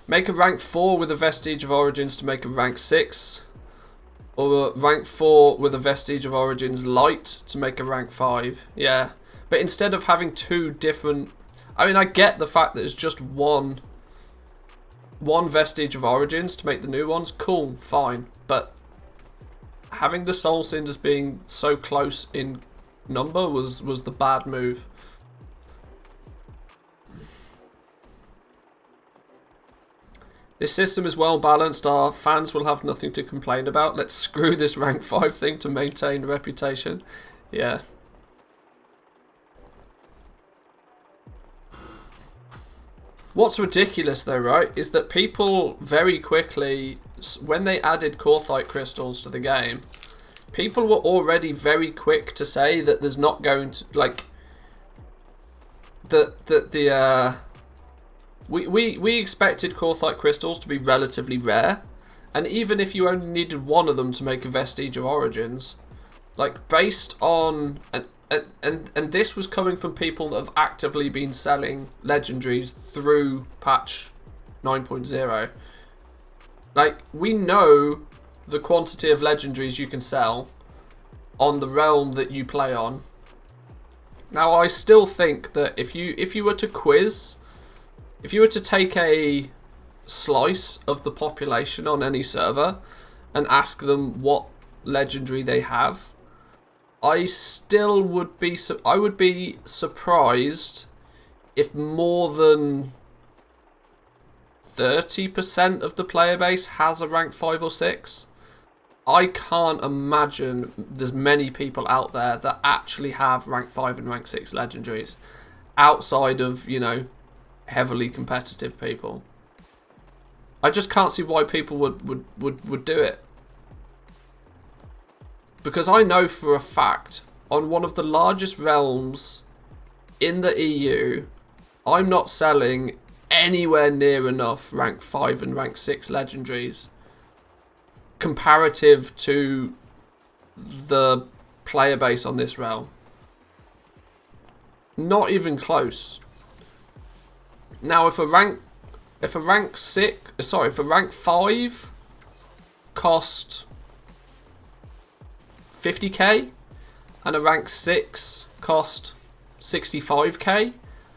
Make a rank 4 with a Vestige of Origins to make a rank 6. Or a rank 4 with a Vestige of Origins light to make a rank 5. Yeah. But instead of having two different... I mean, I get the fact that it's just one Vestige of Origins to make the new ones. Cool, fine. But having the Soul Cinders being so close in number was the bad move. This system is well balanced. Our fans will have nothing to complain about. Let's screw this rank 5 thing to maintain reputation. Yeah. What's ridiculous though, right, is that people very quickly, when they added Corthite crystals to the game, people were already very quick to say that there's not going to, like, we expected Corthite crystals to be relatively rare, and even if you only needed one of them to make a Vestige of Origins, like, based on and this was coming from people that have actively been selling legendaries through patch 9.0. Like, we know the quantity of legendaries you can sell on the realm that you play on. Now, I still think that if you were to quiz, if you were to take a slice of the population on any server and ask them what legendary they have, I would be surprised if more than 30% of the player base has a rank 5 or 6. I can't imagine there's many people out there that actually have rank 5 and rank 6 legendaries outside of, you know, heavily competitive people. I just can't see why people would do it. Because I know for a fact, on one of the largest realms in the EU, I'm not selling anywhere near enough rank 5 and rank 6 legendaries comparative to the player base on this realm. Not even close. Now, if a rank 5 cost 50k and a rank 6 cost 65k,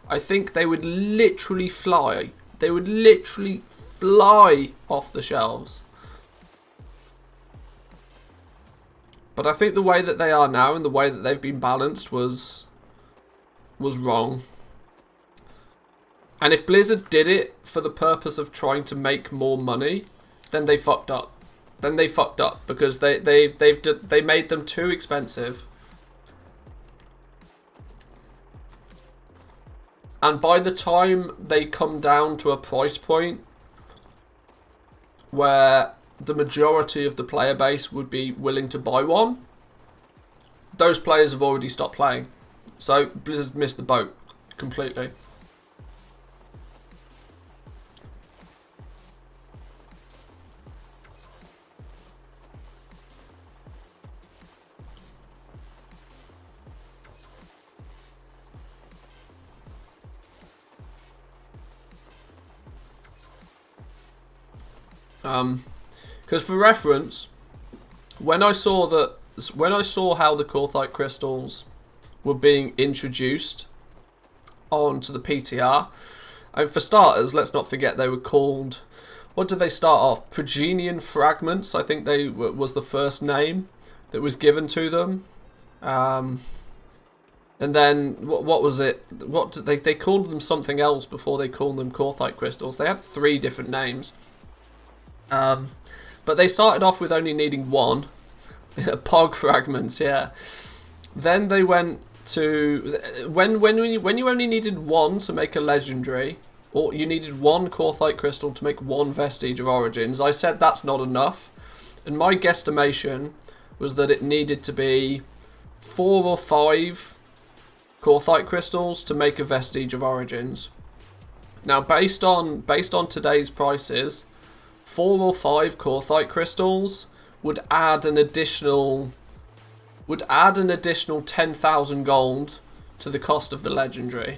I think they would literally fly. They would literally fly off the shelves. But I think the way that they are now and the way that they've been balanced was wrong. And if Blizzard did it for the purpose of trying to make more money, then they fucked up. Because they made them too expensive. And by the time they come down to a price point where the majority of the player base would be willing to buy one, those players have already stopped playing. So Blizzard missed the boat completely. Because for reference, when I saw how the Corthite crystals were being introduced onto the PTR, and for starters, let's not forget they were called, what did they start off? Progenian fragments, I think was the first name that was given to them. And then what was it? What did they called them something else before they called them Corthite crystals. They had 3 different names. But they started off with only needing one. Pog fragments, yeah. Then they went to... When you only needed one to make a legendary, or you needed one Corthite crystal to make one Vestige of Origins, I said that's not enough. And my guesstimation was that it needed to be 4 or 5 Corthite crystals to make a Vestige of Origins. Now, based on today's prices, 4 or 5 Corthite crystals would add an additional 10,000 gold to the cost of the legendary.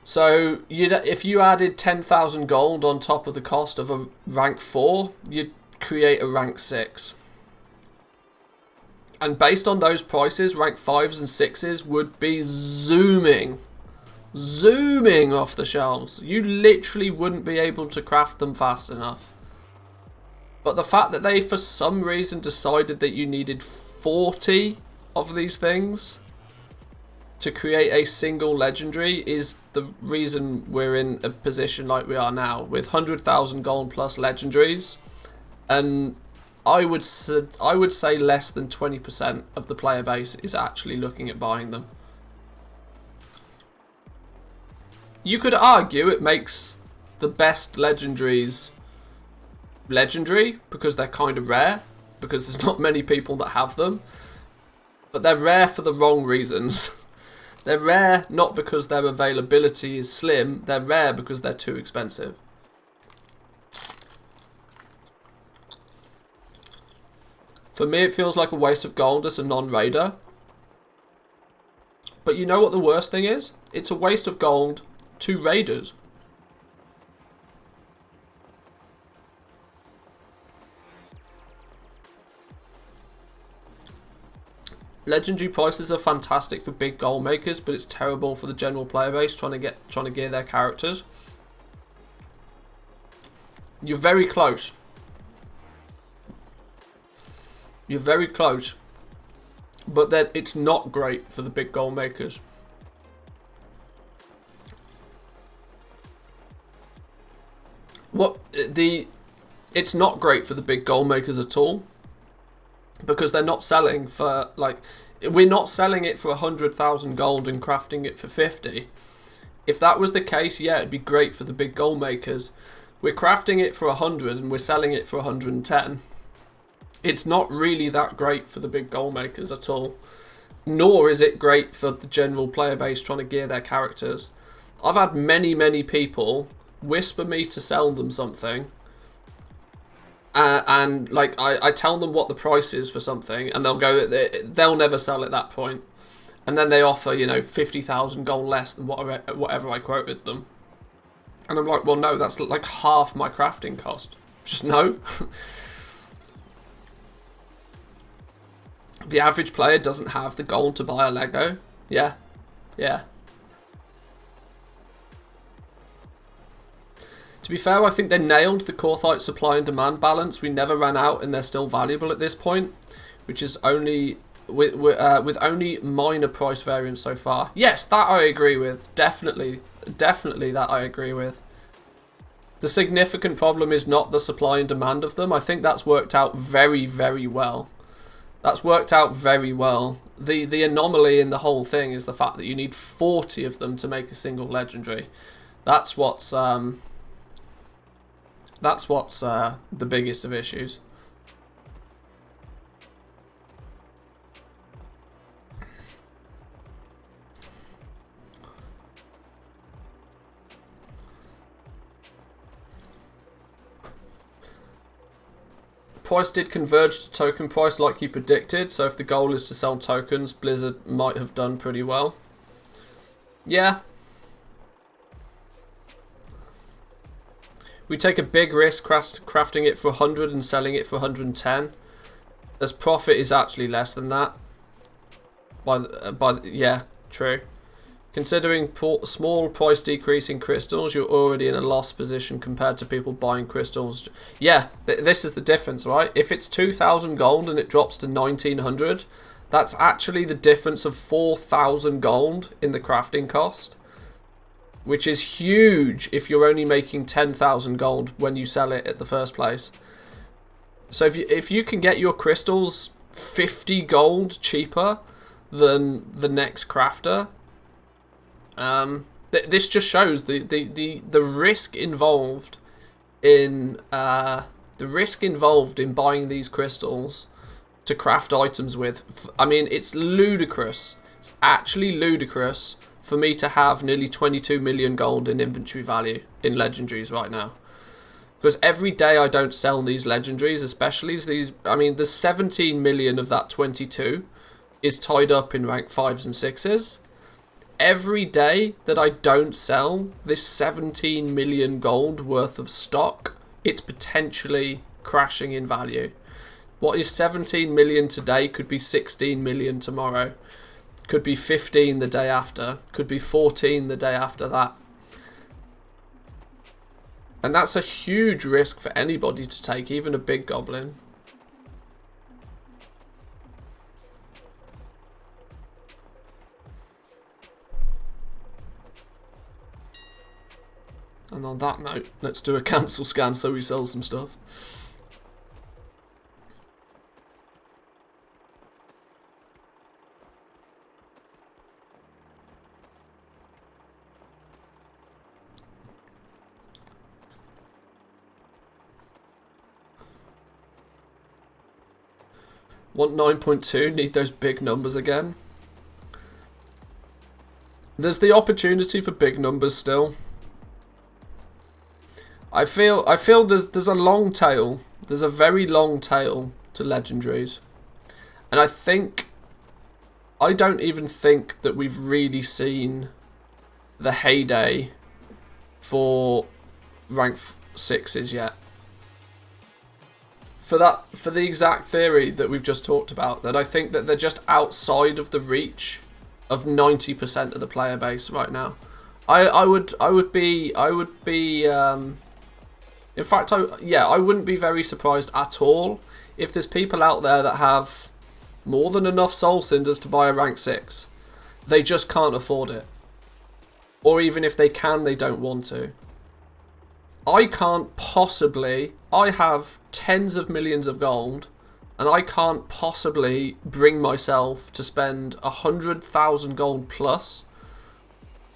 So if you added 10,000 gold on top of the cost of a rank 4, create a rank 6. And based on those prices, rank 5s and 6s would be zooming off the shelves. You literally wouldn't be able to craft them fast enough. But the fact that they, for some reason, decided that you needed 40 of these things to create a single legendary is the reason we're in a position like we are now, with 100,000 gold plus legendaries. And I would say less than 20% of the player base is actually looking at buying them. You could argue it makes the best legendaries legendary because they're kind of rare, because there's not many people that have them. But they're rare for the wrong reasons. They're rare not because their availability is slim, they're rare because they're too expensive. For me, it feels like a waste of gold as a non-raider. But you know what the worst thing is? It's a waste of gold to raiders. Legendary prices are fantastic for big goal makers, but it's terrible for the general player base trying to gear their characters. You're very close. You're very close, but then it's not great for the big goal makers. It's not great for the big goal makers at all, because they're not selling for, like, we're not selling it for 100,000 gold and crafting it for 50. If that was the case, yeah, it'd be great for the big goal makers. We're crafting it for 100 and we're selling it for 110. It's not really that great for the big goal makers at all. Nor is it great for the general player base trying to gear their characters. I've had many people whisper me to sell them something. And like I tell them what the price is for something, and they'll never sell at that point. And then they offer, 50,000 gold less than whatever I quoted them. And I'm like, well, no, that's like half my crafting cost. Just no. The average player doesn't have the gold to buy a Lego. Yeah. To be fair, I think they nailed the Korthite supply and demand balance. We never ran out and they're still valuable at this point, which is only with only minor price variance so far. Yes, that I agree with. Definitely that I agree with. The significant problem is not the supply and demand of them. I think that's worked out very well. That's worked out very well. The anomaly in the whole thing is the fact that you need 40 of them to make a single legendary. That's what's the biggest of issues. Price did converge to token price like you predicted, so if the goal is to sell tokens, Blizzard might have done pretty well. Yeah. We take a big risk crafting it for 100 and selling it for 110, as profit is actually less than that. Yeah, true. Considering small price decrease in crystals, you're already in a loss position compared to people buying crystals. Yeah, this is the difference, right? If it's 2,000 gold and it drops to 1,900, that's actually the difference of 4,000 gold in the crafting cost, which is huge if you're only making 10,000 gold when you sell it at the first place. So if you can get your crystals 50 gold cheaper than the next crafter, this just shows the risk involved in buying these crystals to craft items with. I mean, it's ludicrous. It's actually ludicrous for me to have nearly 22 million gold in inventory value in legendaries right now, because every day I don't sell these legendaries, especially these. I mean, there's 17 million of that 22 is tied up in rank 5s and 6s. Every day that I don't sell this 17 million gold worth of stock, it's potentially crashing in value. What is 17 million today could be 16 million tomorrow. Could be 15 the day after. Could be 14 the day after that. And that's a huge risk for anybody to take, even a big goblin. And on that note, let's do a cancel scan so we sell some stuff. Want 9.2, need those big numbers again. There's the opportunity for big numbers still. I feel there's a long tail. There's a very long tail to legendaries. And I don't even think that we've really seen the heyday for rank 6s yet. For the exact theory that we've just talked about, that I think that they're just outside of the reach of 90% of the player base right now. I would be in fact, I wouldn't be very surprised at all if there's people out there that have more than enough Soul Cinders to buy a rank 6. They just can't afford it. Or even if they can, they don't want to. I can't possibly... I have tens of millions of gold, and I can't possibly bring myself to spend 100,000 gold plus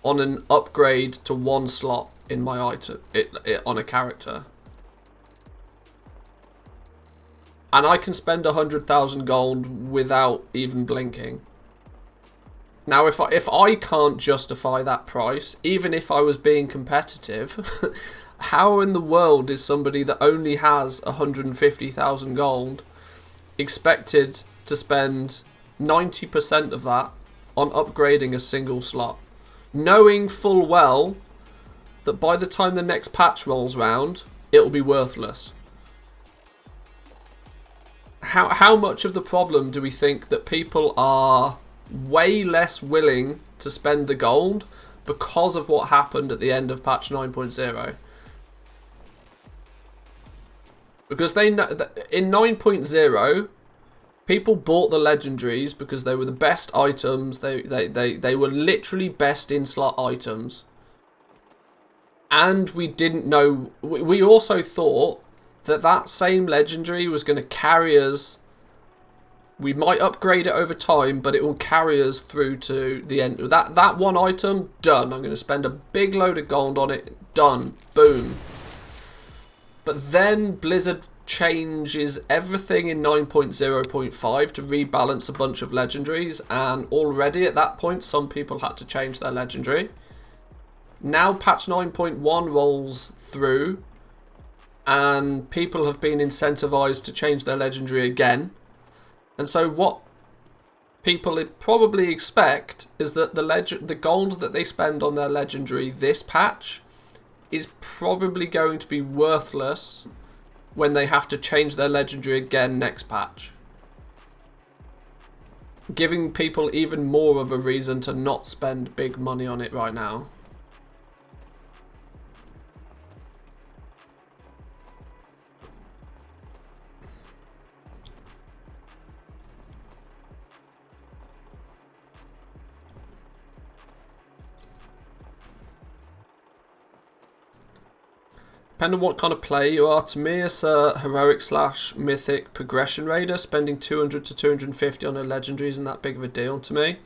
on an upgrade to one slot in my item on a character. And I can spend 100,000 gold without even blinking. Now, if I can't justify that price, even if I was being competitive, how in the world is somebody that only has 150,000 gold expected to spend 90% of that on upgrading a single slot, knowing full well that by the time the next patch rolls round, it'll be worthless? How much of the problem do we think that people are way less willing to spend the gold because of what happened at the end of patch 9.0? Because they know that in 9.0, people bought the legendaries because they were the best items. They were literally best in slot items. And we didn't know... We also thought that same legendary was going to carry us. We might upgrade it over time, but it will carry us through to the end. That one item, done. I'm going to spend a big load of gold on it. Done. Boom. But then Blizzard changes everything in 9.0.5 to rebalance a bunch of legendaries, and already at that point some people had to change their legendary. Now patch 9.1 rolls through and people have been incentivized to change their legendary again. And so what people would probably expect is that the gold that they spend on their legendary this patch is probably going to be worthless when they have to change their legendary again next patch, giving people even more of a reason to not spend big money on it right now. Depending on what kind of player you are, to me it's a heroic / mythic progression raider. Spending 200 to 250 on a legendary isn't that big of a deal to me.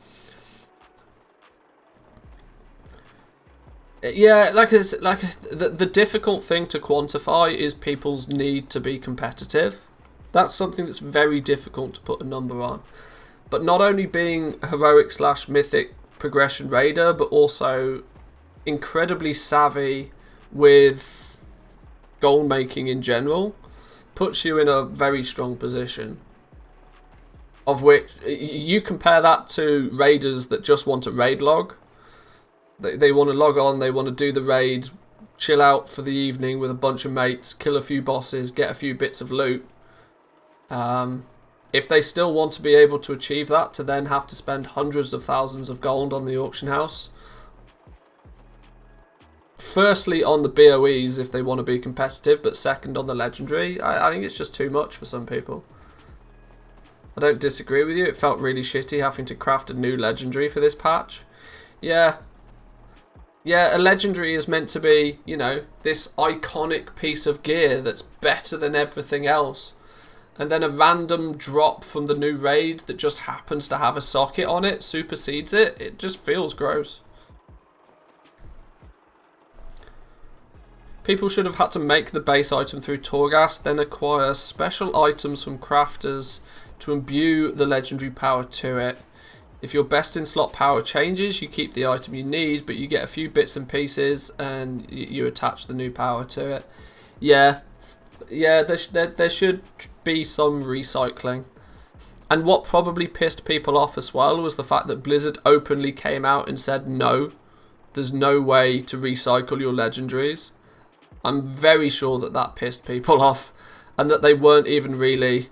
Yeah, the difficult thing to quantify is people's need to be competitive. That's something that's very difficult to put a number on. But not only being heroic / mythic progression raider, but also incredibly savvy with gold making in general, puts you in a very strong position. Of which, you compare that to raiders that just want a raid log. They want to log on, they want to do the raid, chill out for the evening with a bunch of mates, kill a few bosses, get a few bits of loot. If they still want to be able to achieve that, to then have to spend hundreds of thousands of gold on the auction house. Firstly on the BOEs if they want to be competitive, but second on the legendary, I think it's just too much for some people. I don't disagree with you, it felt really shitty having to craft a new legendary for this patch. Yeah, a legendary is meant to be, you know, this iconic piece of gear that's better than everything else. And then a random drop from the new raid that just happens to have a socket on it supersedes it. It just feels gross. People should have had to make the base item through Torghast, then acquire special items from crafters to imbue the legendary power to it. If your best in slot power changes, you keep the item you need, but you get a few bits and pieces and you attach the new power to it. Yeah, there should be some recycling. And what probably pissed people off as well was the fact that Blizzard openly came out and said no, there's no way to recycle your legendaries. I'm very sure that that pissed people off, and that they weren't even really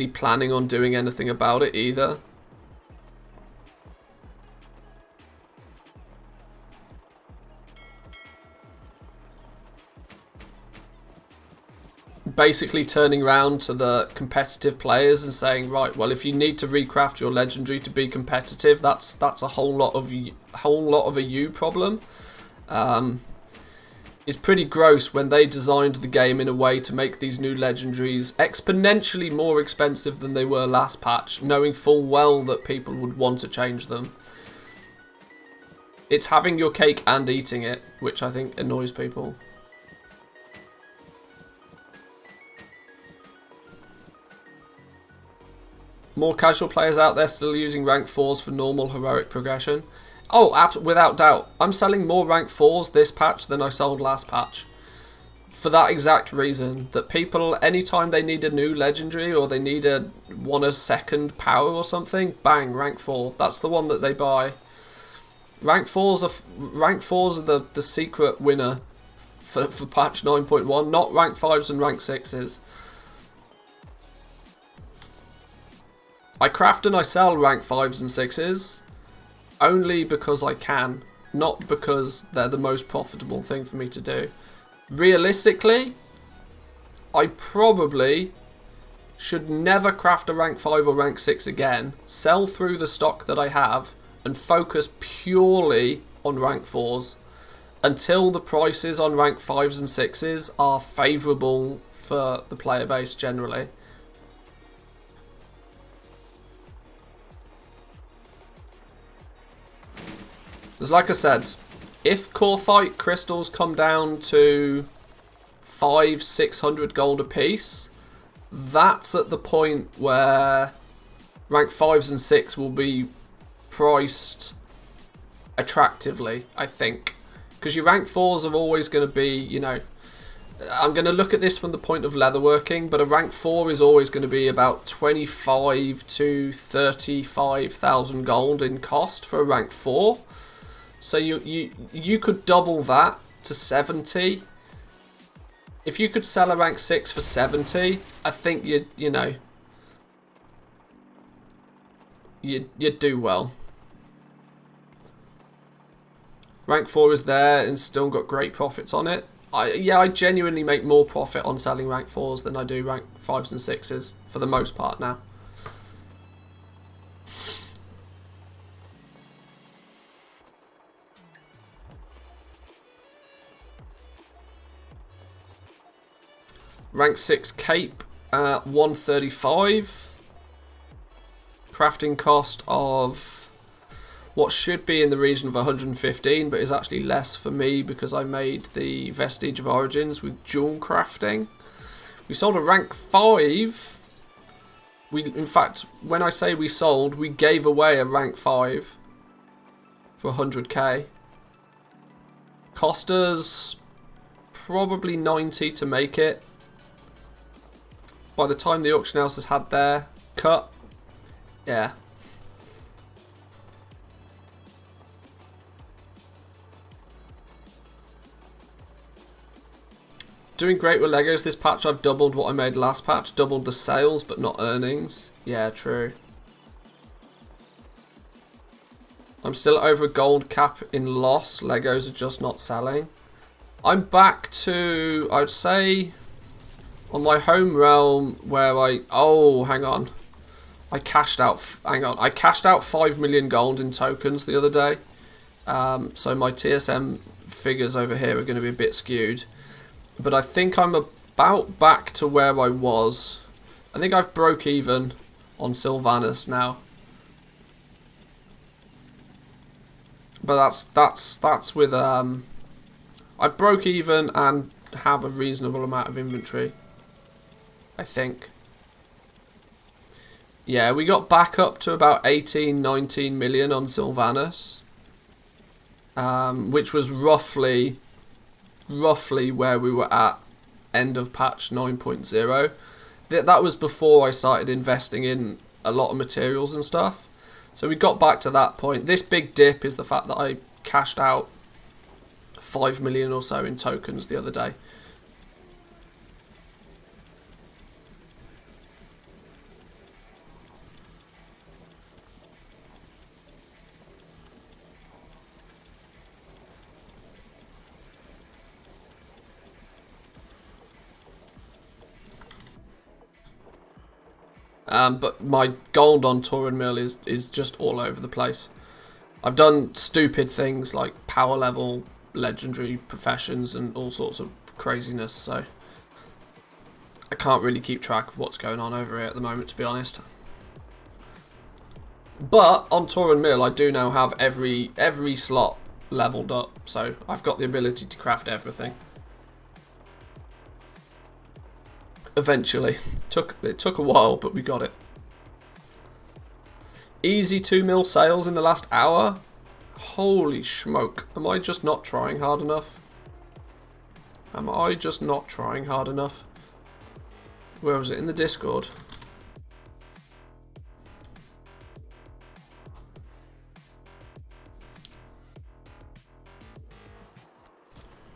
planning on doing anything about it either. Basically turning around to the competitive players and saying, right, well, if you need to recraft your legendary to be competitive, that's a whole lot of a you problem. Is pretty gross when they designed the game in a way to make these new legendaries exponentially more expensive than they were last patch, knowing full well that people would want to change them. It's having your cake and eating it, which I think annoys people. More casual players out there still using rank 4s for normal heroic progression. Oh, without doubt. I'm selling more rank 4s this patch than I sold last patch. For that exact reason. That people, anytime they need a new legendary or they need want a second power or something, bang, rank 4. That's the one that they buy. Rank 4s are the secret winner for patch 9.1, not rank 5s and rank 6s. I craft and I sell rank 5s and 6s. Only because I can, not because they're the most profitable thing for me to do. Realistically, I probably should never craft a rank 5 or rank 6 again, sell through the stock that I have, and focus purely on rank 4s until the prices on rank 5s and 6s are favourable for the player base generally. Because like I said, if Corthite crystals come down to 500-600 gold a piece, that's at the point where rank 5s and 6 will be priced attractively, I think. Because your rank 4s are always going to be, you know, I'm going to look at this from the point of leatherworking, but a rank 4 is always going to be about 25 to 35,000 gold in cost for a rank 4. So you could double that to 70. If you could sell a rank 6 for 70, I think you'd do well. Rank 4 is there and still got great profits on it. I genuinely make more profit on selling rank 4s than I do rank 5s and 6s for the most part now. Rank 6 cape at 135. Crafting cost of what should be in the region of 115, but is actually less for me because I made the Vestige of Origins with dual crafting. We sold a rank 5. In fact, when I say we sold, we gave away a rank 5 for 100k. Cost us probably 90 to make it. By the time the auction house has had their cut, yeah. Doing great with Legos this patch. I've doubled what I made last patch. Doubled the sales, but not earnings. Yeah, true. I'm still over a gold cap in loss. Legos are just not selling. I'm back to, I'd say, on my home realm where oh, hang on. I cashed out, I cashed out 5 million gold in tokens the other day. So my TSM figures over here are going to be a bit skewed. But I think I'm about back to where I was. I think I've broke even on Sylvanas now. But that's with I broke even and have a reasonable amount of inventory, I think. Yeah, we got back up to about 18, 19 million on Sylvanas, which was roughly where we were at end of patch 9.0. That was before I started investing in a lot of materials and stuff. So we got back to that point. This big dip is the fact that I cashed out 5 million or so in tokens the other day. But my gold on Torin Mill is just all over the place. I've done stupid things like power level, legendary professions and all sorts of craziness, so I can't really keep track of what's going on over here at the moment, to be honest. But on Torin Mill I do now have every slot leveled up, so I've got the ability to craft everything. Eventually. It took a while, but we got it. Easy 2 mil sales in the last hour. Holy smoke. Am I just not trying hard enough? Am I just not trying hard enough? Where was it? In the Discord.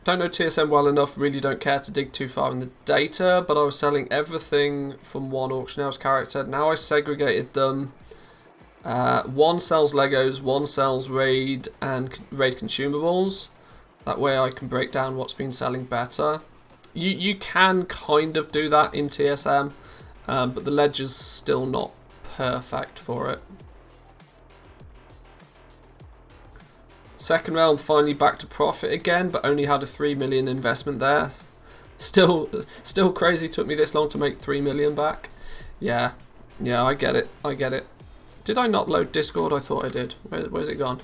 Don't know TSM well enough, really don't care to dig too far in the data, but I was selling everything from one auctioneer's character. Now I segregated them. One sells Legos, one sells raid and raid consumables. That way I can break down what's been selling better. You can kind of do that in TSM, but the ledger's still not perfect for it. Second realm finally back to profit again, but only had a 3 million investment there. Still crazy took me this long to make 3 million back. Yeah, I get it. Did I not load Discord? I thought I did. Where's it gone?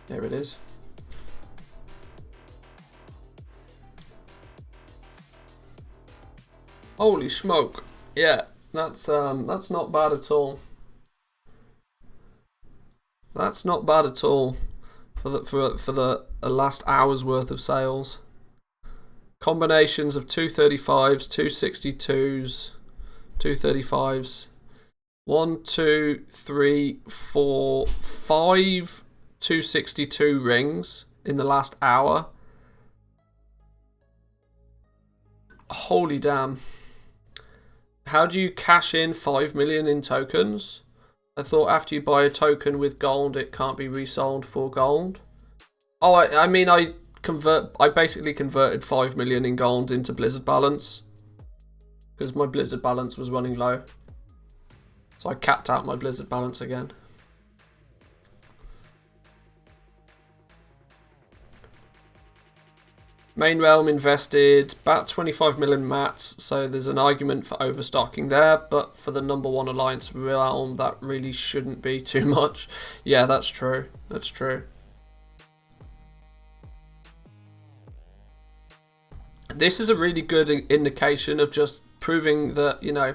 There it is. Holy smoke. Yeah, that's not bad at all. That's not bad at all for the last hour's worth of sales. Combinations of 235s, 262s, 235s. 1, 2, 3, 4, 5 262 rings in the last hour. Holy damn. How do you cash in 5 million in tokens? I thought after you buy a token with gold, it can't be resold for gold. Oh, I mean, I basically converted 5 million in gold into Blizzard balance because my Blizzard balance was running low. So I capped out my Blizzard balance again. Main realm invested about 25 million mats, so there's an argument for overstocking there, but for the number 1 alliance realm, that really shouldn't be too much. Yeah, that's true. That's true. This is a really good indication of just proving that, you know,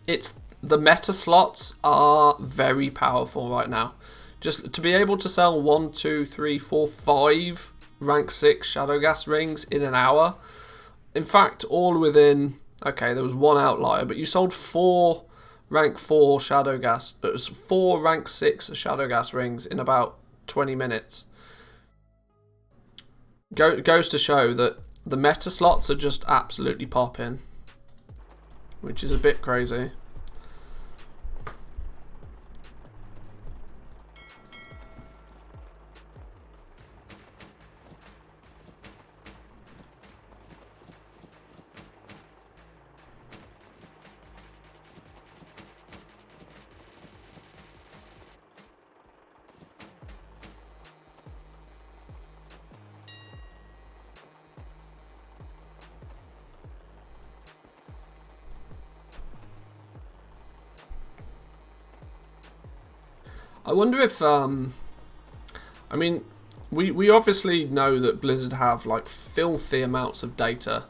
the meta slots are very powerful right now. Just to be able to sell 1, 2, 3, 4, 5 rank 6 Shadowgas rings in an hour. In fact, all within, okay, there was one outlier, but you sold 4 rank 4 Shadow Gas. It was 4 rank 6 Shadow Gas rings in about 20 minutes. Goes to show that the meta slots are just absolutely popping, which is a bit crazy. I wonder if, I mean, we obviously know that Blizzard have like filthy amounts of data,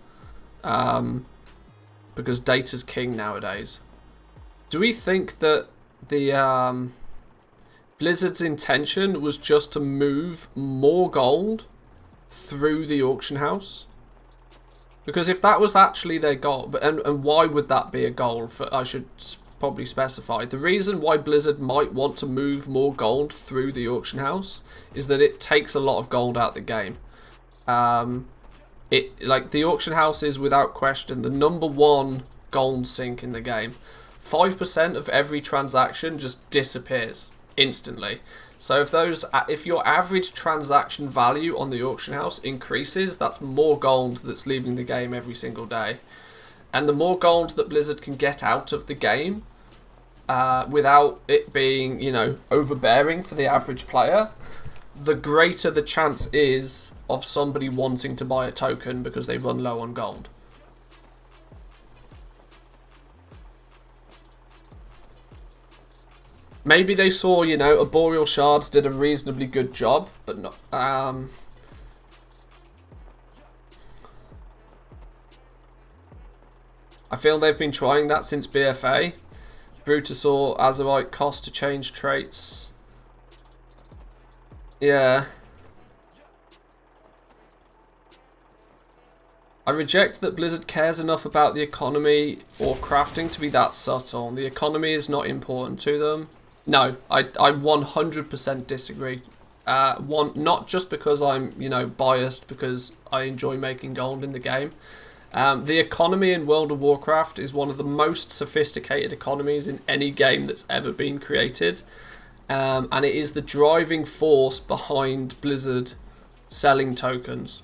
because data's king nowadays. Do we think that the Blizzard's intention was just to move more gold through the auction house? Because if that was actually their goal, and why would that be a goal? I should probably specify. The reason why Blizzard might want to move more gold through the auction house is that it takes a lot of gold out the game. Like the auction house is without question the #1 gold sink in the game. 5% of every transaction just disappears instantly. So if your average transaction value on the auction house increases, that's more gold that's leaving the game every single day. And the more gold that Blizzard can get out of the game, without it being, overbearing for the average player, the greater the chance is of somebody wanting to buy a token because they run low on gold. Maybe they saw, Arboreal Shards did a reasonably good job, but not. I feel they've been trying that since BFA. Brutasaur, Azerite, cost to change traits. Yeah. I reject that Blizzard cares enough about the economy or crafting to be that subtle. The economy is not important to them. No, I 100% disagree. Not just because I'm, biased because I enjoy making gold in the game. The economy in World of Warcraft is one of the most sophisticated economies in any game that's ever been created. And it is the driving force behind Blizzard selling tokens.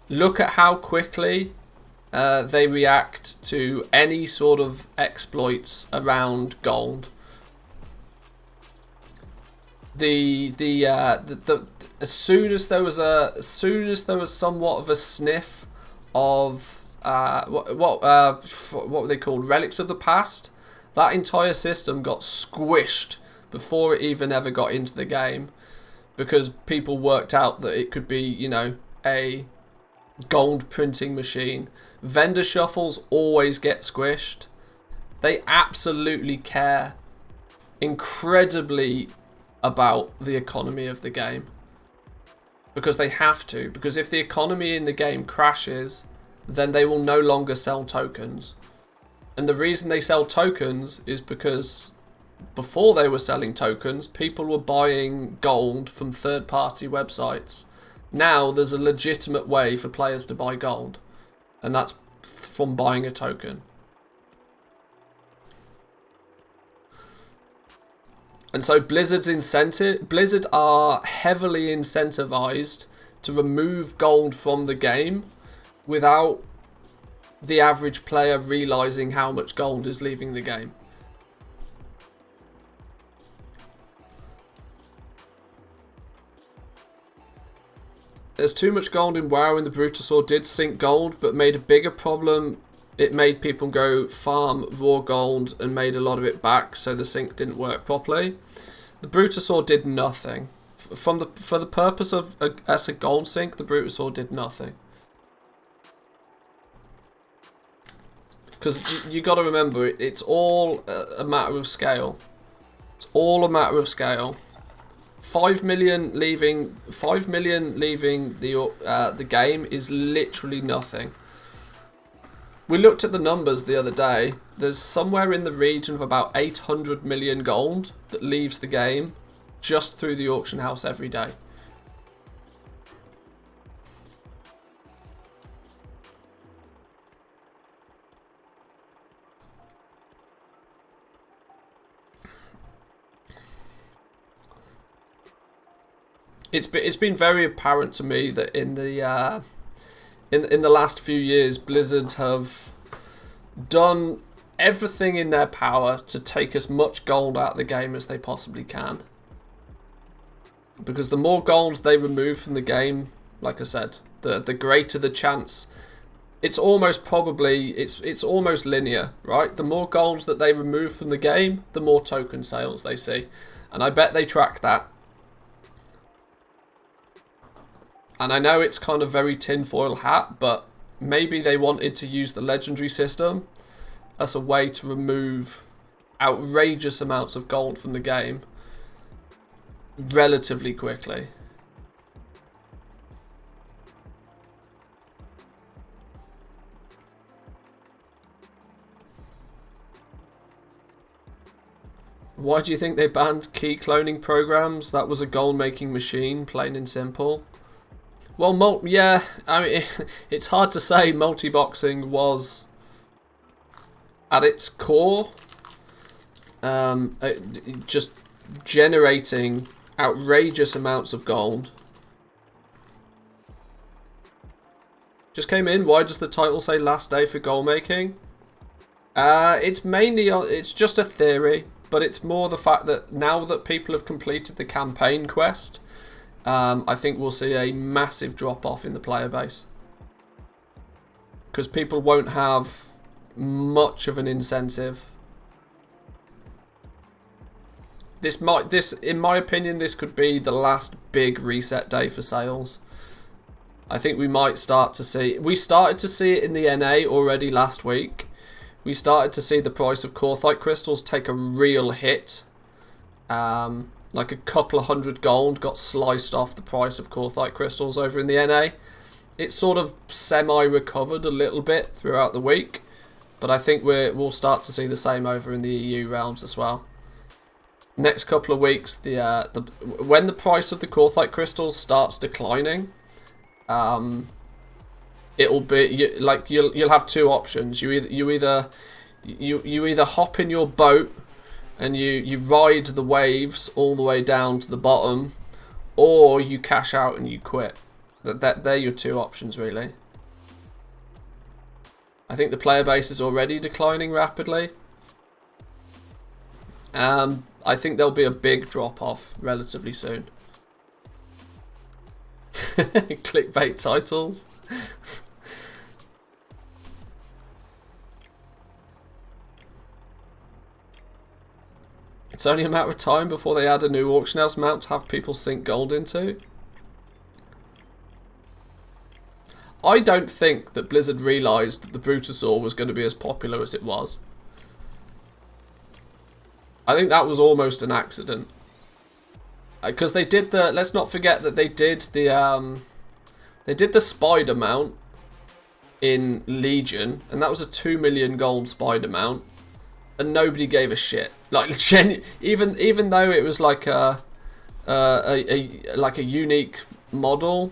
Look at how quickly they react to any sort of exploits around gold. As soon as there was somewhat of a sniff of what were they called, relics of the past, that entire system got squished before it even ever got into the game, because people worked out that it could be, a gold printing machine. Vendor shuffles always get squished. They absolutely care incredibly about the economy of the game, because they have to, because if the economy in the game crashes, then they will no longer sell tokens. And the reason they sell tokens is because before they were selling tokens, people were buying gold from third-party websites. Now there's a legitimate way for players to buy gold, and that's from buying a token. And so Blizzard are heavily incentivized to remove gold from the game without the average player realizing how much gold is leaving the game. There's too much gold in WoW, and the Brutasaur did sink gold, but made a bigger problem. It made people go farm raw gold and made a lot of it back, so the sink didn't work properly. The Brutasaur did nothing. For the purpose of as a gold sink, the Brutasaur did nothing. Because you got to remember, it's all a matter of scale. It's all a matter of scale. 5 million leaving the game is literally nothing. We looked at the numbers the other day. There's somewhere in the region of about 800 million gold that leaves the game just through the auction house every day. It's been very apparent to me that in the last few years, Blizzard have done everything in their power to take as much gold out of the game as they possibly can. Because the more gold they remove from the game, like I said, the greater the chance. It's almost linear, right? The more gold that they remove from the game, the more token sales they see. And I bet they track that. And I know it's kind of very tinfoil hat, but maybe they wanted to use the legendary system as a way to remove outrageous amounts of gold from the game relatively quickly. Why do you think they banned key cloning programs? That was a gold-making machine, plain and simple. Well, yeah, I mean, it's hard to say. Multi-boxing was, at its core, just generating outrageous amounts of gold. Just came in. Why does the title say last day for gold making? It's just a theory, but it's more the fact that now that people have completed the campaign quest, I think we'll see a massive drop off in the player base. Because people won't have much of an incentive. This, in my opinion, this could be the last big reset day for sales. I think we might start to see... We started to see it in the NA already last week. We started to see the price of Corthite crystals take a real hit. Like a couple of hundred gold got sliced off the price of Corthite crystals over in the NA. It's sort of semi-recovered a little bit throughout the week. But I think we'll start to see the same over in the EU realms as well. Next couple of weeks, when the price of the Corthite crystals starts declining, it'll be you'll have two options. You either hop in your boat and you ride the waves all the way down to the bottom, or you cash out and you quit. They're your two options, really. I think the player base is already declining rapidly. I think there'll be a big drop-off relatively soon. Clickbait titles. It's only a matter of time before they add a new auction house mount to have people sink gold into. I don't think that Blizzard realised that the Brutasaur was going to be as popular as it was. I think that was almost an accident. Because they did the... Let's not forget that they did the spider mount in Legion. And that was a 2 million gold spider mount. And nobody gave a shit. Like, even though it was like a unique model,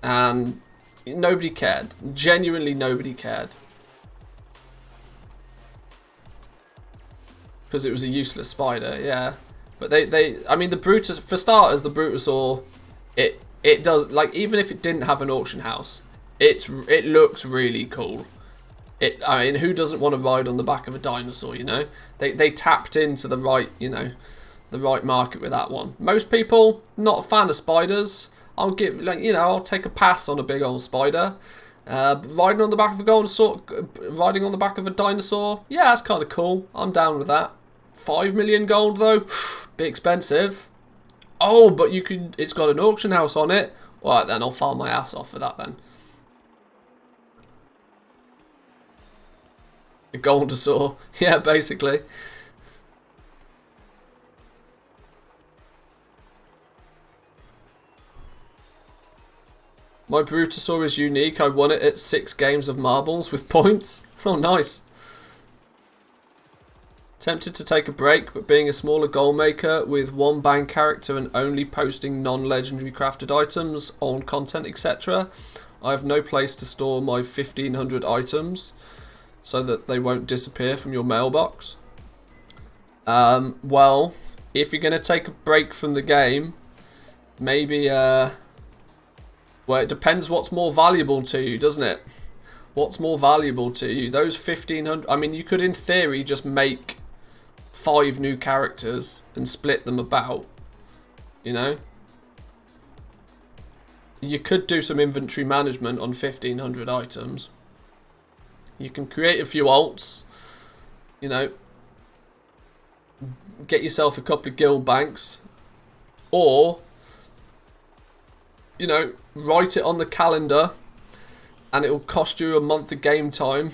and nobody cared. Genuinely, nobody cared because it was a useless spider. Yeah, but I mean, the Brutus, for starters, the Brutasaur, it does, like, even if it didn't have an auction house, it looks really cool. I mean, who doesn't want to ride on the back of a dinosaur, you know? They tapped into the right, the right market with that one. Most people, not a fan of spiders. I'll take a pass on a big old spider. Riding on the back of riding on the back of a dinosaur, yeah, that's kind of cool. I'm down with that. 5 million gold, though, bit expensive. Oh, but it's got an auction house on it. All right, then, I'll file my ass off for that, then. A Goldasaur. Yeah, basically. My Brutosaur is unique. I won it at 6 games of marbles with points. Oh, nice. Tempted to take a break, but being a smaller goal maker with one bang character and only posting non-legendary crafted items, on content, etc., I have no place to store my 1500 items so that they won't disappear from your mailbox. Well, if you're going to take a break from the game, maybe, well, it depends what's more valuable to you, doesn't it? What's more valuable to you? Those 1500, I mean, you could in theory just make 5 new characters and split them about, you know? You could do some inventory management on 1500 items. You can create a few alts, you know, get yourself a couple of guild banks, or, you know, write it on the calendar and it will cost you a month of game time.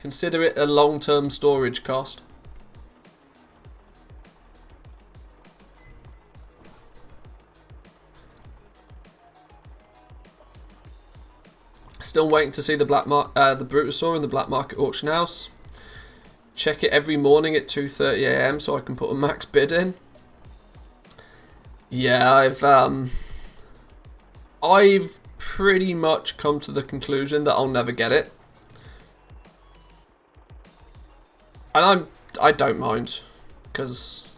Consider it a long-term storage cost. Still waiting to see the the Brutosaur in the black market auction house. Check it every morning at 2:30 AM so I can put a max bid in. Yeah, I've pretty much come to the conclusion that I'll never get it, and I don't mind, because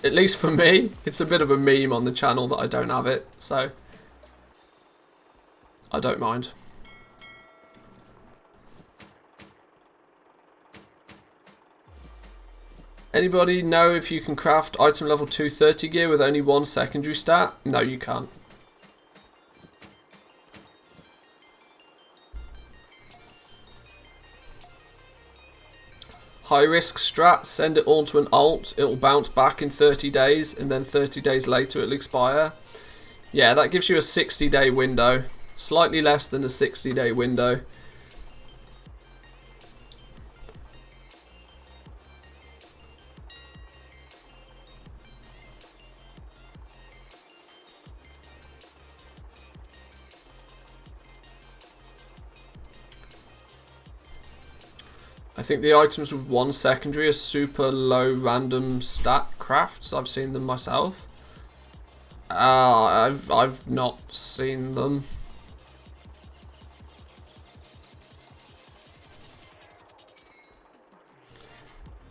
at least for me, it's a bit of a meme on the channel that I don't have it, so I don't mind. Anybody know if you can craft item level 230 gear with only 1 secondary stat? No, you can't. High risk strat, send it all to an alt, it'll bounce back in 30 days, and then 30 days later it'll expire. Yeah, that gives you a 60-day window. Slightly less than a 60-day window. I think the items with 1 secondary are super low random stat crafts. I've seen them myself. I've not seen them.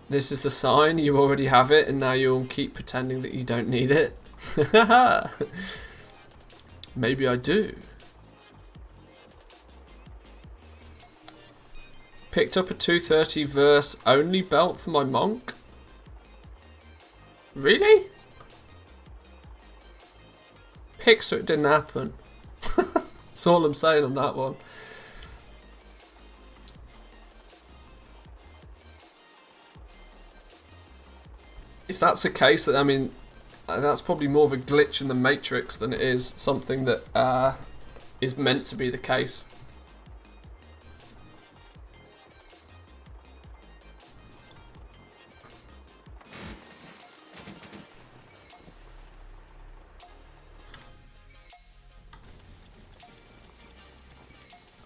This is the sign. You already have it, and now you'll keep pretending that you don't need it. Maybe I do. Picked up a 230 verse only belt for my monk. Really? Pick so it didn't happen. That's all I'm saying on that one. If that's the case, I mean, that's probably more of a glitch in the Matrix than it is something that is meant to be the case.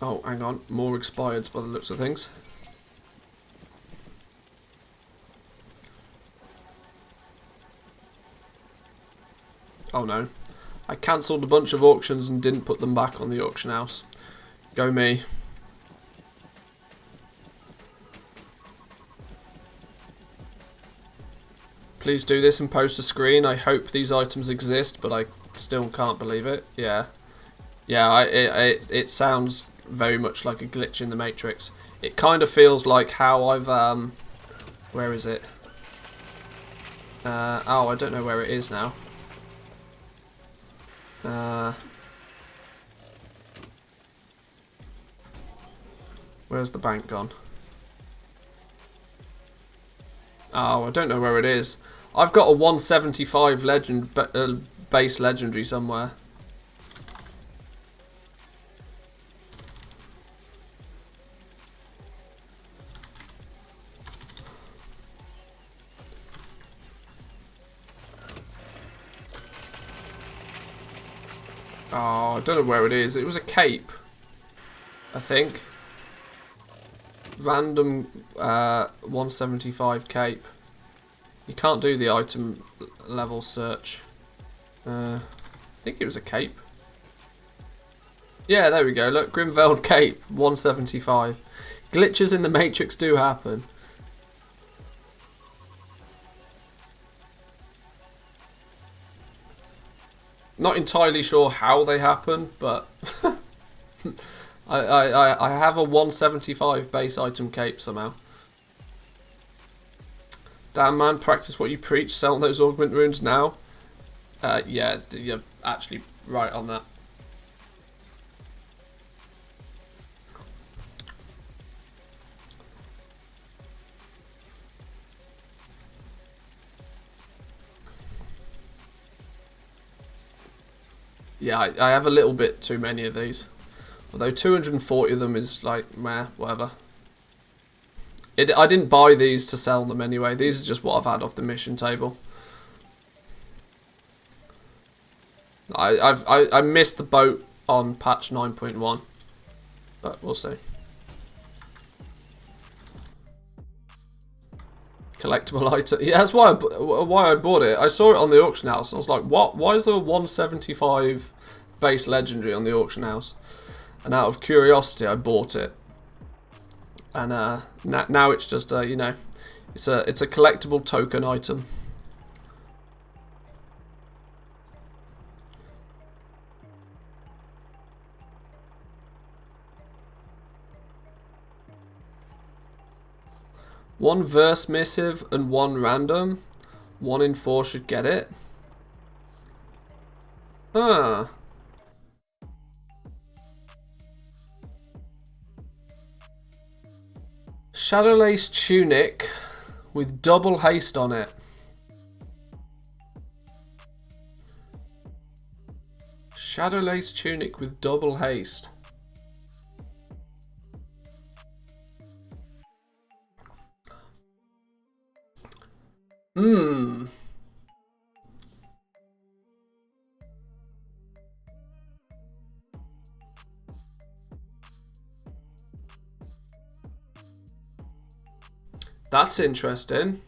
Oh, hang on. More expireds by the looks of things. Oh no. I cancelled a bunch of auctions and didn't put them back on the auction house. Go me. Please do this and post a screen. I hope these items exist, but I still can't believe it. Yeah. Yeah, it sounds very much like a glitch in the Matrix. It kind of feels like how I've where is it? Oh, I don't know where it is now. Where's the bank gone? Oh, I don't know where it is. I've got a 175 legend base legendary somewhere. Oh, I don't know where it is. It was a cape, I think. Random 175 cape. You can't do the item level search. I think it was a cape. Yeah, there we go. Look, Grimveld cape, 175. Glitches in the Matrix do happen. Not entirely sure how they happen, but I have a 175 base item cape somehow. Damn man, practice what you preach. Sell those augment runes now. Yeah, you're actually right on that. Yeah, I have a little bit too many of these. Although 240 of them is like, meh, whatever. I didn't buy these to sell them anyway. These are just what I've had off the mission table. I missed the boat on patch 9.1. But we'll see. Collectible item. Yeah, that's why I bought it. I saw it on the auction house. And I was like, what? Why is there a 175 base legendary on the auction house? And out of curiosity, I bought it. And now it's just you know, it's a collectible token item. One verse missive and one random. 1 in 4 should get it. Ah. Shadowlace tunic with double haste on it. Shadowlace tunic with double haste. That's interesting.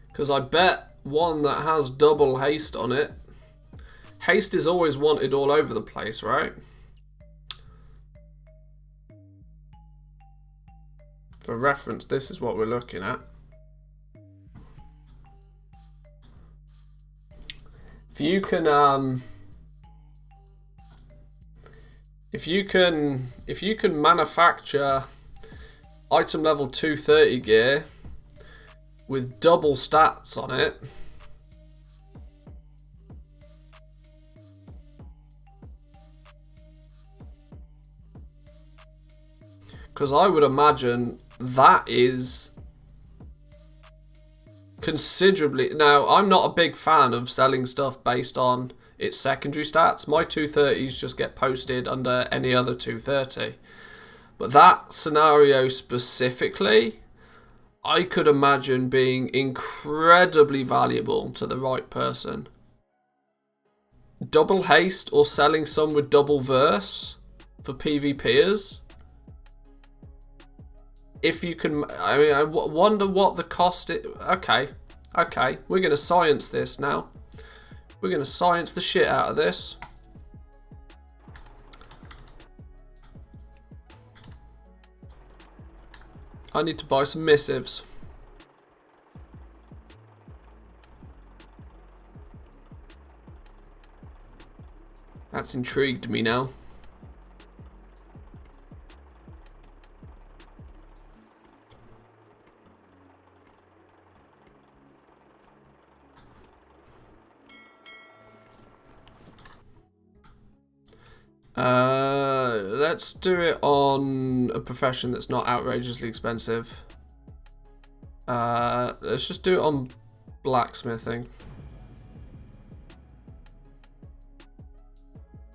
Because I bet one that has double haste on it. Haste is always wanted all over the place, right? For reference, this is what we're looking at. If you can manufacture item level 230 gear with double stats on it, because I would imagine that is considerably... Now, I'm not a big fan of selling stuff based on its secondary stats. My 230s just get posted under any other 230. But that scenario specifically, I could imagine being incredibly valuable to the right person. Double haste or selling some with double verse for PvPers. If you can, I mean, I wonder what the cost is. Okay, we're going to science this now. We're going to science the shit out of this. I need to buy some missives. That's intrigued me now. Let's do it on a profession that's not outrageously expensive. Let's just do it on blacksmithing.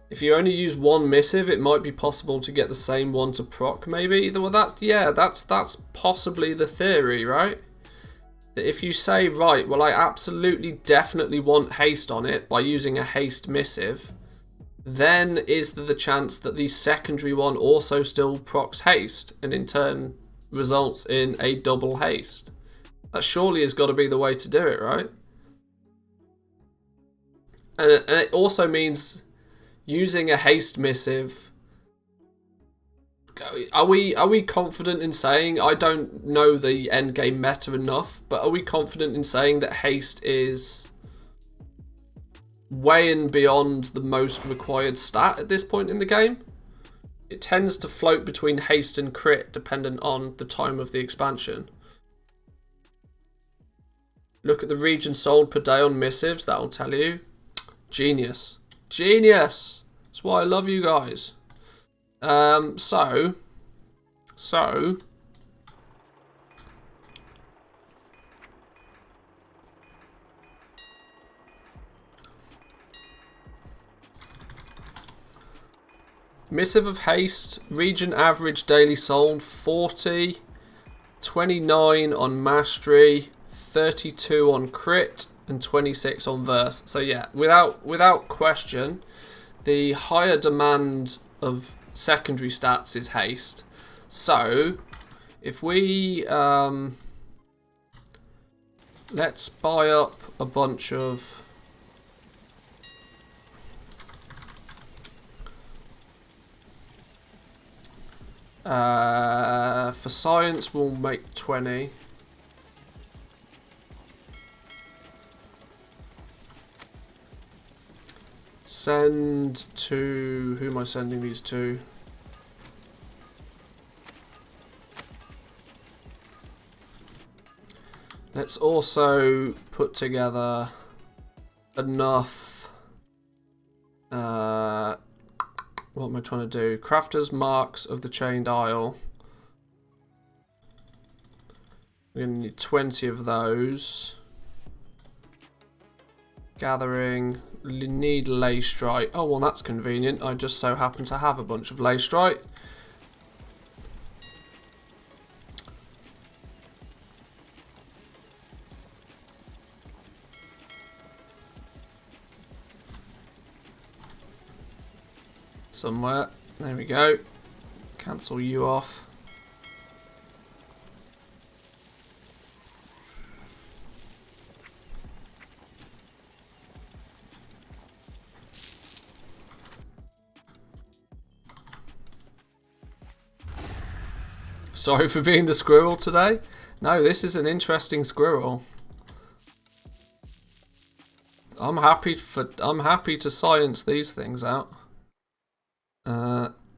If you only use one missive, it might be possible to get the same one to proc, maybe. Well, that's possibly the theory, right? that if you say, right, well, I absolutely definitely want haste on it by using a haste missive, then is there the chance that the secondary one also still procs haste and in turn results in a double haste? That surely has got to be the way to do it, right? And it also means using a haste missive. Are we confident in saying, I don't know the endgame meta enough, but are we confident in saying that haste is way and beyond the most required stat at this point in the game? It tends to float between haste and crit dependent on the time of the expansion. Look at the region sold per day on missives, that'll tell you. Genius. Genius! That's why I love you guys. So Missive of Haste, region average daily sold 40, 29 on mastery, 32 on crit, and 26 on verse. So yeah, without question, the higher demand of secondary stats is haste. So if we let's buy up a bunch of for science we'll make 20. Send to... who am I sending these to? Let's also put together enough... what am I trying to do? Crafter's Marks of the Chained Isle. We're going to need 20 of those. Gathering... need lay strike. Oh, well, that's convenient. I just so happen to have a bunch of lay strike. Somewhere. There we go. Cancel you off. Sorry for being the squirrel today. No, this is an interesting squirrel. I'm happy to science these things out.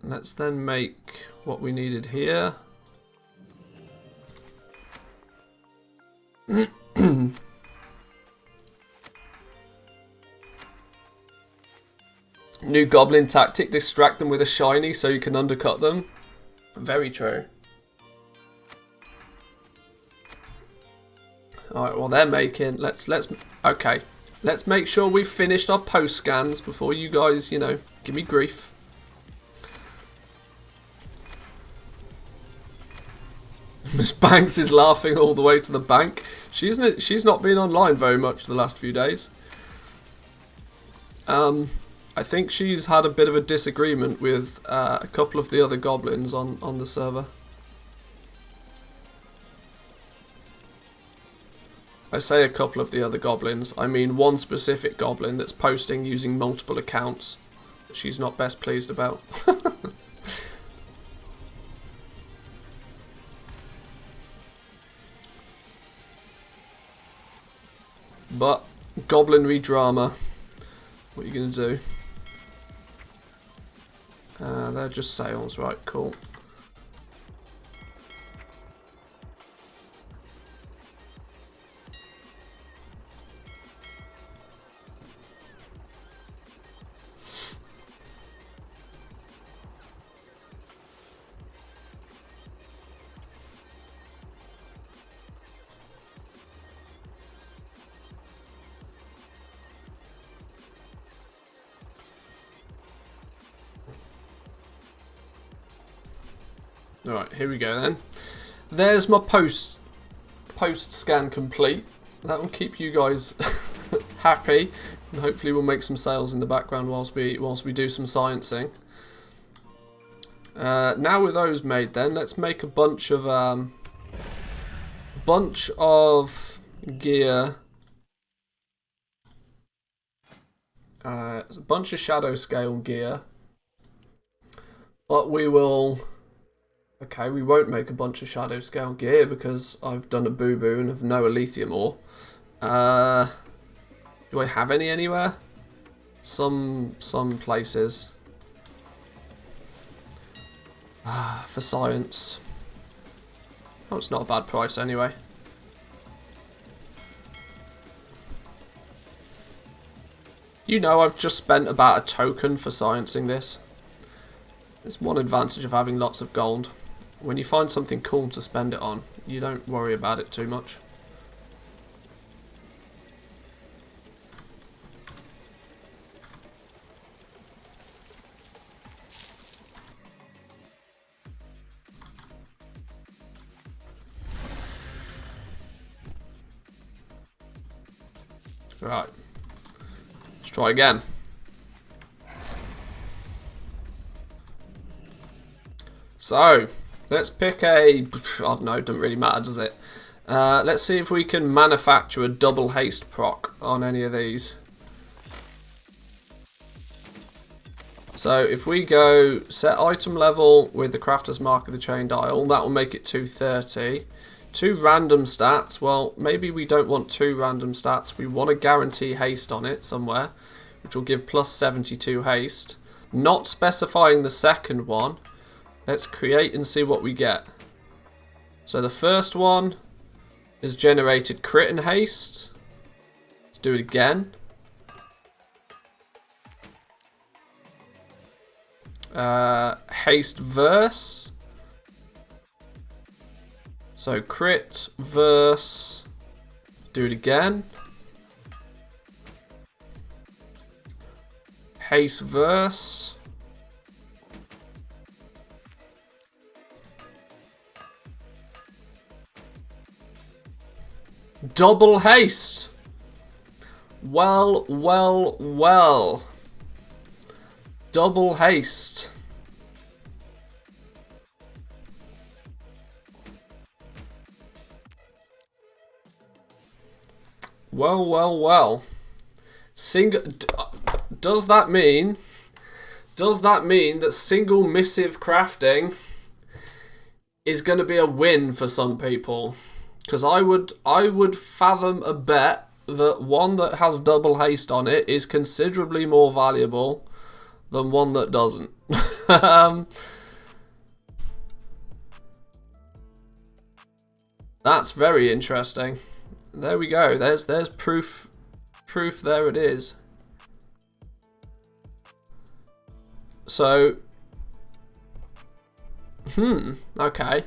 Let's then make what we needed here. New goblin tactic, distract them with a shiny so you can undercut them. Very true. Alright, well they're making, let's make sure we've finished our post scans before you guys, you know, give me grief. Miss Banks is laughing all the way to the bank. She's not been online very much the last few days. I think she's had a bit of a disagreement with a couple of the other goblins on the server. I say a couple of the other goblins, I mean one specific goblin that's posting using multiple accounts that she's not best pleased about. But, goblinry drama. What are you going to do? They're just sales, right, cool. Alright, here we go then. There's my post post scan complete. That will keep you guys happy, and hopefully we'll make some sales in the background whilst we do some sciencing. Now with those made, then let's make a bunch of gear. A bunch of shadow scale gear, but we will. Okay, we won't make a bunch of shadow scale gear because I've done a boo-boo and have no lithium ore. Do I have any anywhere? Some places. For science. Oh, it's not a bad price anyway. You know, I've just spent about a token for sciencing this. There's one advantage of having lots of gold. When you find something cool to spend it on, you don't worry about it too much. Right. Let's try again. So, let's pick a... I don't know, it doesn't really matter, does it? Let's see if we can manufacture a double haste proc on any of these. So, if we go set item level with the crafter's mark of the chain dial, that will make it 230. 2 random stats. Well, maybe we don't want 2 random stats. We want to guarantee haste on it somewhere, which will give plus 72 haste. Not specifying the second one. Let's create and see what we get. So the first one is generated crit and haste. Let's do it again. Haste verse. So crit verse. Do it again. Haste verse. Double haste. Well, well, well. Double haste. Well, well, well. Does that mean that single missive crafting is going to be a win for some people? Because I would fathom a bet that one that has double haste on it is considerably more valuable than one that doesn't. That's very interesting. There we go. There's proof. Proof there it is. So, okay.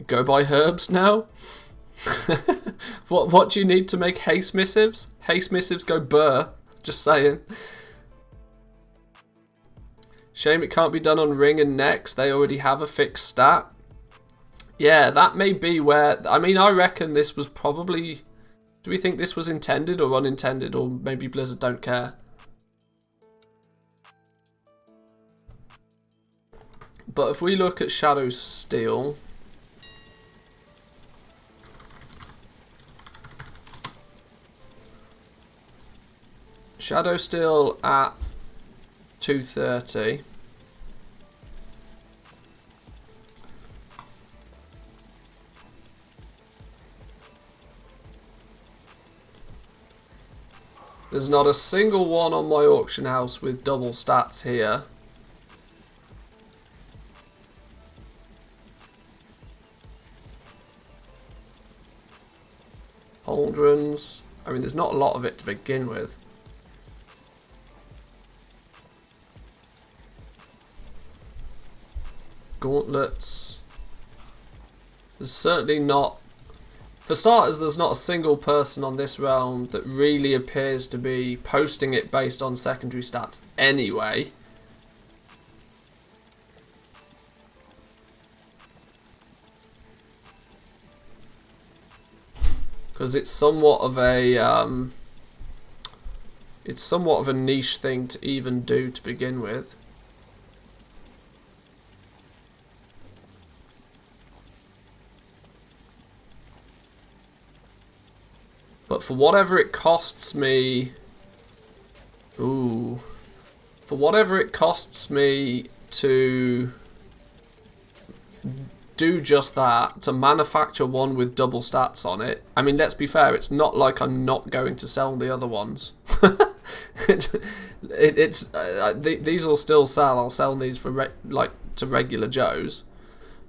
Go buy herbs now? What do you need to make haste missives? Haste missives go burr. Just saying. Shame it can't be done on ring and necks. They already have a fixed stat. Yeah, that may be where... I mean, I reckon this was probably... Do we think this was intended or unintended? Or maybe Blizzard don't care? But if we look at Shadow Steel... Shadow Steel at 230. There's not a single one on my auction house with double stats here. Pauldrons. I mean, there's not a lot of it to begin with. Gauntlets. There's certainly not... For starters, there's not a single person on this realm that really appears to be posting it based on secondary stats anyway. because it's somewhat of a niche thing to even do to begin with. But for whatever it costs me... Ooh. For whatever it costs me to do just that, to manufacture one with double stats on it. I mean, let's be fair, it's not like I'm not going to sell the other ones. These will still sell. I'll sell these for to regular Joes.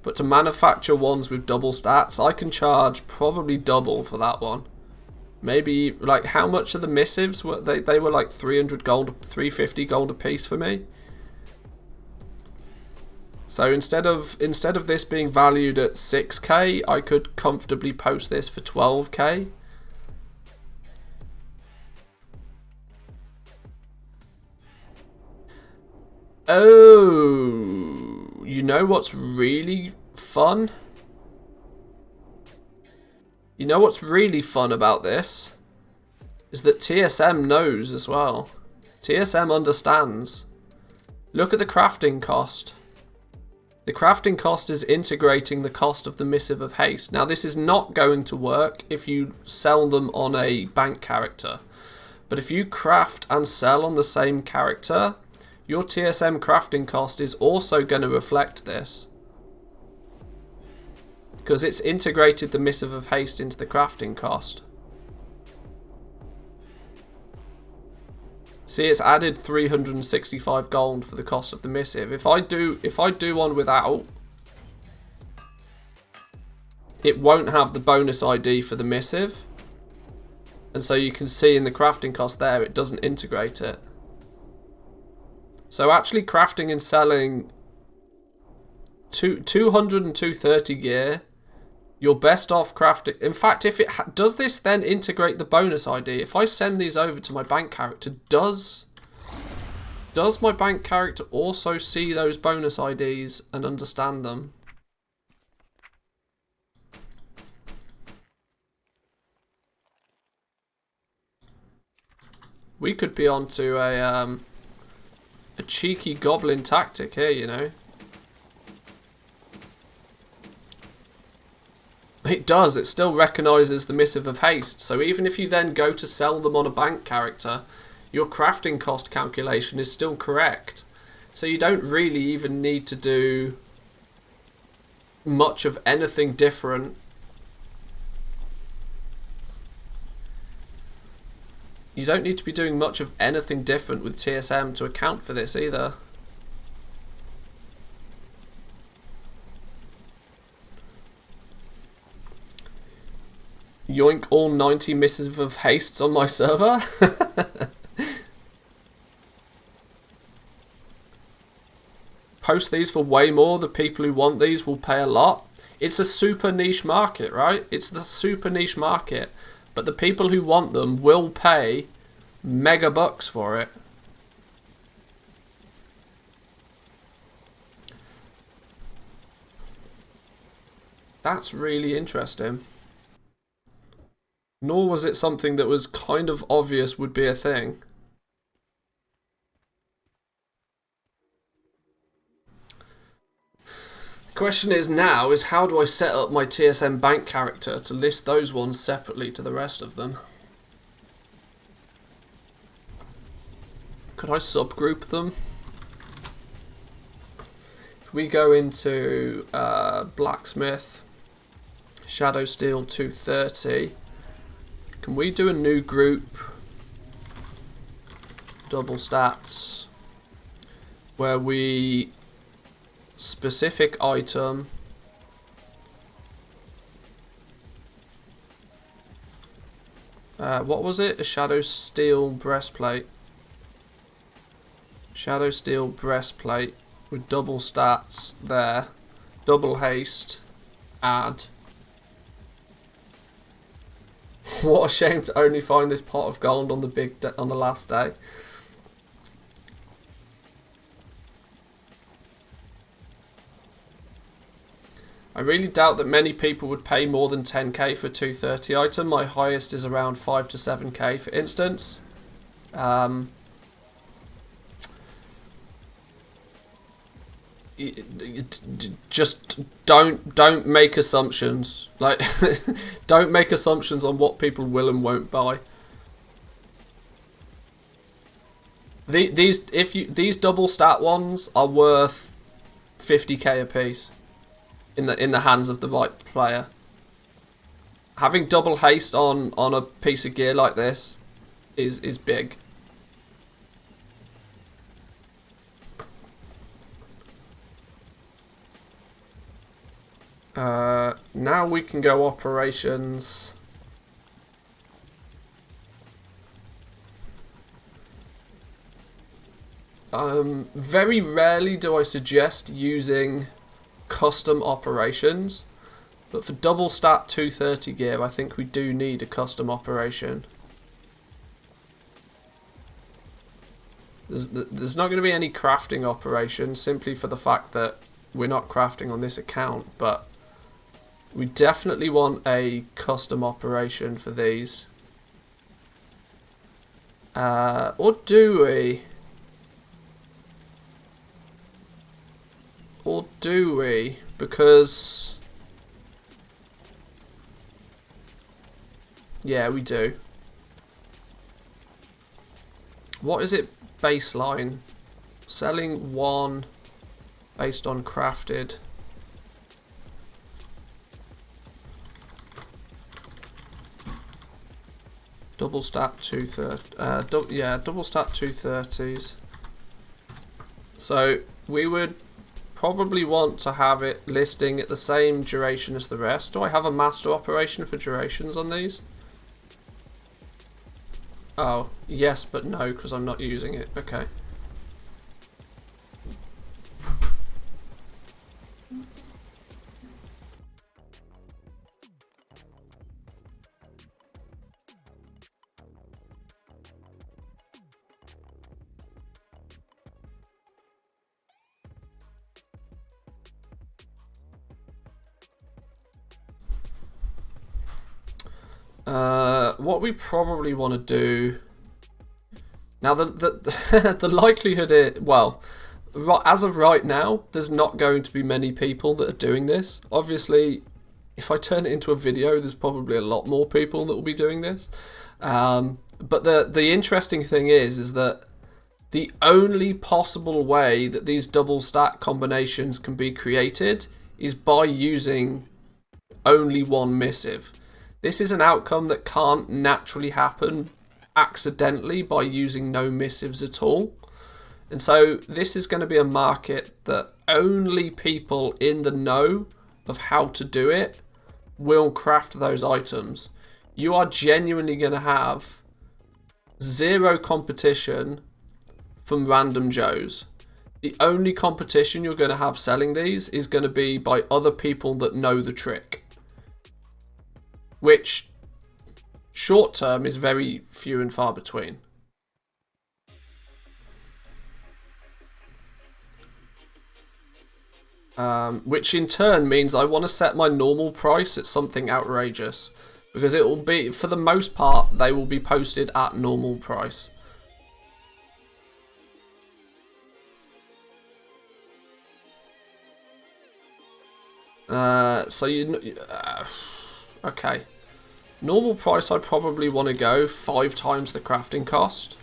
But to manufacture ones with double stats, I can charge probably double for that one. Maybe, like, how much are the missives? They were like 300 gold, 350 gold a piece for me. So instead of this being valued at 6k, I could comfortably post this for 12k. Oh, you know what's really fun? You know what's really fun about this? Is that TSM knows as well. TSM understands. Look at the crafting cost. The crafting cost is integrating the cost of the Missive of Haste. Now this is not going to work if you sell them on a bank character. But if you craft and sell on the same character, your TSM crafting cost is also going to reflect this. Because it's integrated the Missive of Haste into the crafting cost. See, it's added 365 gold for the cost of the Missive. If I do one without, it won't have the bonus ID for the Missive. And so you can see in the crafting cost there, it doesn't integrate it. So actually crafting and selling 200 and 230 gear, you're best off crafting. In fact, if it does this then integrate the bonus ID? If I send these over to my bank character, does my bank character also see those bonus IDs and understand them? We could be onto a cheeky goblin tactic here, you know. It does, it still recognises the Missive of Haste, so even if you then go to sell them on a bank character, your crafting cost calculation is still correct. So you don't really even need to do much of anything different. You don't need to be doing much of anything different with TSM to account for this either. Yoink all 90 Missive of Hastes on my server. Post these for way more. The people who want these will pay a lot. It's a super niche market, right? It's the super niche market. But the people who want them will pay mega bucks for it. That's really interesting. Nor was it something that was kind of obvious would be a thing. The question is now is how do I set up my TSM bank character to list those ones separately to the rest of them? Could I subgroup them? If we go into Blacksmith, Shadow Steel 230, can we do a new group, double stats, where we specific item, what was it? A Shadow Steel breastplate. Shadow Steel breastplate with double stats there, double haste, add. What a shame to only find this pot of gold on the on the last day. I really doubt that many people would pay more than 10k for a 230 item. My highest is around 5 to 7k for instance. Just don't make assumptions. Like, don't make assumptions on what people will and won't buy. These double stat ones are worth 50k a piece in the hands of the right player. Having double haste on a piece of gear like this is big. Now we can go operations. Very rarely do I suggest using custom operations, but for double stat 230 gear, I think we do need a custom operation. There's not going to be any crafting operations, simply for the fact that we're not crafting on this account, but we definitely want a custom operation for these. Or do we? Or do we? Because... yeah, we do. What is it baseline? Selling 1 based on crafted. Double stat 230. Yeah, double stat 230s. So we would probably want to have it listing at the same duration as the rest. Do I have a master operation for durations on these? Oh, yes, but no, because I'm not using it. Okay. What we probably want to do now, the likelihood is, well, as of right now, there's not going to be many people that are doing this. Obviously, if I turn it into a video, there's probably a lot more people that will be doing this. But the interesting thing is that the only possible way that these double stat combinations can be created is by using only one missive. This is an outcome that can't naturally happen accidentally by using no missives at all. And so this is going to be a market that only people in the know of how to do it will craft those items. You are genuinely going to have zero competition from random Joes. The only competition you're going to have selling these is going to be by other people that know the trick, which short term is very few and far between. Which in turn means I want to set my normal price at something outrageous, because it will be, for the most part, they will be posted at normal price. So you okay. Normal price, I'd probably want to go 5 times the crafting cost.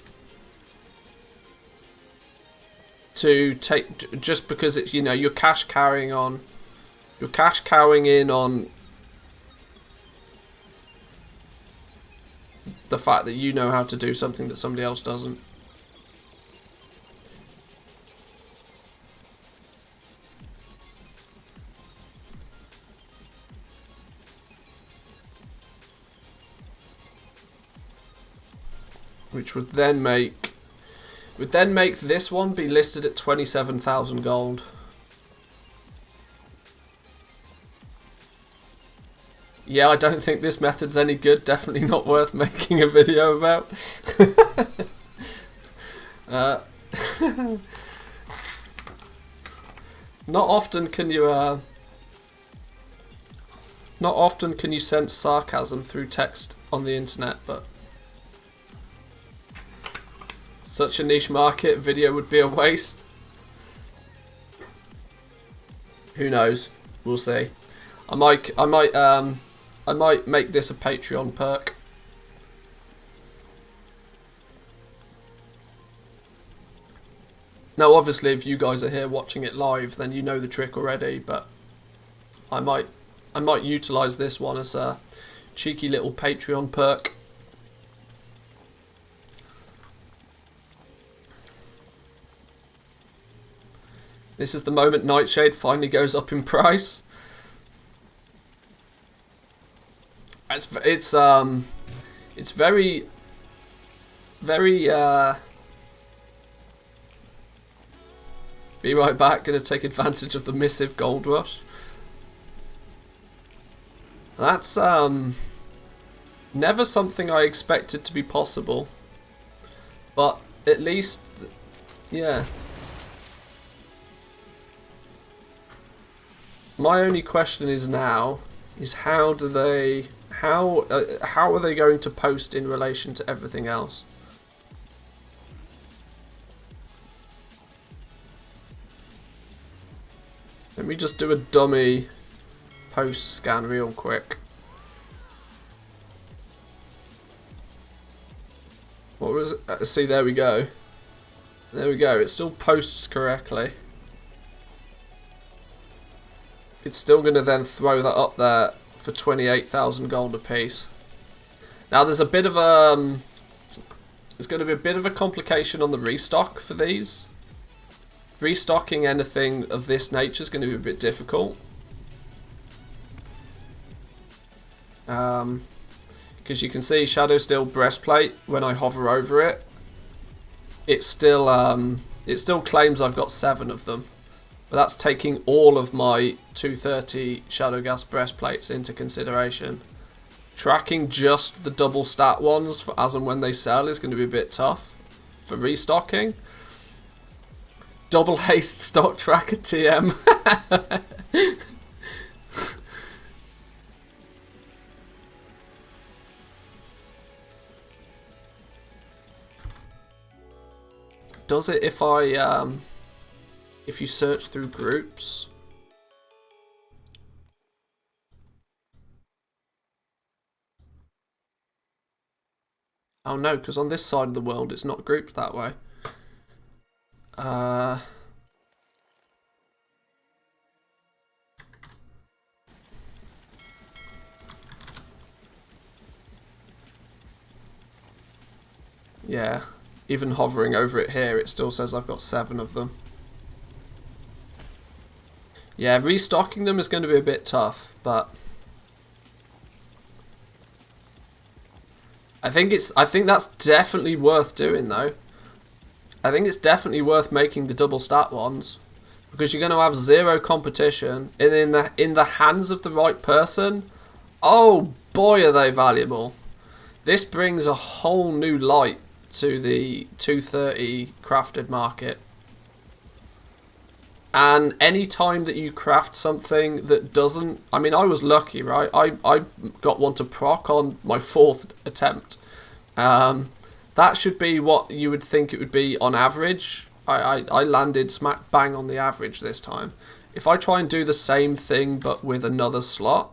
To take, just because it's, you know, you're cash carrying in on the fact that you know how to do something that somebody else doesn't. Which would then make this one be listed at 27,000 gold. Yeah, I don't think this method's any good. Definitely not worth making a video about. Not often can you Not often can you sense sarcasm through text on the internet, but such a niche market, video would be a waste. Who knows? We'll see. I might make this a Patreon perk. Now, obviously, if you guys are here watching it live, then you know the trick already. But I might utilize this one as a cheeky little Patreon perk. This is the moment Nightshade finally goes up in price. It's very be right back. Gonna take advantage of the missive gold rush. That's never something I expected to be possible, but at least, yeah. My only question is now is how are they going to post in relation to everything else? Let me just do a dummy post scan real quick. What was it? See, there we go. There we go. It still posts correctly. It's still going to then throw that up there for 28,000 gold apiece. Now there's a bit of a... There's going to be a bit of a complication on the restock for these. Restocking anything of this nature is going to be a bit difficult. Because you can see Shadow Steel Breastplate, when I hover over it, it still claims I've got 7 of them. But that's taking all of my 230 Shadow Gas breastplates into consideration. Tracking just the double stat ones for as and when they sell is going to be a bit tough for restocking. Double haste stock tracker TM. Does it if you search through groups? Oh no, because on this side of the world it's not grouped that way. Yeah, even hovering over it here, it still says I've got 7 of them. Yeah, restocking them is going to be a bit tough, but I think that's definitely worth doing though. I think it's definitely worth making the double stat ones because you're going to have 0 competition, and in the hands of the right person, oh boy, are they valuable. This brings a whole new light to the 230 crafted market. And any time that you craft something that doesn't... I mean, I was lucky, right? I got one to proc on my 4th attempt. That should be what you would think it would be on average. I landed smack bang on the average this time. If I try and do the same thing but with another slot,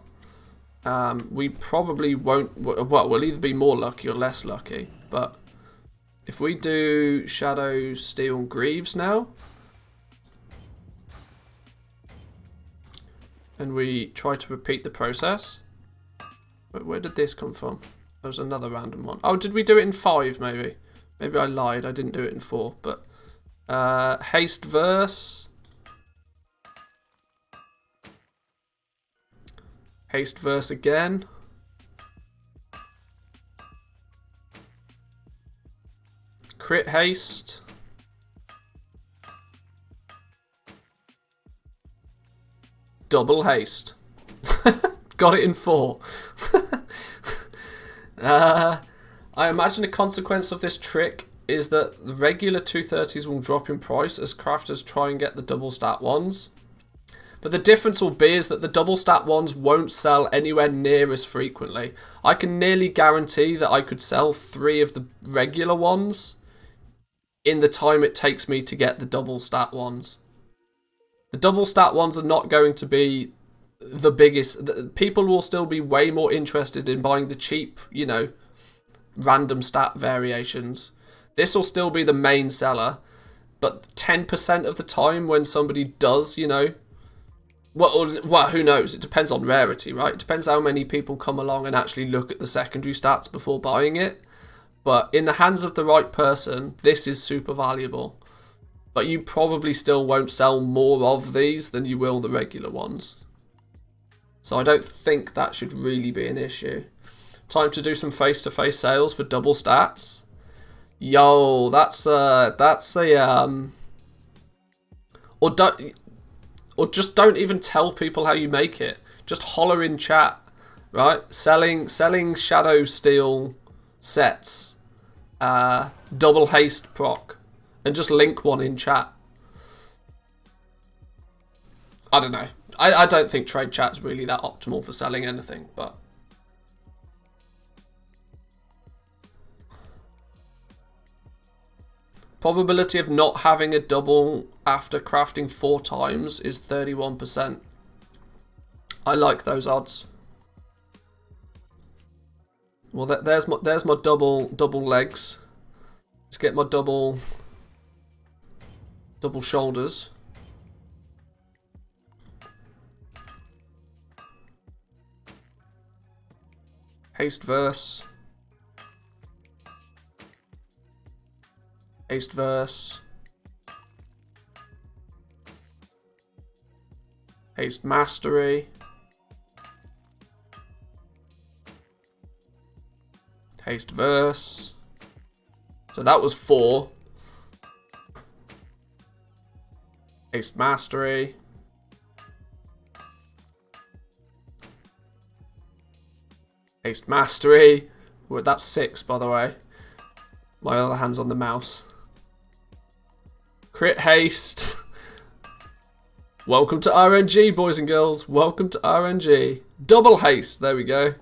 we probably won't... Well, we'll either be more lucky or less lucky. But if we do Shadow Steel Greaves now... and we try to repeat the process. Where did this come from? There was another random one. Oh, did we do it in 5 maybe? Maybe I lied. I didn't do it in 4. But haste verse. Haste verse again. Crit haste. Double haste. Got it in 4. I imagine a consequence of this trick is that the regular 230s will drop in price as crafters try and get the double stat ones. But the difference will be is that the double stat ones won't sell anywhere near as frequently. I can nearly guarantee that I could sell 3 of the regular ones in the time it takes me to get the double stat ones. The double stat ones are not going to be the biggest. People will still be way more interested in buying the cheap, you know, random stat variations. This will still be the main seller, but 10% of the time when somebody does, you know, well, who knows? It depends on rarity, right? It depends how many people come along and actually look at the secondary stats before buying it. But in the hands of the right person, this is super valuable. But you probably still won't sell more of these than you will the regular ones. So I don't think that should really be an issue. Time to do some face-to-face sales for double stats. Yo, that's a or just don't even tell people how you make it. Just holler in chat, right? Selling Shadow Steel sets, double haste proc, and just link one in chat. I don't know. I don't think trade chat's really that optimal for selling anything, but probability of not having a double after crafting 4 times is 31%. I like those odds. Well, there's my double legs. Let's get my double shoulders. Haste verse. Haste verse. Haste mastery. Haste verse. So that was 4. Haste mastery. Haste mastery. Well, that's 6, by the way. My other hand's on the mouse. Crit haste. Welcome to RNG, boys and girls. Welcome to RNG. Double haste. There we go.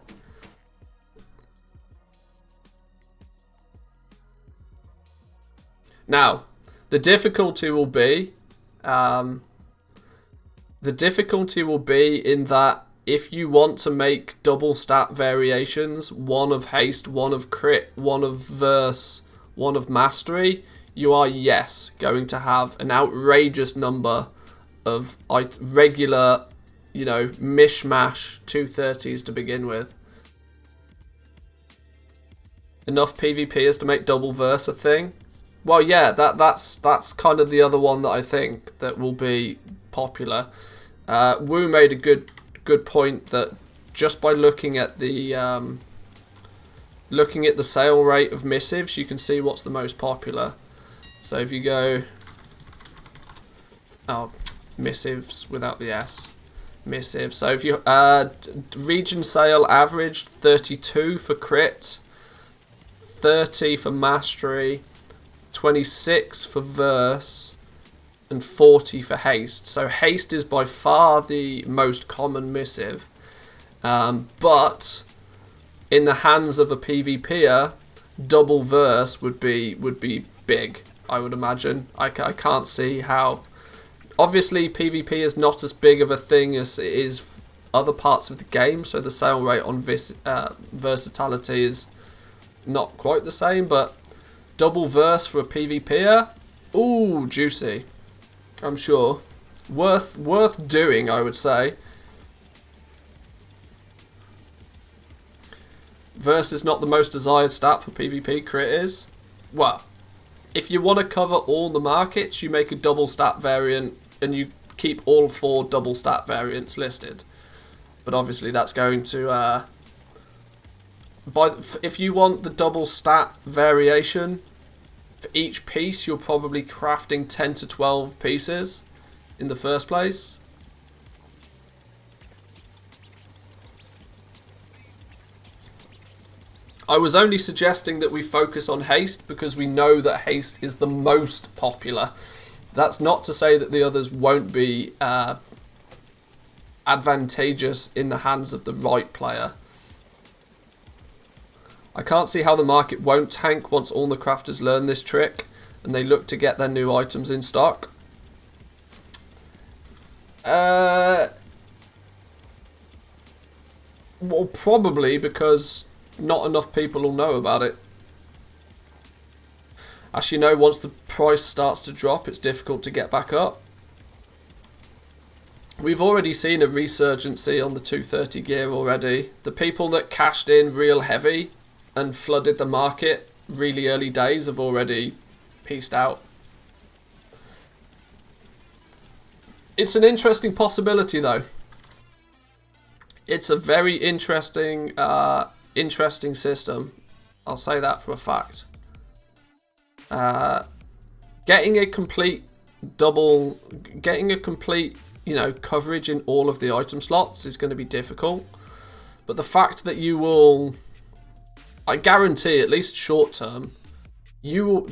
Now, the difficulty will be in that if you want to make double stat variations, one of haste, one of crit, one of verse, one of mastery, you are, yes, going to have an outrageous number of regular, you know, mishmash 230s to begin with. Enough PvPers to make double verse a thing? Well, yeah, that's kind of the other one that I think that will be popular. Wu made a good point that just by looking at the sale rate of missives, you can see what's the most popular. So if you go, missives without the S, missive. So if you region sale averaged 32 for crit, 30 for mastery, 26 for verse, and 40 for haste. So haste is by far the most common missive, but in the hands of a PvPer, double verse would be big, I would imagine. I can't see how. Obviously, PvP is not as big of a thing as it is other parts of the game, so the sale rate on versatility is not quite the same, but double verse for a PvPer, ooh, juicy. I'm sure. Worth doing, I would say. Verse is not the most desired stat for PvP, crit is. Well, if you want to cover all the markets, you make a double stat variant and you keep all 4 double stat variants listed. But obviously that's going to... if you want the double stat variation, for each piece you're probably crafting 10 to 12 pieces in the first place. I was only suggesting that we focus on haste because we know that haste is the most popular. That's not to say that the others won't be advantageous in the hands of the right player. I can't see how the market won't tank once all the crafters learn this trick and they look to get their new items in stock. Well, probably because not enough people will know about it. As you know, once the price starts to drop, it's difficult to get back up. We've already seen a resurgency on the 230 gear already. The people that cashed in real heavy and flooded the market really early days have already peaced out. It's an interesting possibility though. It's a very interesting system. I'll say that for a fact. Getting a complete, you know, coverage in all of the item slots is going to be difficult. But the fact that you will, I guarantee, at least short term, you will,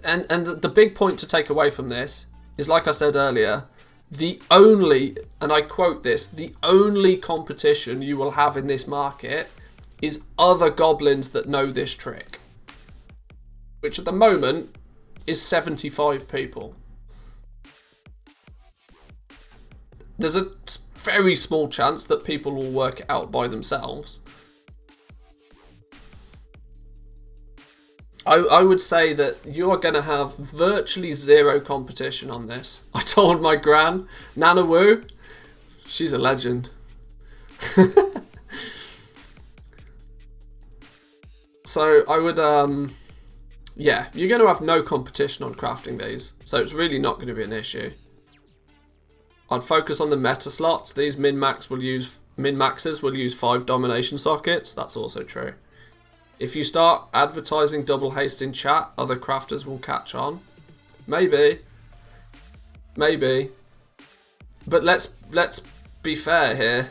and the big point to take away from this is, like I said earlier, the only, and I quote this, the only competition you will have in this market is other goblins that know this trick, which at the moment is 75 people. There's a very small chance that people will work it out by themselves. I would say that you are going to have virtually zero competition on this. I told my gran, Nana Wu, she's a legend. So I would, yeah, you're going to have no competition on crafting these. So it's really not going to be an issue. I'd focus on the meta slots. These min-maxes will use 5 domination sockets. That's also true. If you start advertising double haste in chat, other crafters will catch on. Maybe. Maybe. But let's be fair here.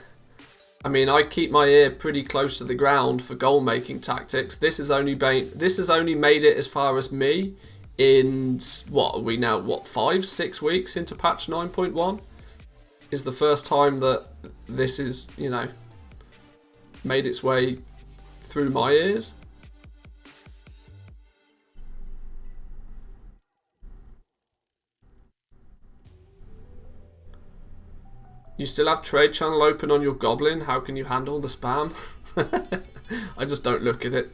I mean, I keep my ear pretty close to the ground for goal making tactics. This has only made it as far as me in, what are we now, 5-6 weeks into patch 9.1 is the first time that this is, you know, made its way through my ears. You still have trade channel open on your goblin. How can you handle the spam? I just don't look at it.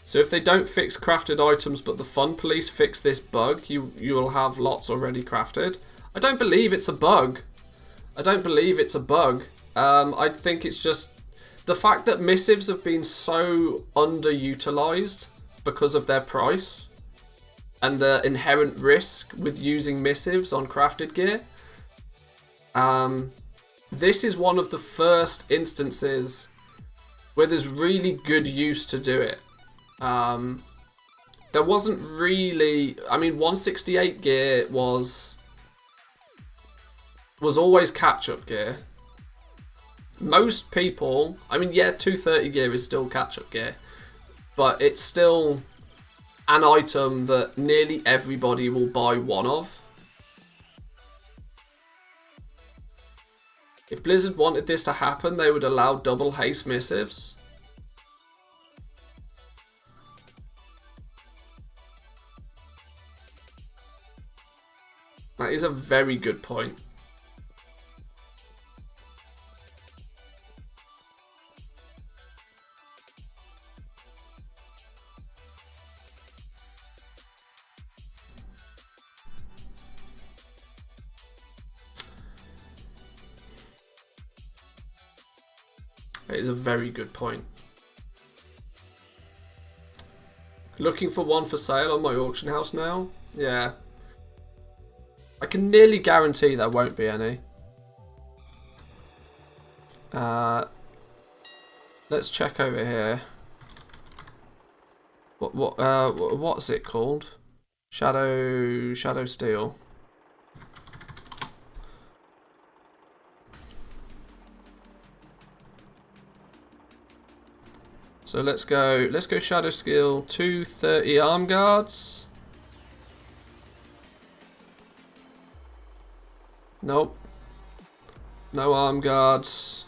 So if they don't fix crafted items but the fun police fix this bug, you will have lots already crafted. I don't believe it's a bug. I don't believe it's a bug. I think it's just the fact that missives have been so underutilized because of their price and the inherent risk with using missives on crafted gear. This is one of the first instances where there's really good use to do it. There wasn't really, I mean, 168 gear was always catch-up gear. Most people, I mean, yeah, 230 gear is still catch-up gear, but it's still an item that nearly everybody will buy one of. If Blizzard wanted this to happen, they would allow double haste missives. That is a very good point. It is a very good point. Looking for one for sale on my auction house now? Yeah. I can nearly guarantee there won't be any. Let's check over here. What's it called? Shadow Steel. So let's go Shadow Steel 230 arm guards. Nope. No arm guards.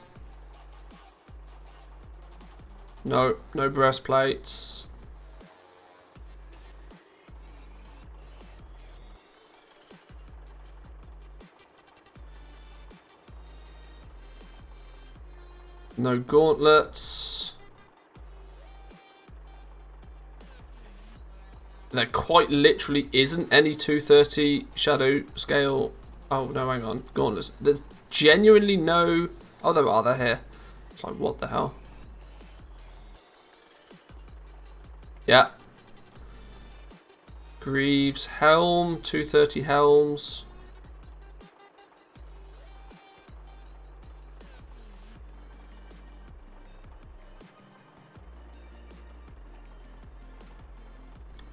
No, no breastplates. No gauntlets. There quite literally isn't any 230 shadow scale. Oh no, hang on. Gauntlets. There's genuinely no. Oh, there are. They're here. It's like, what the hell? Yeah. Greaves helm. 230 helms.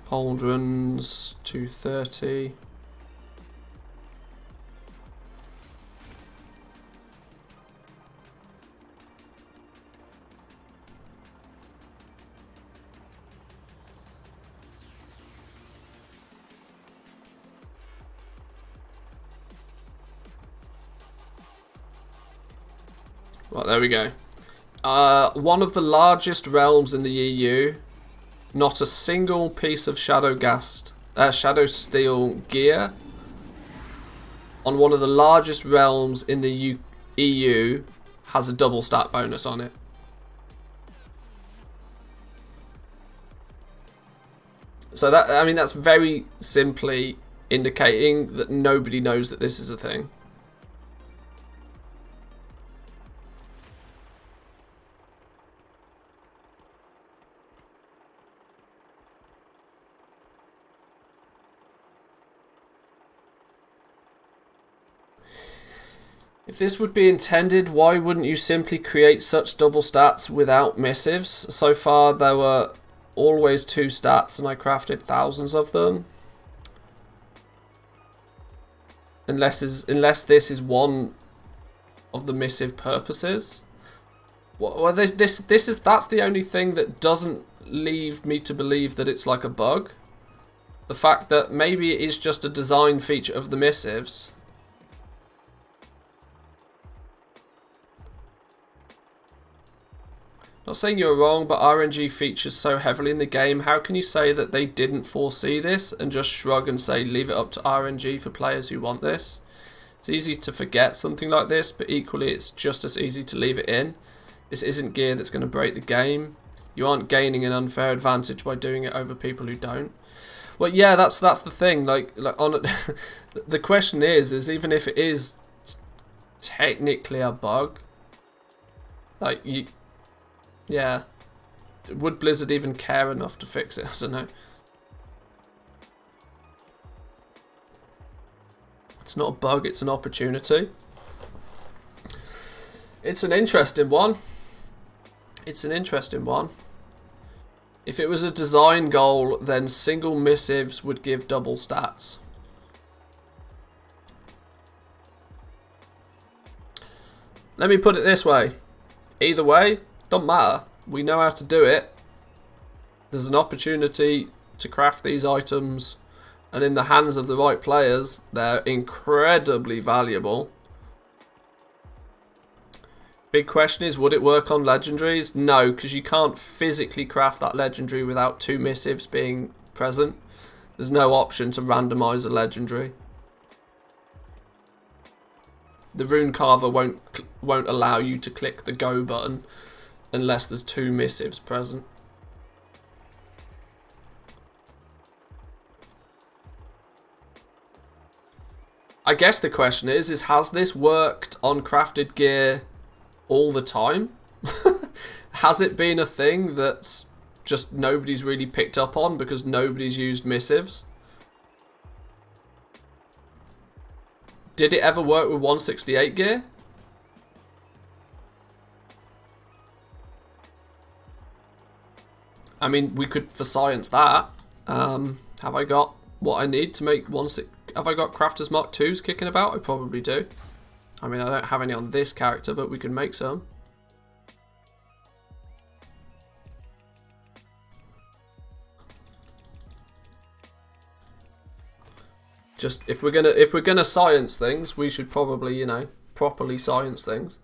Pauldrons, 230. Right, there we go. One of the largest realms in the EU. Not a single piece of shadow steel gear on one of the largest realms in the EU has a double stat bonus on it. So that, I mean, that's very simply indicating that nobody knows that this is a thing. If this would be intended, why wouldn't you simply create such double stats without missives? So far there were always 2 stats and I crafted thousands of them. Unless this is one of the missive purposes. Well, that's the only thing that doesn't leave me to believe that it's like a bug. The fact that maybe it is just a design feature of the missives. Not saying you're wrong, but RNG features so heavily in the game. How can you say that they didn't foresee this and just shrug and say leave it up to RNG for players who want this? It's easy to forget something like this, but equally it's just as easy to leave it in. This isn't gear that's going to break the game. You aren't gaining an unfair advantage by doing it over people who don't. Well, yeah, that's the thing. Like on the question is even if it is technically a bug, like you. Yeah. Would Blizzard even care enough to fix it? I don't know. It's not a bug, it's an opportunity. It's an interesting one. It's an interesting one. If it was a design goal, then single missives would give double stats. Let me put it this way. Either way, don't matter. We know how to do it. There's an opportunity to craft these items, and in the hands of the right players, they're incredibly valuable. Big question is, would it work on legendaries? No, because you can't physically craft that legendary without 2 missives being present. There's no option to randomize a legendary. The rune carver won't allow you to click the go button unless there's 2 missives present. I guess the question is has this worked on crafted gear all the time? Has it been a thing that's just nobody's really picked up on because nobody's used missives? Did it ever work with 168 gear? I mean, we could for science that. Have I got what I need to make have I got Crafters Mark 2s kicking about? I probably do. I mean, I don't have any on this character, but we can make some. Just if we're gonna science things, we should probably, you know, properly science things.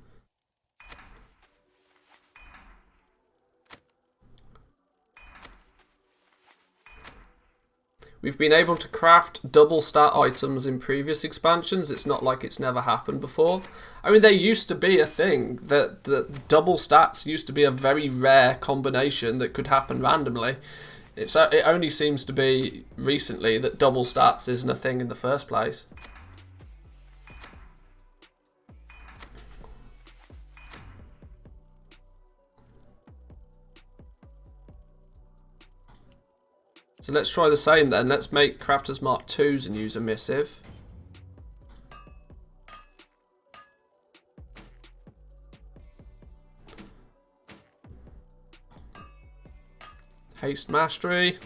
We've been able to craft double stat items in previous expansions. It's not like it's never happened before. I mean, there used to be a thing that double stats used to be a very rare combination that could happen randomly. It only seems to be recently that double stats isn't a thing in the first place. So let's try the same then. Let's make Crafters Mark 2s and use a missive. Haste Mastery.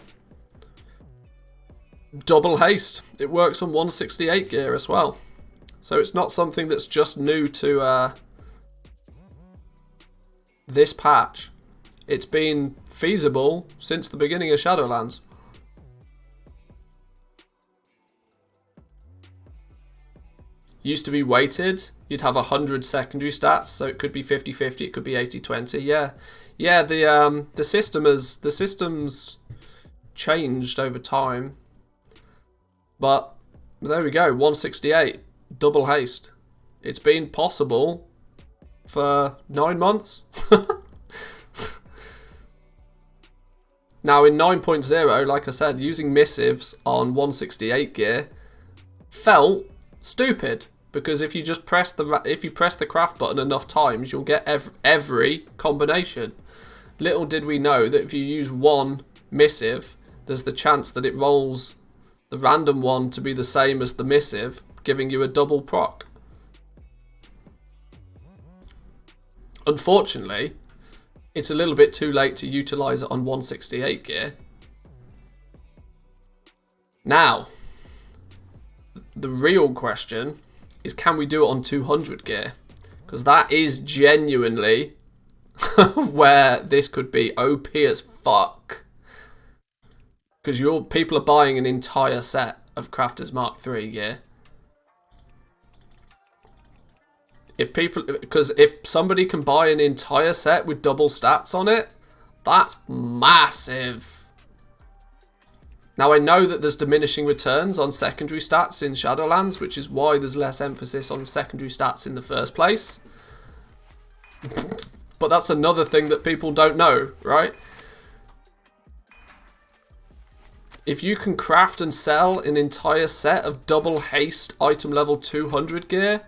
Double haste. It works on 168 gear as well. So it's not something that's just new to this patch. It's been feasible since the beginning of Shadowlands. Used to be weighted. You'd have 100 secondary stats, so it could be 50-50, it could be 80-20. Yeah, the system's changed over time. But there we go, 168 double haste. It's been possible for 9 months. Now in 9.0, like I said, using missives on 168 gear felt stupid, because if you just press the craft button enough times, you'll get every combination. Little did we know that if you use one missive, there's the chance that it rolls the random one to be the same as the missive, giving you a double proc. Unfortunately, it's a little bit too late to utilize it on 168 gear. Now, the real question is, can we do it on 200 gear? Because that is genuinely where this could be OP as fuck. Because people are buying an entire set of Crafters Mark 3 gear. Because if somebody can buy an entire set with double stats on it, that's massive. Now I know that there's diminishing returns on secondary stats in Shadowlands, which is why there's less emphasis on secondary stats in the first place. But that's another thing that people don't know, right? If you can craft and sell an entire set of double haste item level 200 gear,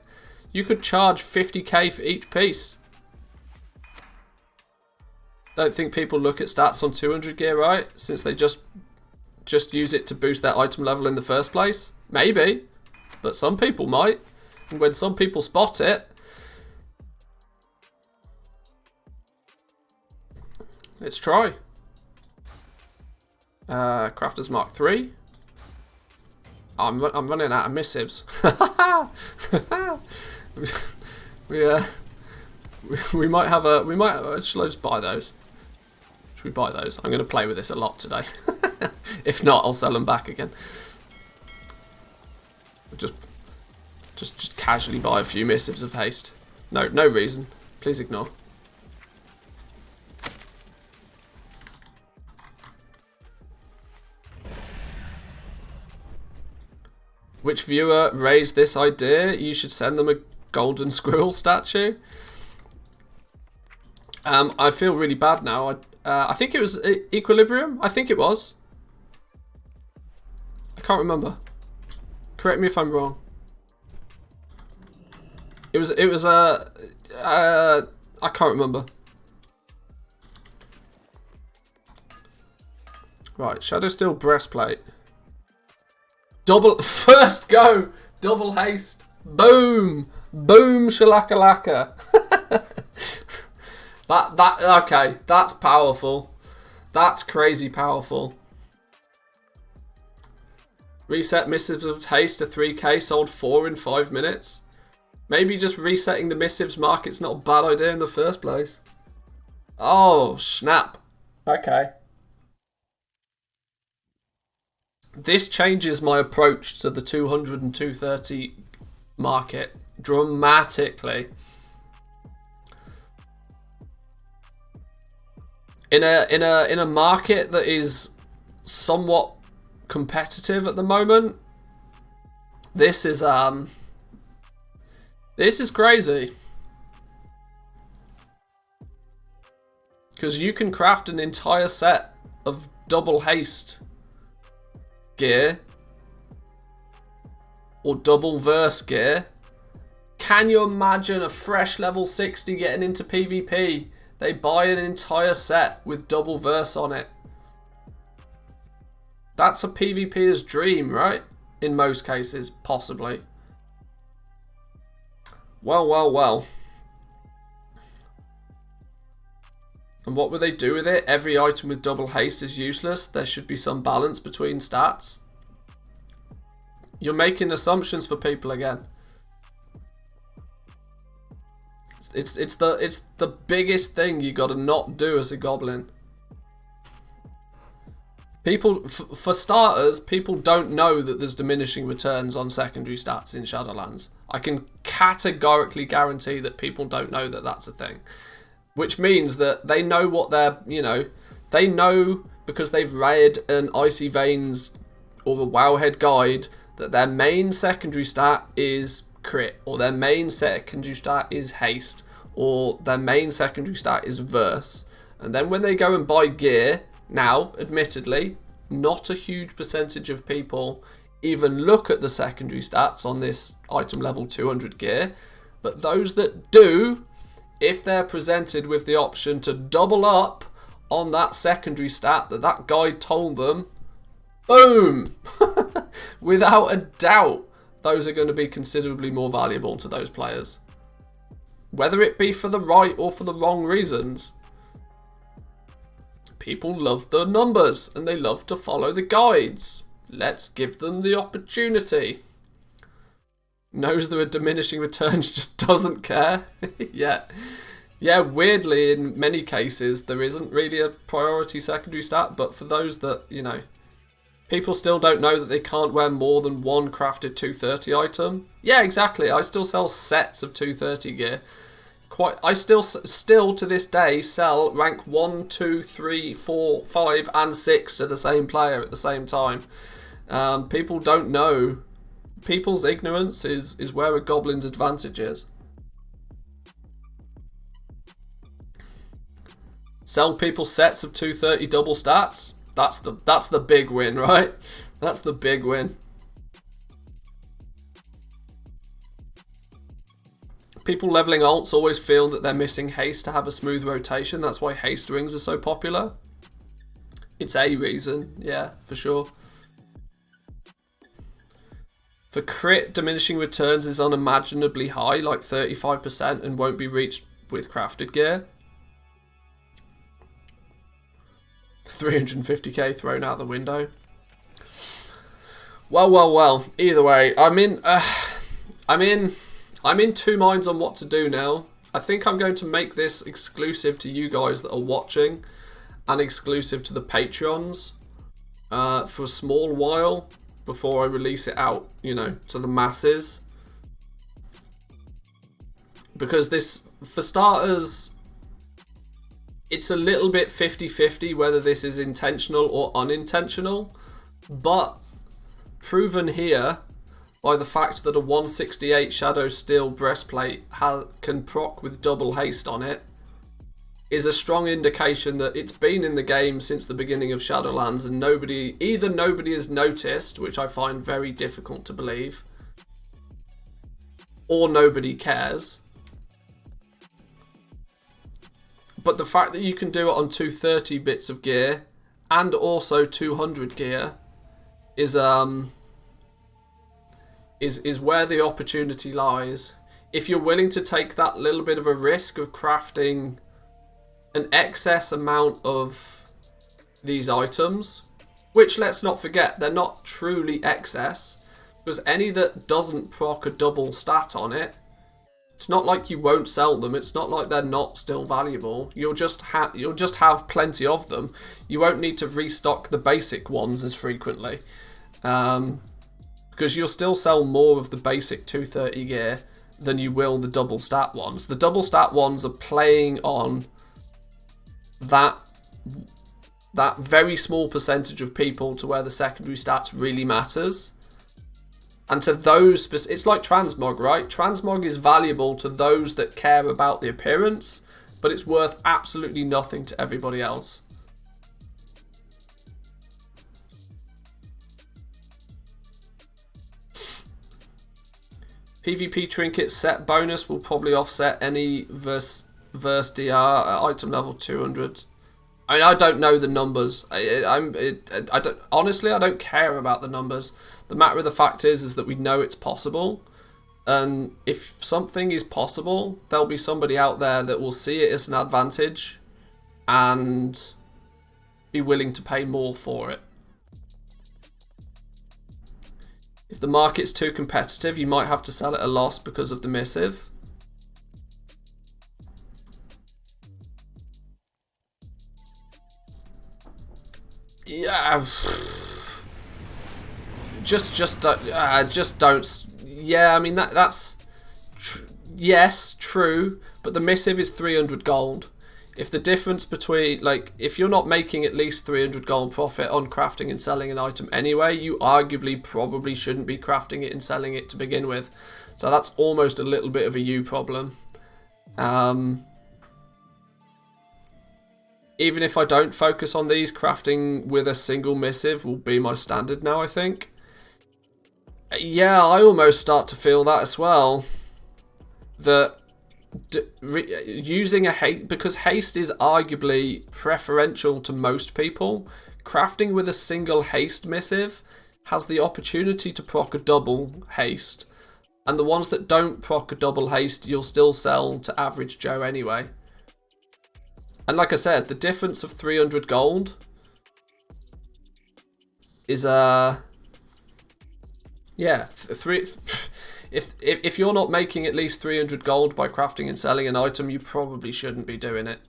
you could charge 50k for each piece. Don't think people look at stats on 200 gear, right? Since they just use it to boost their item level in the first place. Maybe, but some people might. And when some people spot it, let's try. Crafters Mark 3. I'm running out of missives. we might have a. Shall I just buy those? Should we buy those? I'm going to play with this a lot today. If not, I'll sell them back again. Just casually buy a few missives of haste. No reason. Please ignore. Which viewer raised this idea? You should send them a golden squirrel statue. I feel really bad now. I think it was Equilibrium. I think it was. I can't remember. Correct me if I'm wrong. It was I can't remember. Right, Shadow Steel breastplate. First go, double haste. Boom, boom, shalakalaka. Okay, that's powerful. That's crazy powerful. Reset missives of haste to 3k, sold 4 in 5 minutes. Maybe just resetting the missives market's not a bad idea in the first place. Oh, snap. Okay. This changes my approach to the 200 and 230 market dramatically. In a market that is somewhat competitive at the moment, this is crazy. Because you can craft an entire set of double haste gear or double verse gear. Can you imagine a fresh level 60 getting into PvP? They buy an entire set with double verse on it. That's a PvPer's dream, right? In most cases, possibly. Well, well, well. And what would they do with it? Every item with double haste is useless. There should be some balance between stats. You're making assumptions for people again. It's the biggest thing you got to not do as a goblin. People, for starters, people don't know that there's diminishing returns on secondary stats in Shadowlands. I can categorically guarantee that people don't know that that's a thing. Which means that they know what they're, they know because they've read an Icy Veins or the Wowhead guide that their main secondary stat is crit, or their main secondary stat is haste, or their main secondary stat is verse. And then when they go and buy gear, now, admittedly, not a huge percentage of people even look at the secondary stats on this item level 200 gear, but those that do, if they're presented with the option to double up on that secondary stat that guide told them, boom! Without a doubt, those are going to be considerably more valuable to those players. Whether it be for the right or for the wrong reasons. People love the numbers and they love to follow the guides. Let's give them the opportunity. Knows there are diminishing returns, just doesn't care. Yeah, weirdly, in many cases, there isn't really a priority secondary stat, but for those that, people still don't know that they can't wear more than one crafted 230 item. Yeah, exactly. I still sell sets of 230 gear. I still to this day sell rank 1, 2, 3, 4, 5 and 6 to the same player at the same time. People don't know. People's ignorance is where a goblin's advantage is. Sell people sets of 230 double stats. That's the big win, right? That's the big win. People leveling alts always feel that they're missing haste to have a smooth rotation. That's why haste rings are so popular. It's a reason, yeah, for sure. For crit, diminishing returns is unimaginably high, like 35%, and won't be reached with crafted gear. 350k thrown out the window. Well. Either way, I'm in two minds on what to do now. I think I'm going to make this exclusive to you guys that are watching and exclusive to the Patreons for a small while before I release it out, to the masses. Because this, for starters, it's a little bit 50-50 whether this is intentional or unintentional, but proven here by the fact that a 168 Shadow Steel breastplate can proc with double haste on it is a strong indication that it's been in the game since the beginning of Shadowlands, and nobody has noticed, which I find very difficult to believe, or nobody cares. But the fact that you can do it on 230 bits of gear and also 200 gear is where the opportunity lies. If you're willing to take that little bit of a risk of crafting an excess amount of these items, which, let's not forget, they're not truly excess, because any that doesn't proc a double stat on it, it's not like you won't sell them. It's not like they're not still valuable. You'll just have plenty of them. You won't need to restock the basic ones as frequently. Because you'll still sell more of the basic 230 gear than you will the double stat ones. The double stat ones are playing on that very small percentage of people to where the secondary stats really matters. And to those, it's like transmog, right? Transmog is valuable to those that care about the appearance, but it's worth absolutely nothing to everybody else. PvP trinket set bonus will probably offset any verse DR at item level 200. I mean, I don't know the numbers. Honestly, I don't care about the numbers. The matter of the fact is that we know it's possible. And if something is possible, there'll be somebody out there that will see it as an advantage and be willing to pay more for it. If the market's too competitive, you might have to sell at a loss because of the missive. Yeah, just don't. Yeah, I mean that's yes, true, but the missive is 300 gold. If the difference between, like, if you're not making at least 300 gold profit on crafting and selling an item anyway, you arguably probably shouldn't be crafting it and selling it to begin with. So that's almost a little bit of a you problem. Even if I don't focus on these, crafting with a single missive will be my standard now, I think. Yeah, I almost start to feel that as well. That using a haste, because haste is arguably preferential to most people, crafting with a single haste missive has the opportunity to proc a double haste. And the ones that don't proc a double haste, you'll still sell to average Joe anyway. And like I said, the difference of 300 gold is if you're not making at least 300 gold by crafting and selling an item, you probably shouldn't be doing it.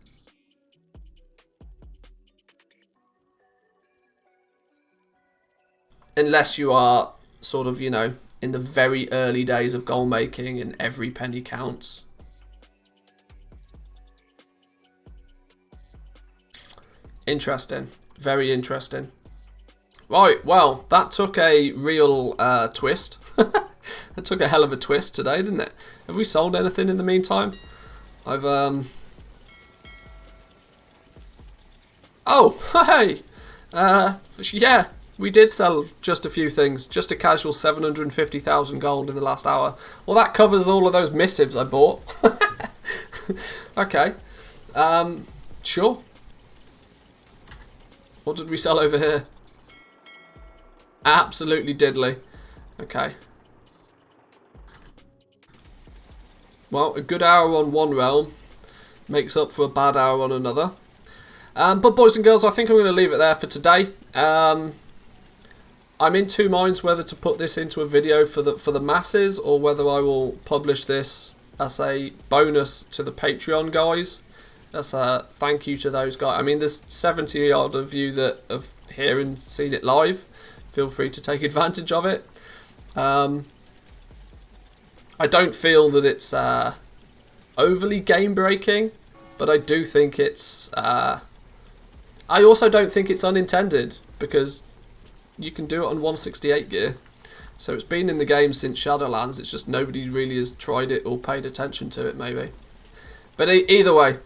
Unless you are sort of, you know, in the very early days of gold making and every penny counts. Interesting. Very interesting. Right, well, that took a real twist. That took a hell of a twist today, didn't it? Have we sold anything in the meantime? I've, Oh, hey! Yeah, we did sell just a few things. Just a casual 750,000 gold in the last hour. Well, that covers all of those missives I bought. Okay. Sure. What did we sell over here? Absolutely diddly. Okay. Well, a good hour on one realm makes up for a bad hour on another. But boys and girls, I think I'm going to leave it there for today. I'm in two minds whether to put this into a video for the masses or whether I will publish this as a bonus to the Patreon guys. That's a thank you to those guys. I mean, there's 70 odd of you that have here and seen it live. Feel free to take advantage of it. I don't feel that it's overly game breaking, but I do think it's. I also don't think it's unintended because you can do it on 168 gear. So it's been in the game since Shadowlands. It's just nobody really has tried it or paid attention to it, maybe. But either way,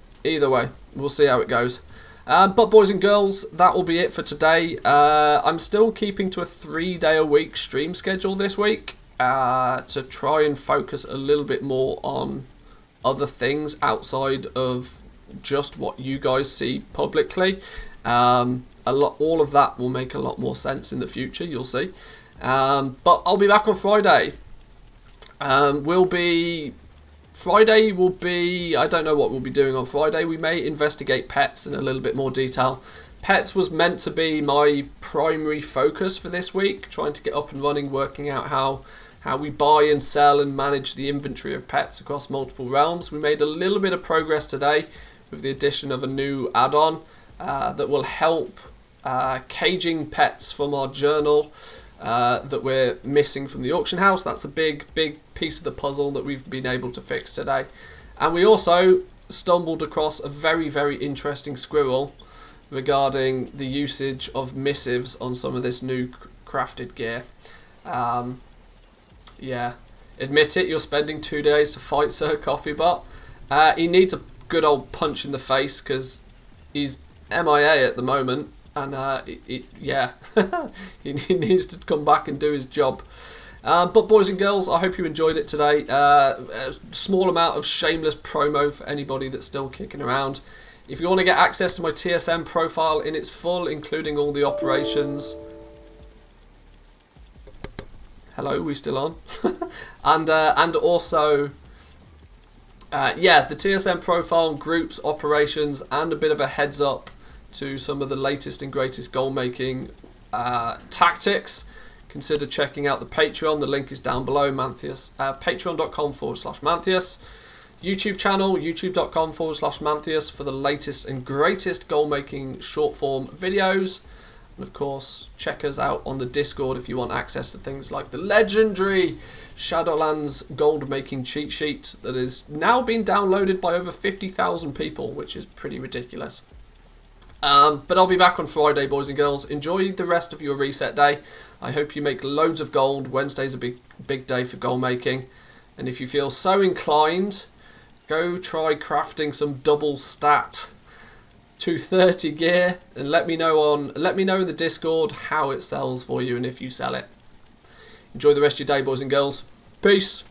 we'll see how it goes. But boys and girls, that will be it for today. I'm still keeping to a 3-day-a-week stream schedule this week to try and focus a little bit more on other things outside of just what you guys see publicly. All of that will make a lot more sense in the future, you'll see. But I'll be back on Friday. Friday will be, I don't know what we'll be doing on Friday. We may investigate pets in a little bit more detail. Pets was meant to be my primary focus for this week, trying to get up and running, working out how we buy and sell and manage the inventory of pets across multiple realms. We made a little bit of progress today with the addition of a new add-on that will help caging pets from our journal that we're missing from the auction house. That's a big piece of the puzzle that we've been able to fix today. And we also stumbled across a very interesting squirrel regarding the usage of missives on some of this new crafted gear. Yeah, admit it, you're spending 2 days to fight Sir Coffeebot. He needs a good old punch in the face because he's MIA at the moment, and yeah, he needs to come back and do his job. But boys and girls, I hope you enjoyed it today. A small amount of shameless promo for anybody that's still kicking around. If you want to get access to my TSM profile in its full, including all the operations... Hello, we still on? and also... yeah, the TSM profile, groups, operations, and a bit of a heads up to some of the latest and greatest goal making tactics. Consider checking out the Patreon. The link is down below, Manthius. Patreon.com/Manthius. YouTube channel, youtube.com/Manthius for the latest and greatest goal making short form videos. And of course, check us out on the Discord if you want access to things like the legendary Shadowlands gold making cheat sheet that is now being downloaded by over 50,000 people, which is pretty ridiculous. But I'll be back on Friday, boys and girls. Enjoy the rest of your reset day. I hope you make loads of gold. Wednesday's a big day for gold making. And if you feel so inclined, go try crafting some double stat 230 gear and let me know in the Discord how it sells for you and if you sell it. Enjoy the rest of your day, boys and girls. Peace.